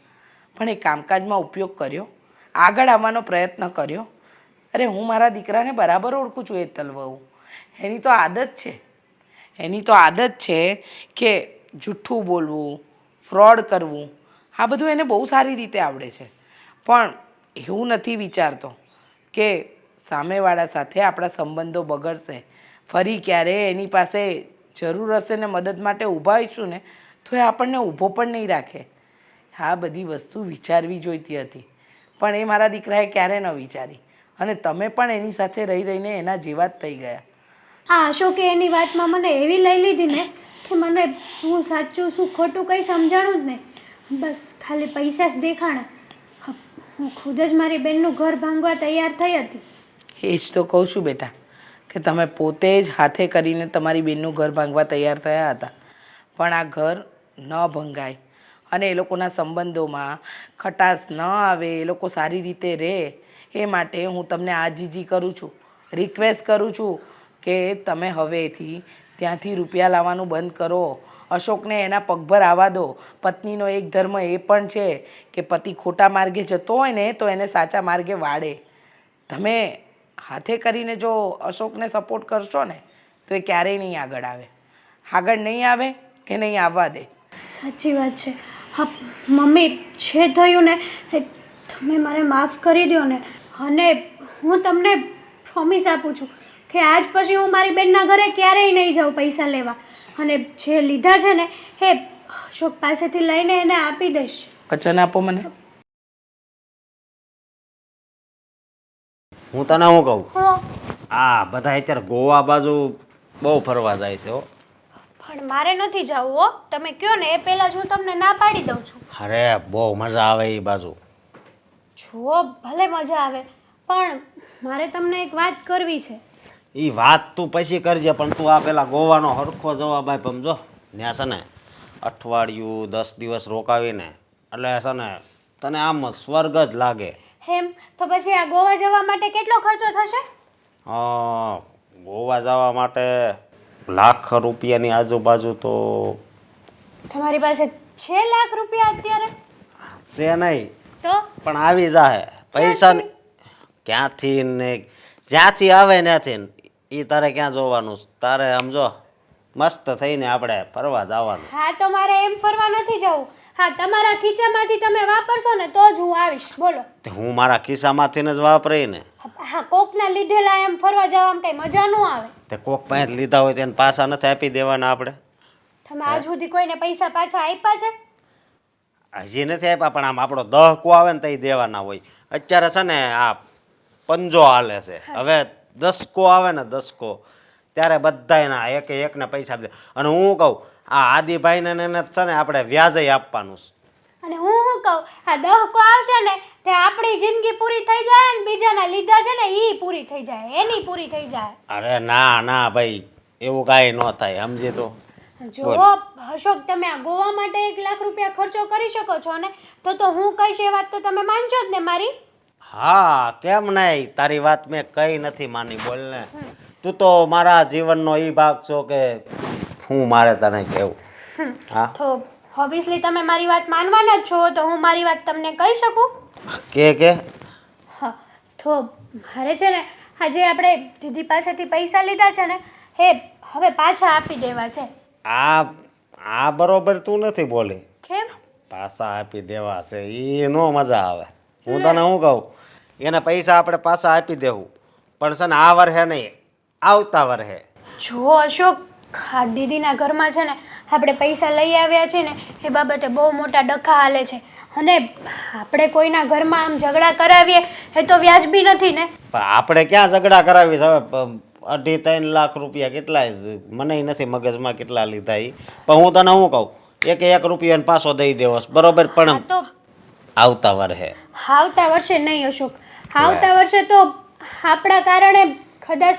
પણ એ કામકાજમાં ઉપયોગ કર્યો, આગળ આવવાનો પ્રયત્ન કર્યો. અરે હું મારા દીકરાને બરાબર ઓળખું છું. હેતલ વહુ, એની તો આદત છે કે જૂઠ્ઠું બોલવું, ફ્રોડ કરવું, આ બધું એને બહુ સારી રીતે આવડે છે. પણ એવું નથી વિચારતો કે સામેવાળા સાથે આપણા સંબંધો બગડશે. ફરી ક્યારે એની પાસે જરૂર હશે ને મદદ માટે ઊભા હોઈશું ને તો એ આપણને ઊભો પણ નહીં રાખે. આ બધી વસ્તુ વિચારવી જોઈતી હતી, પણ એ મારા દીકરાએ ક્યારે ન વિચારી, અને તમે પણ એની સાથે રહી રહીને એના જેવા જ થઈ ગયા. આ અશોકે એની વાતમાં મને એવી લઈ લીધી ને કે મને શું સાચું શું ખોટું કંઈ સમજાણું જ નહીં. બસ ખાલી પૈસા જ દેખાણા. હું ખુદ જ મારી બેનનું ઘર ભાંગવા તૈયાર થઈ હતી. એ જ તો કહું છું બેટા, કે તમે પોતે જ હાથે કરીને તમારી બેનનું ઘર ભાંગવા તૈયાર થયા હતા, પણ આ ઘર ન ભંગાય અને એ લોકોના સંબંધોમાં ખટાશ ન આવે, એ લોકો સારી રીતે રહે, એ માટે હું તમને આજીજી કરું છું, રિક્વેસ્ટ કરું છું કે તમે હવેથી ત્યાંથી રૂપિયા લાવવાનું બંધ કરો. અશોકને એના પગભર આવવા દો. પત્નીનો એક ધર્મ એ પણ છે કે પતિ ખોટા માર્ગે જતો હોય ને તો એને સાચા માર્ગે વાળે. તમે હાથે કરીને જો અશોકને સપોર્ટ કરશો ને તો એ ક્યારેય નહીં આગળ નહીં આવે કે નહીં આવવા દે. સાચી વાત છે. હા મમ્મી, જે થયું ને એ તમે મારે માફ કરી દો ને. અને હું તમને પ્રોમિસ આપું છું કે આજ પછી હું મારી બેનના ઘરે ક્યારેય નહીં જાઉં પૈસા લેવા. અને જે લીધા છે ને એ અશોક પાસેથી લઈને એને આપી દઈશ. વચન આપો મને. હું તને શું કહું, હો, આ બધા અત્યારે ગોવા બાજુ બહુ ફરવા જાય છે હો. પણ મારે નથી જવું હો, તમે કયો ને એ પહેલાં જ હું તમને ના પાડી દઉં છું. અરે બહુ મજા આવે એ બાજુ. જુઓ ભલે મજા આવે, પણ મારે તમને એક વાત કરવી છે. એ વાત તું પછી કરજે, પણ તું આ પેલા ગોવાનો હરખો જવાબ આપ. સમજો ત્યાં છે ને અઠવાડિયું 10 દિવસ રોકાવીને એટલે છે ને તને આમ સ્વર્ગ જ લાગે. એમ તો પછી આ ગોવા જવા માટે કેટલો ખર્ચો થશે? ગોવા જવા માટે લાખ રૂપિયાની આજુબાજુ તો તમારી પાસે 6 લાખ રૂપિયા અત્યારે? છે નહીં, તો પણ આવી જાહે પૈસા. ક્યાંથી ને જ્યાંથી આવે ત્યાંથી એ તારે ક્યાં જોવાનું? તારે સમજો મસ્ત થઈને આપણે ફરવા જવાનું. હા, તો મારે એમ ફરવા નથી જવું. હા, તમારા ખીચામાંથી તમે વાપરશો ને તો જ હું આવીશ. બોલો. તે હું મારા ખિસ્સામાંથી જ વાપરી ને. હા, કોકના લીધેલા એમ ફરવા જવામાં કઈ મજા ન આવે. તે કોક પાસે લીધા હોય તેને પાછા નથી આપી દેવાના આપણે? તમે આજ સુધી કોઈને પૈસા પાછા આપ્યા છે? હજી નથી આપ્યા, પણ આમ આપણો દહકો આવે ને તઈ દેવાના હોય. અત્યારે છે ને આ પંજો હાલે છે, હવે 10 કો આવે ને 10 કો ત્યારે બધાયના એક એકને પૈસા આપી દે. અને હું કહું આ આદિભાઈને ને એને છે ને આપણે વ્યાજે આપવાનું છે. અને હું શું કહું, આ 10 કો આવશે ને તે આપણી જિંદગી પૂરી થઈ જાય ને બીજાના લીધા છે ને ઈ પૂરી થઈ જાય, એની પૂરી થઈ જાય. અરે ના ના ભાઈ, એવું કાંઈ ન થાય, સમજી તો. જો અશોક, તમે આ ગોવા માટે 1 લાખ રૂપિયા ખર્ચો કરી શકો છો ને તો હું કહીશ એ વાત તો તમે માનજો જ ને મારી? હા, કેમ નહીં? તારી વાત મેં કઈ નથી માની, બોલ ને. તું તો મારા જીવનનો ઈ ભાગ છો કે હું મારે તને કહેવું. હા, તો ઓબ્વિયસલી તમે મારી વાત માનવાના જ છો, તો હું મારી વાત તમને કહી શકું? કે હા, તો મારે છે ને આજે આપણે દીદી પાસેથી પૈસા લીધા છે ને એ હવે પાછા આપી દેવા છે. આ બરોબર તું નથી બોલી. કેમ? પાછા આપી દેવા છે એ નો મજા આવે. હું તને શું કહું, એને પૈસા આપણે પાછા આપી દેવું, પણ છે ને આ વર્ષે નહીં, આવતા વર્ષે. જો અશોક, આ દીદીના ઘરમાં છે ને આપણે પૈસા લઈ આવ્યા છે ને એ બાબતે બહુ મોટા ડખા હાલે છે, અને આપણે કોઈના ઘરમાં આમ ઝઘડા કરાવીએ એ તો વ્યાજબી નથી ને. પણ આપણે ક્યાં ઝઘડા કરાવી? હવે 2.5-3 લાખ રૂપિયા કેટલાય મને નથી મગજમાં કેટલા લીધા એ, પણ હું તને શું કહું, 1 રૂપિયાને પાછો દઈ દેવો બરોબર, પણ તો આવતા વર્ષે. આવતા વર્ષે નહીં અશોક, આવતા વર્ષે તો આપણા કારણે કદાચ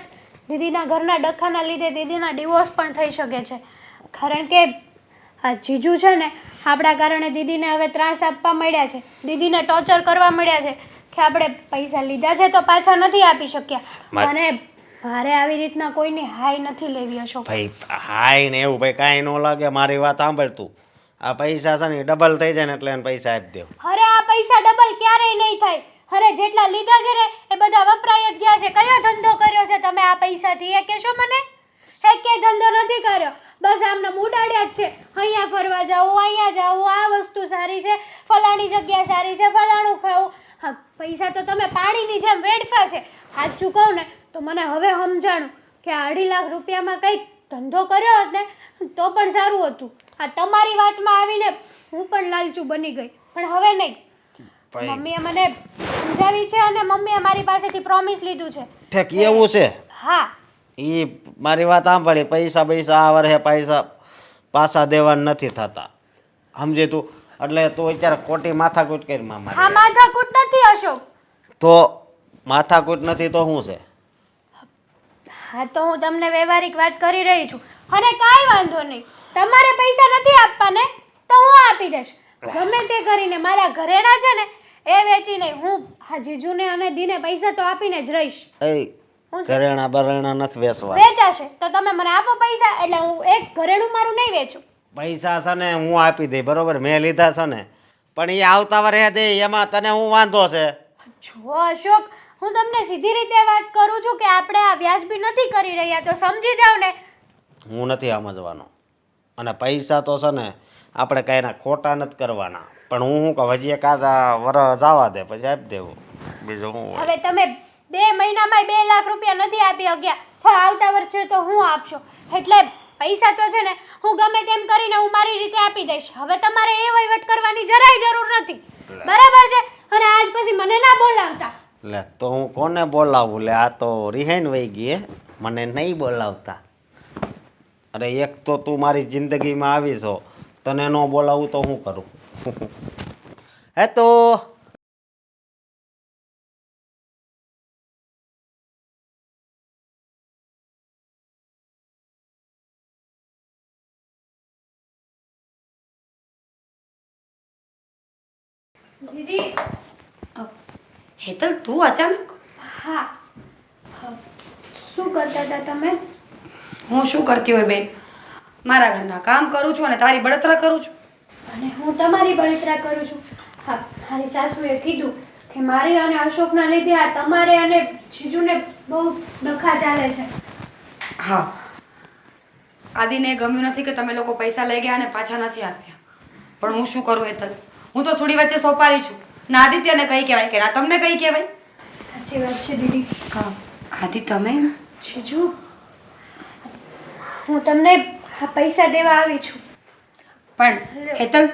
દીદીના ઘરના ડખાના લીધે દીદીના ડિવોર્સ પણ થઈ શકે છે, કારણ કે આ જીજુ છે ને આપણા કારણે દીદીને હવે ત્રાસ આપવા મળ્યા છે, દીદીને ટોર્ચર કરવા મળ્યા છે કે આપણે પૈસા લીધા છે તો પાછા નથી આપી શક્યા. અને મારે આવી રીતના કોઈની હાઈ નથી લેવી અશોક. ભાઈ હાય ને એવું ભાઈ કાંઈ ન લાગે, મારી વાત સાંભળ તું. આ પૈસા છે ને ડબલ થઈ જાય ને એટલે એને પૈસા આપી દેવું. અરે આ પૈસા ડબલ ક્યારેય નહીં થાય. અરે જેટલા લીધા છે ને એ બધા વપરાય જ ગયા છે. કયો ધંધો કર્યો છે તમે આ પૈસાથી એ કહેશો મને? એકે ધંધો નથી કર્યો, બસ આમને ઉડાડ્યા જ છે. અહીંયા ફરવા જાવું, અહીંયા જાવું, આ વસ્તુ સારી છે, ફલાણી જગ્યા સારી છે, ફલાણું ખાવું. હા, પૈસા તો તમે પાણીની જેમ વેડફા છે. સાચું કહું ને તો મને હવે સમજાણું કે 2.5 લાખ રૂપિયામાં કંઈક ધંધો કર્યો હોત ને તો પણ સારું હતું. આ તમારી વાતમાં આવીને હું પણ લાલચુ બની ગઈ, પણ હવે નહીં. મમ્મીએ મને સમજાવી છે અને મમ્મીએ મારી પાસેથી પ્રોમિસ લીધું છે. ઠેક એવું છે? હા. એ મારી વાત સાંભળી, પૈસા આ વર્ષે પૈસા પાછા દેવાના નથી થતા, સમજે તું? એટલે તું અત્યારે ખોટી માથાકૂટ કરી મામા. હા, માથાકૂટ નથી અશોક. તો માથાકૂટ નથી તો શું છે? હા, તો હું તમને વ્યવહારિક વાત કરી રહી છું, અને કાંઈ વાંધો નહીં. તમારે પૈસા નથી આપવા ને તો હું આપી દઈશ, ગમે તે કરીને. મારા ઘરેણા છે ને એ વેચીને હું આ જીજુને અને દીને પૈસા તો આપીને જ રહીશ. ઘરેણા બરેણા નથી વેચવા. વેચાશે તો તમે મને આપો પૈસા, એટલે હું એક ઘરેણું મારું નહીં વેચું. પૈસા છે ને હું આપી દઈ, બરોબર, મેં લીધા છે ને, પણ એ આવતા વર્ષે દે, એમાં તને હું વાંધો છે? જો અશોક, હું તમને સીધી રીતે વાત કરું છું કે આપણે આ વ્યાજબી નથી કરી રહ્યા, તો સમજી જાવ ને. હું નથી સમજવાનો, અને પૈસા તો છે ને આપણે કાંઈના ખોટા નથી કરવાના, પણ હું શું કહું, હજી એકાદા વરસ જવા દે પછી આપી દેવું, બીજું હું. હવે તમે 2 મહિનામાં 2 લાખ રૂપિયા નથી આપી શક્યા, તો આવતા વર્ષે તો હું આપશો, એટલે પૈસા તો છે ને હું ગમે તેમ કરીને હું મારી રીતે આપી દઈશ. હવે તમારે એ વહીવટ કરવાની જરાય જરૂર નથી, બરાબર છે? અને આજ પછી મને ના બોલાવતા. લે તો હું કોને બોલાવું? લે આ તો રિહાઈન વહી ગઈ, મને નહીં બોલાવતા. અરે એક તો તું મારી જિંદગીમાં આવી છો, તને ન બોલાવું તો હું કરું? હે તો દીદી. હેતલ તું અચાનક? હા. શું કરતા હતા તમે? હું શું કરતી હોય બેન, મારા ઘરના કામ કરું છું અને તારી બળતરા કરું છું. અને હું તમારી બળતરા કરું છું. હા, મારી સાસુએ કીધું કે મારી અને અશોકના લીધે આ તમારે અને જીજુને બહુ ડખા ચાલે છે. હા, આદિને ગમ્યું નથી કે તમે લોકો પૈસા લઈ ગયા અને પાછા નથી આપ્યા. પણ હું શું કરું હેતલ, હું તો થોડી વચ્ચે સોપારી છું. ના આદિત્યને કઈ કહેવાય કે ના તમને કઈ કહેવાય. સાચી વાત છે દીદી. હા, આદિ તમે જીજુ, હું તમને આ પૈસા દેવા આવી છું. પણ હેતલ,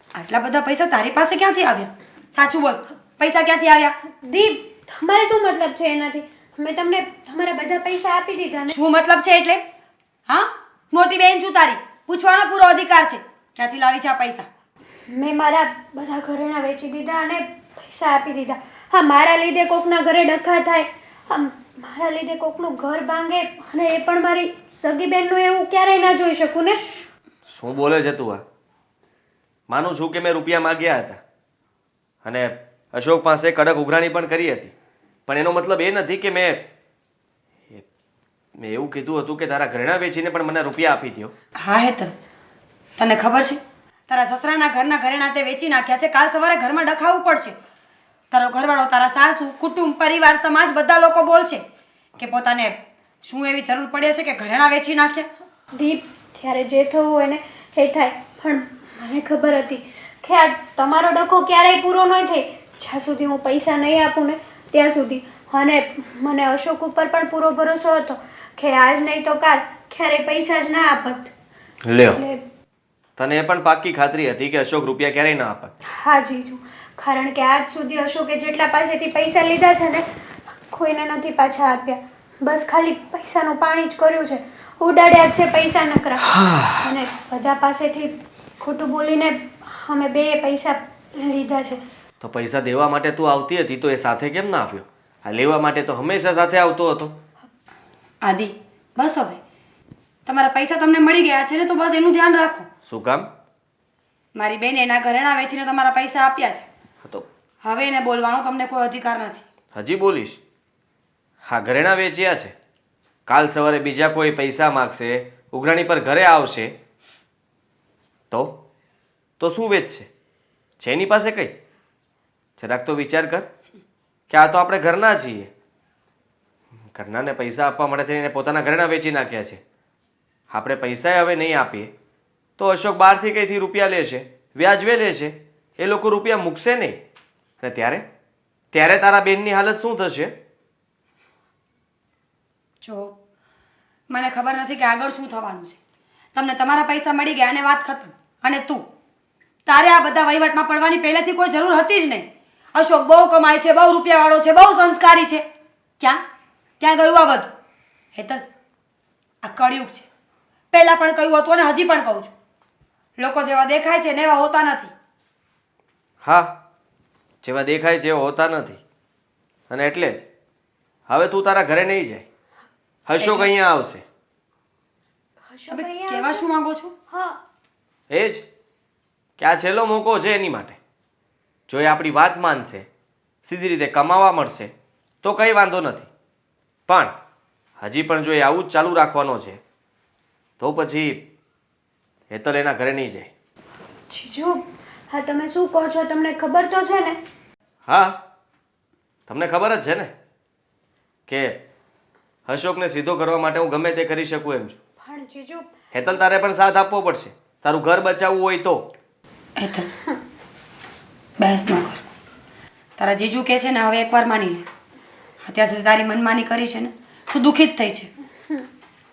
આટલા બધા પૈસા તારી પાસે ક્યાંથી આવ્યા? સાચું બોલ, પૈસા ક્યાંથી આવ્યા? દીપ, તમારે શું મતલબ છે એનાથી? મેં તમને તમારા બધા પૈસા આપી દીધા ને. શું મતલબ છે એટલે? હા, મોટી બેન છું તારી, પૂછવાનો પૂરો અધિકાર છે. ક્યાંથી લાવી છે આ પૈસા? મેં મારા બધા ઘરેણાં વેચી દીધા અને પૈસા આપી દીધા. હા, મારા લીધે કોકના ઘરે ડખા થાય, મારા લીધે કોકનું ઘર ભાંગે, અને એ પણ મારી સગી બેનનું એવું ક્યારેય ના જોઈ શકું ને. શું બોલે છે તું આ? માનું છું કે મેં રૂપિયા માગ્યા હતા અને અશોક પાસે કડક ઉઘરાણી પણ કરી હતી, પણ એનો મતલબ એ નથી કે મેં એવું કીધું હતું કે તારા ઘરેણાં વેચીને પણ મને રૂપિયા આપી દ્યો. હા હેતલ, તને ખબર છે તારા સસરાના ઘરના ઘરેણાં તે વેચી નાખ્યા છે. કાલ સવારે ઘરમાં ડખાવવું પડશે. તારો ઘરવાળો, તારા સાસુ, કુટુંબ, પરિવાર, સમાજ બધા લોકો બોલશે કે પોતાને શું એવી જરૂર પડે છે કે ઘરેણાં વેચી નાખ્યા. દીપ, ત્યારે જે થવું હોય ને એ થાય, પણ મને ખબર હતી કે આ તમારો ડખો ક્યારેય પૂરો નહીં થાય. જ્યાં સુધી હું પૈસા નહીં આપું ને ત્યાં સુધી. અને મને અશોક ઉપર પણ પૂરો ભરોસો હતો કે આજ નહીં તો કાલ ક્યારેય પૈસા જ ના આપત. લ્યો, એટલે તને એ પણ પાક્કી ખાતરી હતી કે અશોક રૂપિયા ક્યારેય ના આપે? હા જીજુ, કારણ કે આજ સુધી અશોકે જેટલા પાસેથી પૈસા લીધા છે ને કોઈને નથી પાછા આપ્યા. બસ ખાલી પૈસાનું પાણી જ કર્યું છે, ઉડાડ્યા જ છે પૈસા નકરા. અને બધા પાસેથી ખોટું બોલીને અમે બે પૈસા લીધા છે. તો પૈસા દેવા માટે તું આવતી હતી તો એ સાથે કેમ ના આવ્યો? આ લેવા માટે તો હંમેશા સાથે આવતો હતો. આદિ, બસ હવે તમારા પૈસા તમને મળી ગયા છે ને, તો બસ એનું ધ્યાન રાખો. શું કામ? મારી બેન એના ઘરેણાં વેચીને તમારા પૈસા આપ્યા છે. તો હવે એને બોલવાનો તમને કોઈ અધિકાર નથી. હજી બોલીશ? હા, ઘરેણાં વેચ્યા છે. કાલ સવારે બીજા કોઈ પૈસા માગશે, ઉઘરાણી પર ઘરે આવશે તો શું વેચશે? છે એની પાસે કઈ? જરાક તો વિચાર કર કે આ તો આપણે ઘરના છીએ. ઘરનાને પૈસા આપવા માટે થઈને પોતાના ઘરેણાં વેચી નાખ્યા છે. આપણે પૈસા હવે નહીં આપીએ તો અશોક બહારથી કંઈથી રૂપિયા લેશે, વ્યાજવે લેશે. એ લોકો રૂપિયા મૂકશે નહીં. અને ત્યારે તારા બેનની હાલત શું થશે? જો, મને ખબર નથી કે આગળ શું થવાનું છે. તમને તમારા પૈસા મળી ગયા અને વાત ખતમ. અને તારે આ બધા વહીવટમાં પડવાની પહેલેથી કોઈ જરૂર હતી જ નહીં. અશોક બહુ કમાય છે, બહુ રૂપિયાવાળો છે, બહુ સંસ્કારી છે. ક્યાં ગયું આ બધું? હેતલ, આ કળિયુગ છે. પહેલાં પણ કહ્યું હતું અને હજી પણ કહું છું, લોકો જેવા દેખાય છે ને એવા હોતા નથી. હા, જેવા દેખાય છે એવા હોતા નથી. અને એટલે જ હવે તું તારા ઘરે નહીં જાય. અશોક અહીંયા આવશે. અશોક હવે અહીંયા કહેવા શું માંગો છો? હા, એ જ કે આ છેલ્લો મોકો છે એની માટે. જો એ આપણી વાત માનશે, સીધી રીતે કમાવા મળશે તો કંઈ વાંધો નથી. પણ હજી પણ જો એ આવું જ ચાલુ રાખવાનો છે તો પછી હેતલ એના ઘરે નહીં જાય. જીજુ, હા તમે શું કહો છો? તમને ખબર તો છે ને? હા, તમને ખબર જ છે ને કે અશોકને સીધો કરવા માટે હું ગમે તે કરી શકું એમ છું. પણ જીજુ, હેતલ, તારે પણ સાથ આપવો પડશે. તારું ઘર બચાવવું હોય તો. હેતલ, બહેસ ન કર. તારા જીજુ કહે છે ને, હવે એકવાર માની લે. અત્યાર સુધી તારી મનમાની કરી છે ને, તું દુઃખિત થઈ છે.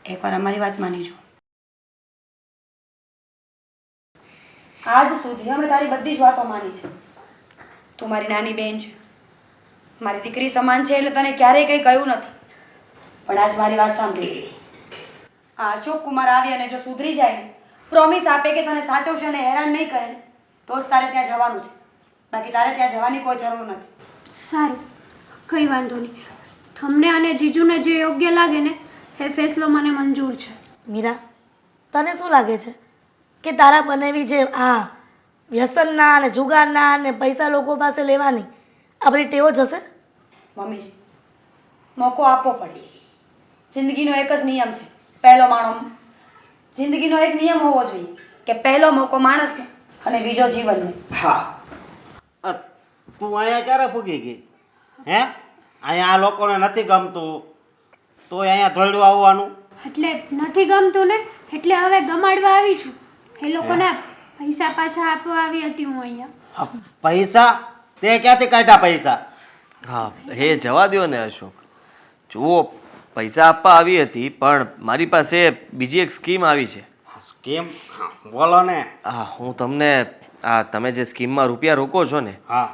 એકવાર અમારી વાત માની જો. આજ સુધી અમે તારી બધી જ વાતો માની છે. તું મારી નાની બેન છે, મારી દીકરી સમાન છે, એટલે તને ક્યારેય કંઈ કહ્યું નથી. પણ આજ મારી વાત સાંભળી. આ અશોક કુમાર આવી અને જો સુધરી જાય ને, પ્રોમિસ આપે કે તને સાચવશે અને હેરાન નહીં કરે ને, તો જ તારે ત્યાં જવાનું છે. બાકી તારે ત્યાં જવાની કોઈ જરૂર નથી. સારું, કંઈ વાંધો નહીં. તમને અને જીજુને જે યોગ્ય લાગે ને એ ફેસલો મને મંજૂર છે. મીરા, તને શું લાગે છે કે તારા બનેવી જે આ વ્યસનના અને જુગારના અને પૈસા લોકો પાસે લેવાની આપણી ટેવો જશે? મમ્મીજી, મોકો આપવો પડે. જિંદગીનો એક જ નિયમ છે, પહેલો માણસ. જિંદગીનો એક નિયમ હોવો જોઈએ કે પહેલો મોકો માણસને અને બીજો જીવનને. હા તું અહીંયા ક્યારે પૂગી ગઈ? હે અહીંયા આ લોકોને નથી ગમતું તો અહીંયા ધોળું આવવાનું? એટલે નથી ગમતું ને, એટલે હવે ગમાડવા આવી છું. એ લોકોના પૈસા પાછા આપવા આવી હતી હું અહીંયા. પૈસા? તે ક્યાંથી કાઢ્યા પૈસા? હા, એ જવા દ્યો ને અશોક. જુઓ, પૈસા આપવા આવી હતી, પણ મારી પાસે બીજી એક સ્કીમ આવી છે. સ્કીમ? બોલો ને. હા, હું તમને તમે જે સ્કીમમાં રૂપિયા રોકો છો ને, હા,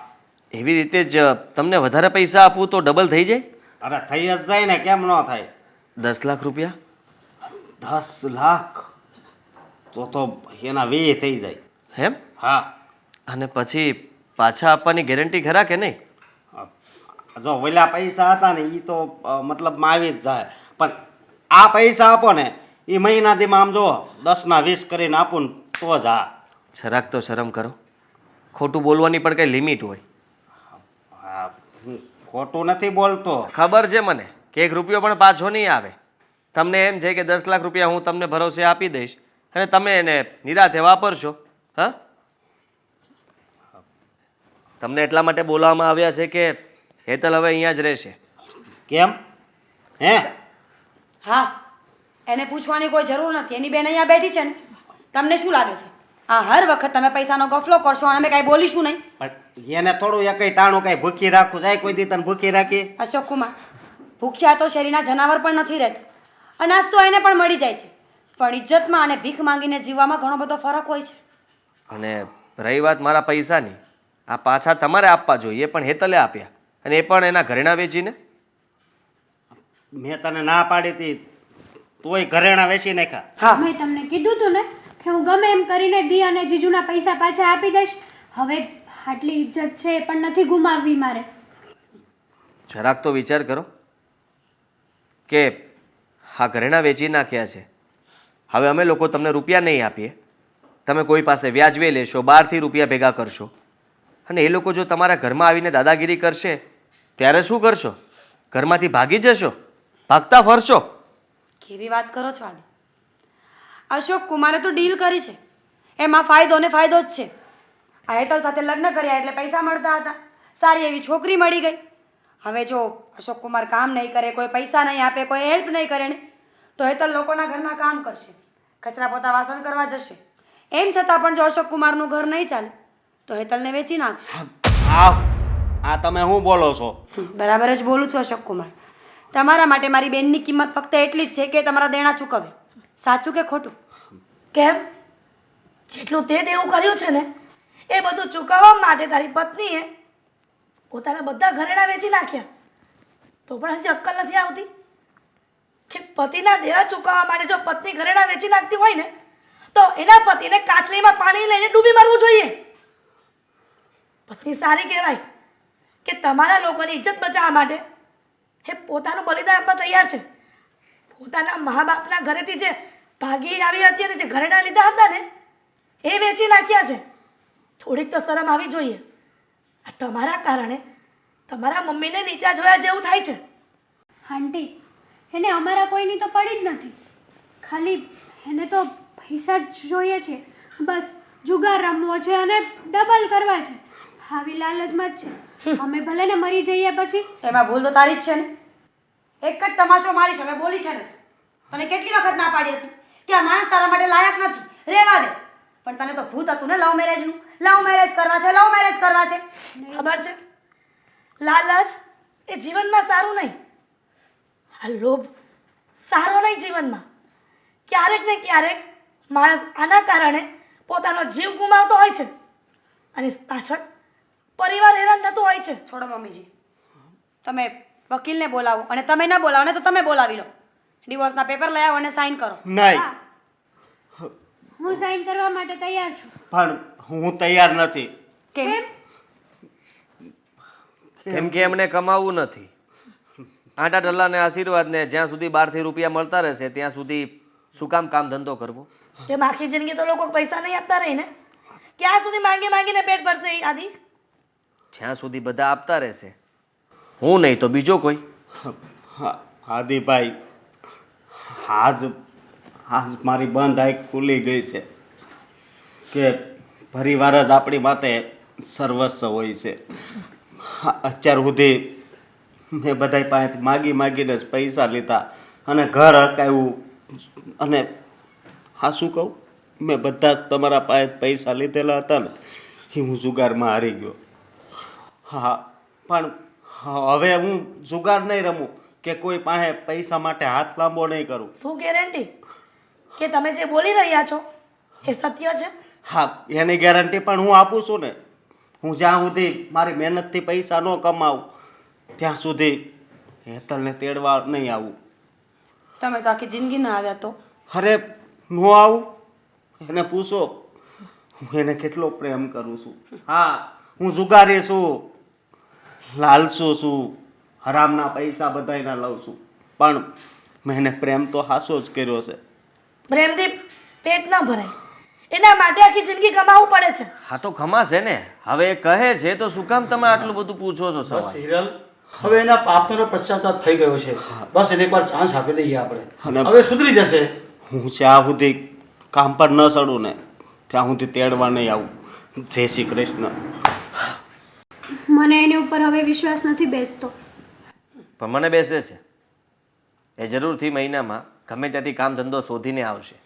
એવી રીતે જ તમને વધારે પૈસા આપું તો ડબલ થઈ જાય. અરે થઈ જ જાય ને, કેમ ન થાય? 10 લાખ રૂપિયા. 10 લાખ? તો એના 20 થઈ જાય. હેમ? હા. અને પછી પાછા આપવાની ગેરંટી ખરા કે નહીં? જો ઓલા પૈસા હતા ને એ તો મતલબમાં આવી જ જાય, પણ આ પૈસા આપો ને એ મહિના દીમાં આમ જો 10 ના 20 કરીને આપું ને તો જ. હા, જરાક તો શરમ કરો. ખોટું બોલવાની પણ કંઈ લિમિટ હોય. હા, હું ખોટું નથી બોલતો. ખબર છે મને કે 1 રૂપિયો પણ પાછો નહીં આવે. તમને એમ છે કે 10 લાખ રૂપિયા હું તમને ભરોસે આપી દઈશ અને તમે એને નિરાતે વાપરશો. હા, તમને એટલા માટે બોલાવવામાં આવ્યા છે કે હેતલ હવે અહીંયા જ રહેશે. કેમ? હે? હા, એને પૂછવાની કોઈ જરૂર નથી. એની બેન અહીંયા બેઠી છે ને. તમને શું લાગે છે આ હર વખત તમે પૈસાનો ગફલો કરશો અને અમે કાંઈ બોલીશું નહીં? પણ એને થોડું એકઈ ટાણું કઈ ભૂખી રાખવું જાય? કોઈ દી તને ભૂખી રાખી? અશોક કુમાર, ભૂખ્યા તો શેરીના જનાવર પણ નથી રહેતા. અનાજ તો એને પણ મળી જાય છે, પણ ઇજ્જતમાં અને ભીખ માંગીને જીવવામાં ઘણો બધો ફરક હોય છે. અને રહી વાત મારા પૈસાની, આ પાછા તમારે આપવા જોઈએ, પણ હેતલે આપ્યા અને એ પણ એના ઘરેણા વેચીને. મેં તને ના પાડી હતી તોય ઘરેણા વેચી નાખ્યા. હા, મેં તમને કીધું હતું ને કે હું ગમે એમ કરીને દી અને જીજુના પૈસા પાછા આપી દઈશ. હવે આટલી ઇજ્જત છે એ પણ નથી ગુમાવવી મારે. જરાક તો વિચાર કરો કે આ ઘરેણા વેચી નાખ્યા છે. હવે અમે લોકો તમને રૂપિયા નહીં આપીએ, તમે કોઈ પાસે વ્યાજવે લેશો, બહારથી રૂપિયા ભેગા કરશો, અને એ લોકો જો તમારા ઘરમાં આવીને દાદાગીરી કરશે ત્યારે શું કરશો? ઘરમાંથી ભાગી જશો? ભાગતા ફરશો? કેવી વાત કરો છો આદિ? અશોક કુમારે તો ડીલ કરી છે, એમાં ફાયદો ને ફાયદો જ છે. આ હેતલ સાથે લગ્ન કર્યા એટલે પૈસા મળતા હતા, સારી એવી છોકરી મળી ગઈ. હવે જો અશોક કુમાર કામ નહીં કરે, કોઈ પૈસા નહીં આપે, કોઈ હેલ્પ નહીં કરે ને, તો હેતલ લોકોના ઘરના કામ કરશે, કચરા પોતા વાસણ કરવા જશે. એમ છતાં પણ જો અશોક કુમારનું ઘર નહીં ચાલે તો હેતલને વેચી નાખશે. આ તમે શું બોલો છો? બરાબર જ બોલું છું અશોક કુમાર. તમારા માટે મારી બેનની કિંમત ફક્ત એટલી જ છે કે તમારા દેણા ચૂકવે. સાચું કે ખોટું? કેમ? જેટલું તે દેવું કર્યું છે ને એ બધું ચૂકવવા માટે તારી પત્નીએ પોતાના બધા ઘરેણા વેચી નાખ્યા, તો પણ હજી અક્કલ નથી આવતી કે પતિના દેવા ચૂકવવા માટે જો પત્ની ઘરેણા વેચી નાખતી હોય ને તો એના પતિને કાચલીમાં પાણી લઈને ડૂબી મરવું જોઈએ. પત્ની સારી કહેવાય કે તમારા લોકોની ઇજ્જત બચાવવા માટે એ પોતાનું બલિદાન આપવા તૈયાર છે. પોતાના મા બાપના ઘરેથી જે ભાગી આવી હતી અને જે ઘરેણા લીધા હતા ને એ વેચી નાખ્યા છે. થોડીક તો શરમ આવી જોઈએ. આ તમારા કારણે તમારા મમ્મીને નીચા જોયા જેવું થાય છે. આંટી, એને અમારા કોઈની તો પડી જ નથી. ખાલી એને તો પૈસા જ જોઈએ છે. બસ જુગાર રમવો છે અને ડબલ કરવા છે. આવી લાલચમાં જ છે. અમે ભલે ને મરી જઈએ પછી. એમાં ભૂલ તો તારી જ છે ને. એક જ તમાચો મારીશ હવે બોલી છે ને. તને કેટલી વખત ના પાડી હતી કે આ માણસ તારા માટે લાયક નથી, રહેવા દે. પણ તને તો ભૂત હતું ને લવ મેરેજનું. લવ મેરેજ કરવા છે, લવ મેરેજ કરવા છે. ખબર છે, લાલચ એ જીવનમાં સારું નહીં. આ લોભ સારો નહીં જીવનમાં. ક્યારેક ને ક્યારેક માણસ આના કારણે પોતાનો જીવ ગુમાવતો હોય છે અને પાછળ પરિવાર હેરાન થતું હોય છે. છોડો મમ્મીજી, તમે વકીલને બોલાવો અને તમે ન બોલાવો ને તો તમે બોલાવી લો. ડિવોર્સના પેપર લઈ આવો અને સાઈન કરો. નહીં, હું સાઈન કરવા માટે તૈયાર છું. પણ હું તૈયાર નથી. કેમ? કેમ કે એમને કમાવવું નથી. આટા ટલ્લાને આશીર્વાદને જ્યાં સુધી 12થી રૂપિયા મળતા રહેશે ત્યાં સુધી શું કામ ધંધો કરવો? એમ આખી જિંદગી તો લોકો પૈસા નહીં આપતા રહીને. ક્યાં સુધી માંગી માંગીને પેટ ભરશે એ આદિ? જ્યાં સુધી બધા આપતા રહેશે. હું નહીં તો બીજો કોઈ. આદિભાઈ, આજ મારી બંધ આંખ ખુલી ગઈ છે કે પરિવાર જ આપણી માટે સર્વસ્વ હોય છે. અત્યાર સુધી મેં બધા પાસેથી માગીને જ પૈસા લીધા અને ઘર હકાવ્યું. અને હા શું કહું, મેં બધા જ તમારા પાસે પૈસા લીધેલા હતા ને એ હું જુગારમાં હારી ગયો. હા, પણ હવે હું જુગાર નહીં રમું કે કોઈ પાસે પૈસા માટે હાથ લાંબો નહીં કરું. શું ગેરંટી કે તમે જે બોલી રહ્યા છો એ સત્ય છે? હા, એની ગેરંટી પણ હું આપું છું ને. હું જ્યાં સુધી મારી મહેનતથી પૈસા ન કમાવું ત્યાં સુધી હેતલને તેડવા નહીં આવું. તમે તો આખી જિંદગી ના આવ્યા તો. અરે ન આવું, એને પૂછો હું એને કેટલો પ્રેમ કરું છું. હા, હું જુગારી છું, લાલચું છું, હરામના પૈસા બધાયના લઉં છું, પણ મેં એને પ્રેમ તો હાસો જ કર્યો છે. પ્રેમથી પેટ ન ભરાય એના માટે આખી જિંદગી કમાવું પડે છે. હા તો ખમાશે ને. હવે એ કહે છે તો શું કામ તમે આટલું બધું પૂછો છો બસ સવાલ? હિરલ, હવે એના પાપનો પશ્ચાતાપ થઈ ગયો છે. બસ એને એકવાર ચાન્સ આપી દઈએ આપણે. અને હવે સુધરી જશે. હું જ્યાં સુધી કામ પર ન ચડું ને ત્યાં સુધી તેડવા નહીં આવું. જય શ્રી કૃષ્ણ. મને એની ઉપર હવે વિશ્વાસ નથી બેસતો. પણ મને બેસે છે. એ જરૂરથી મહિનામાં ગમે ત્યાંથી કામ ધંધો શોધીને આવશે.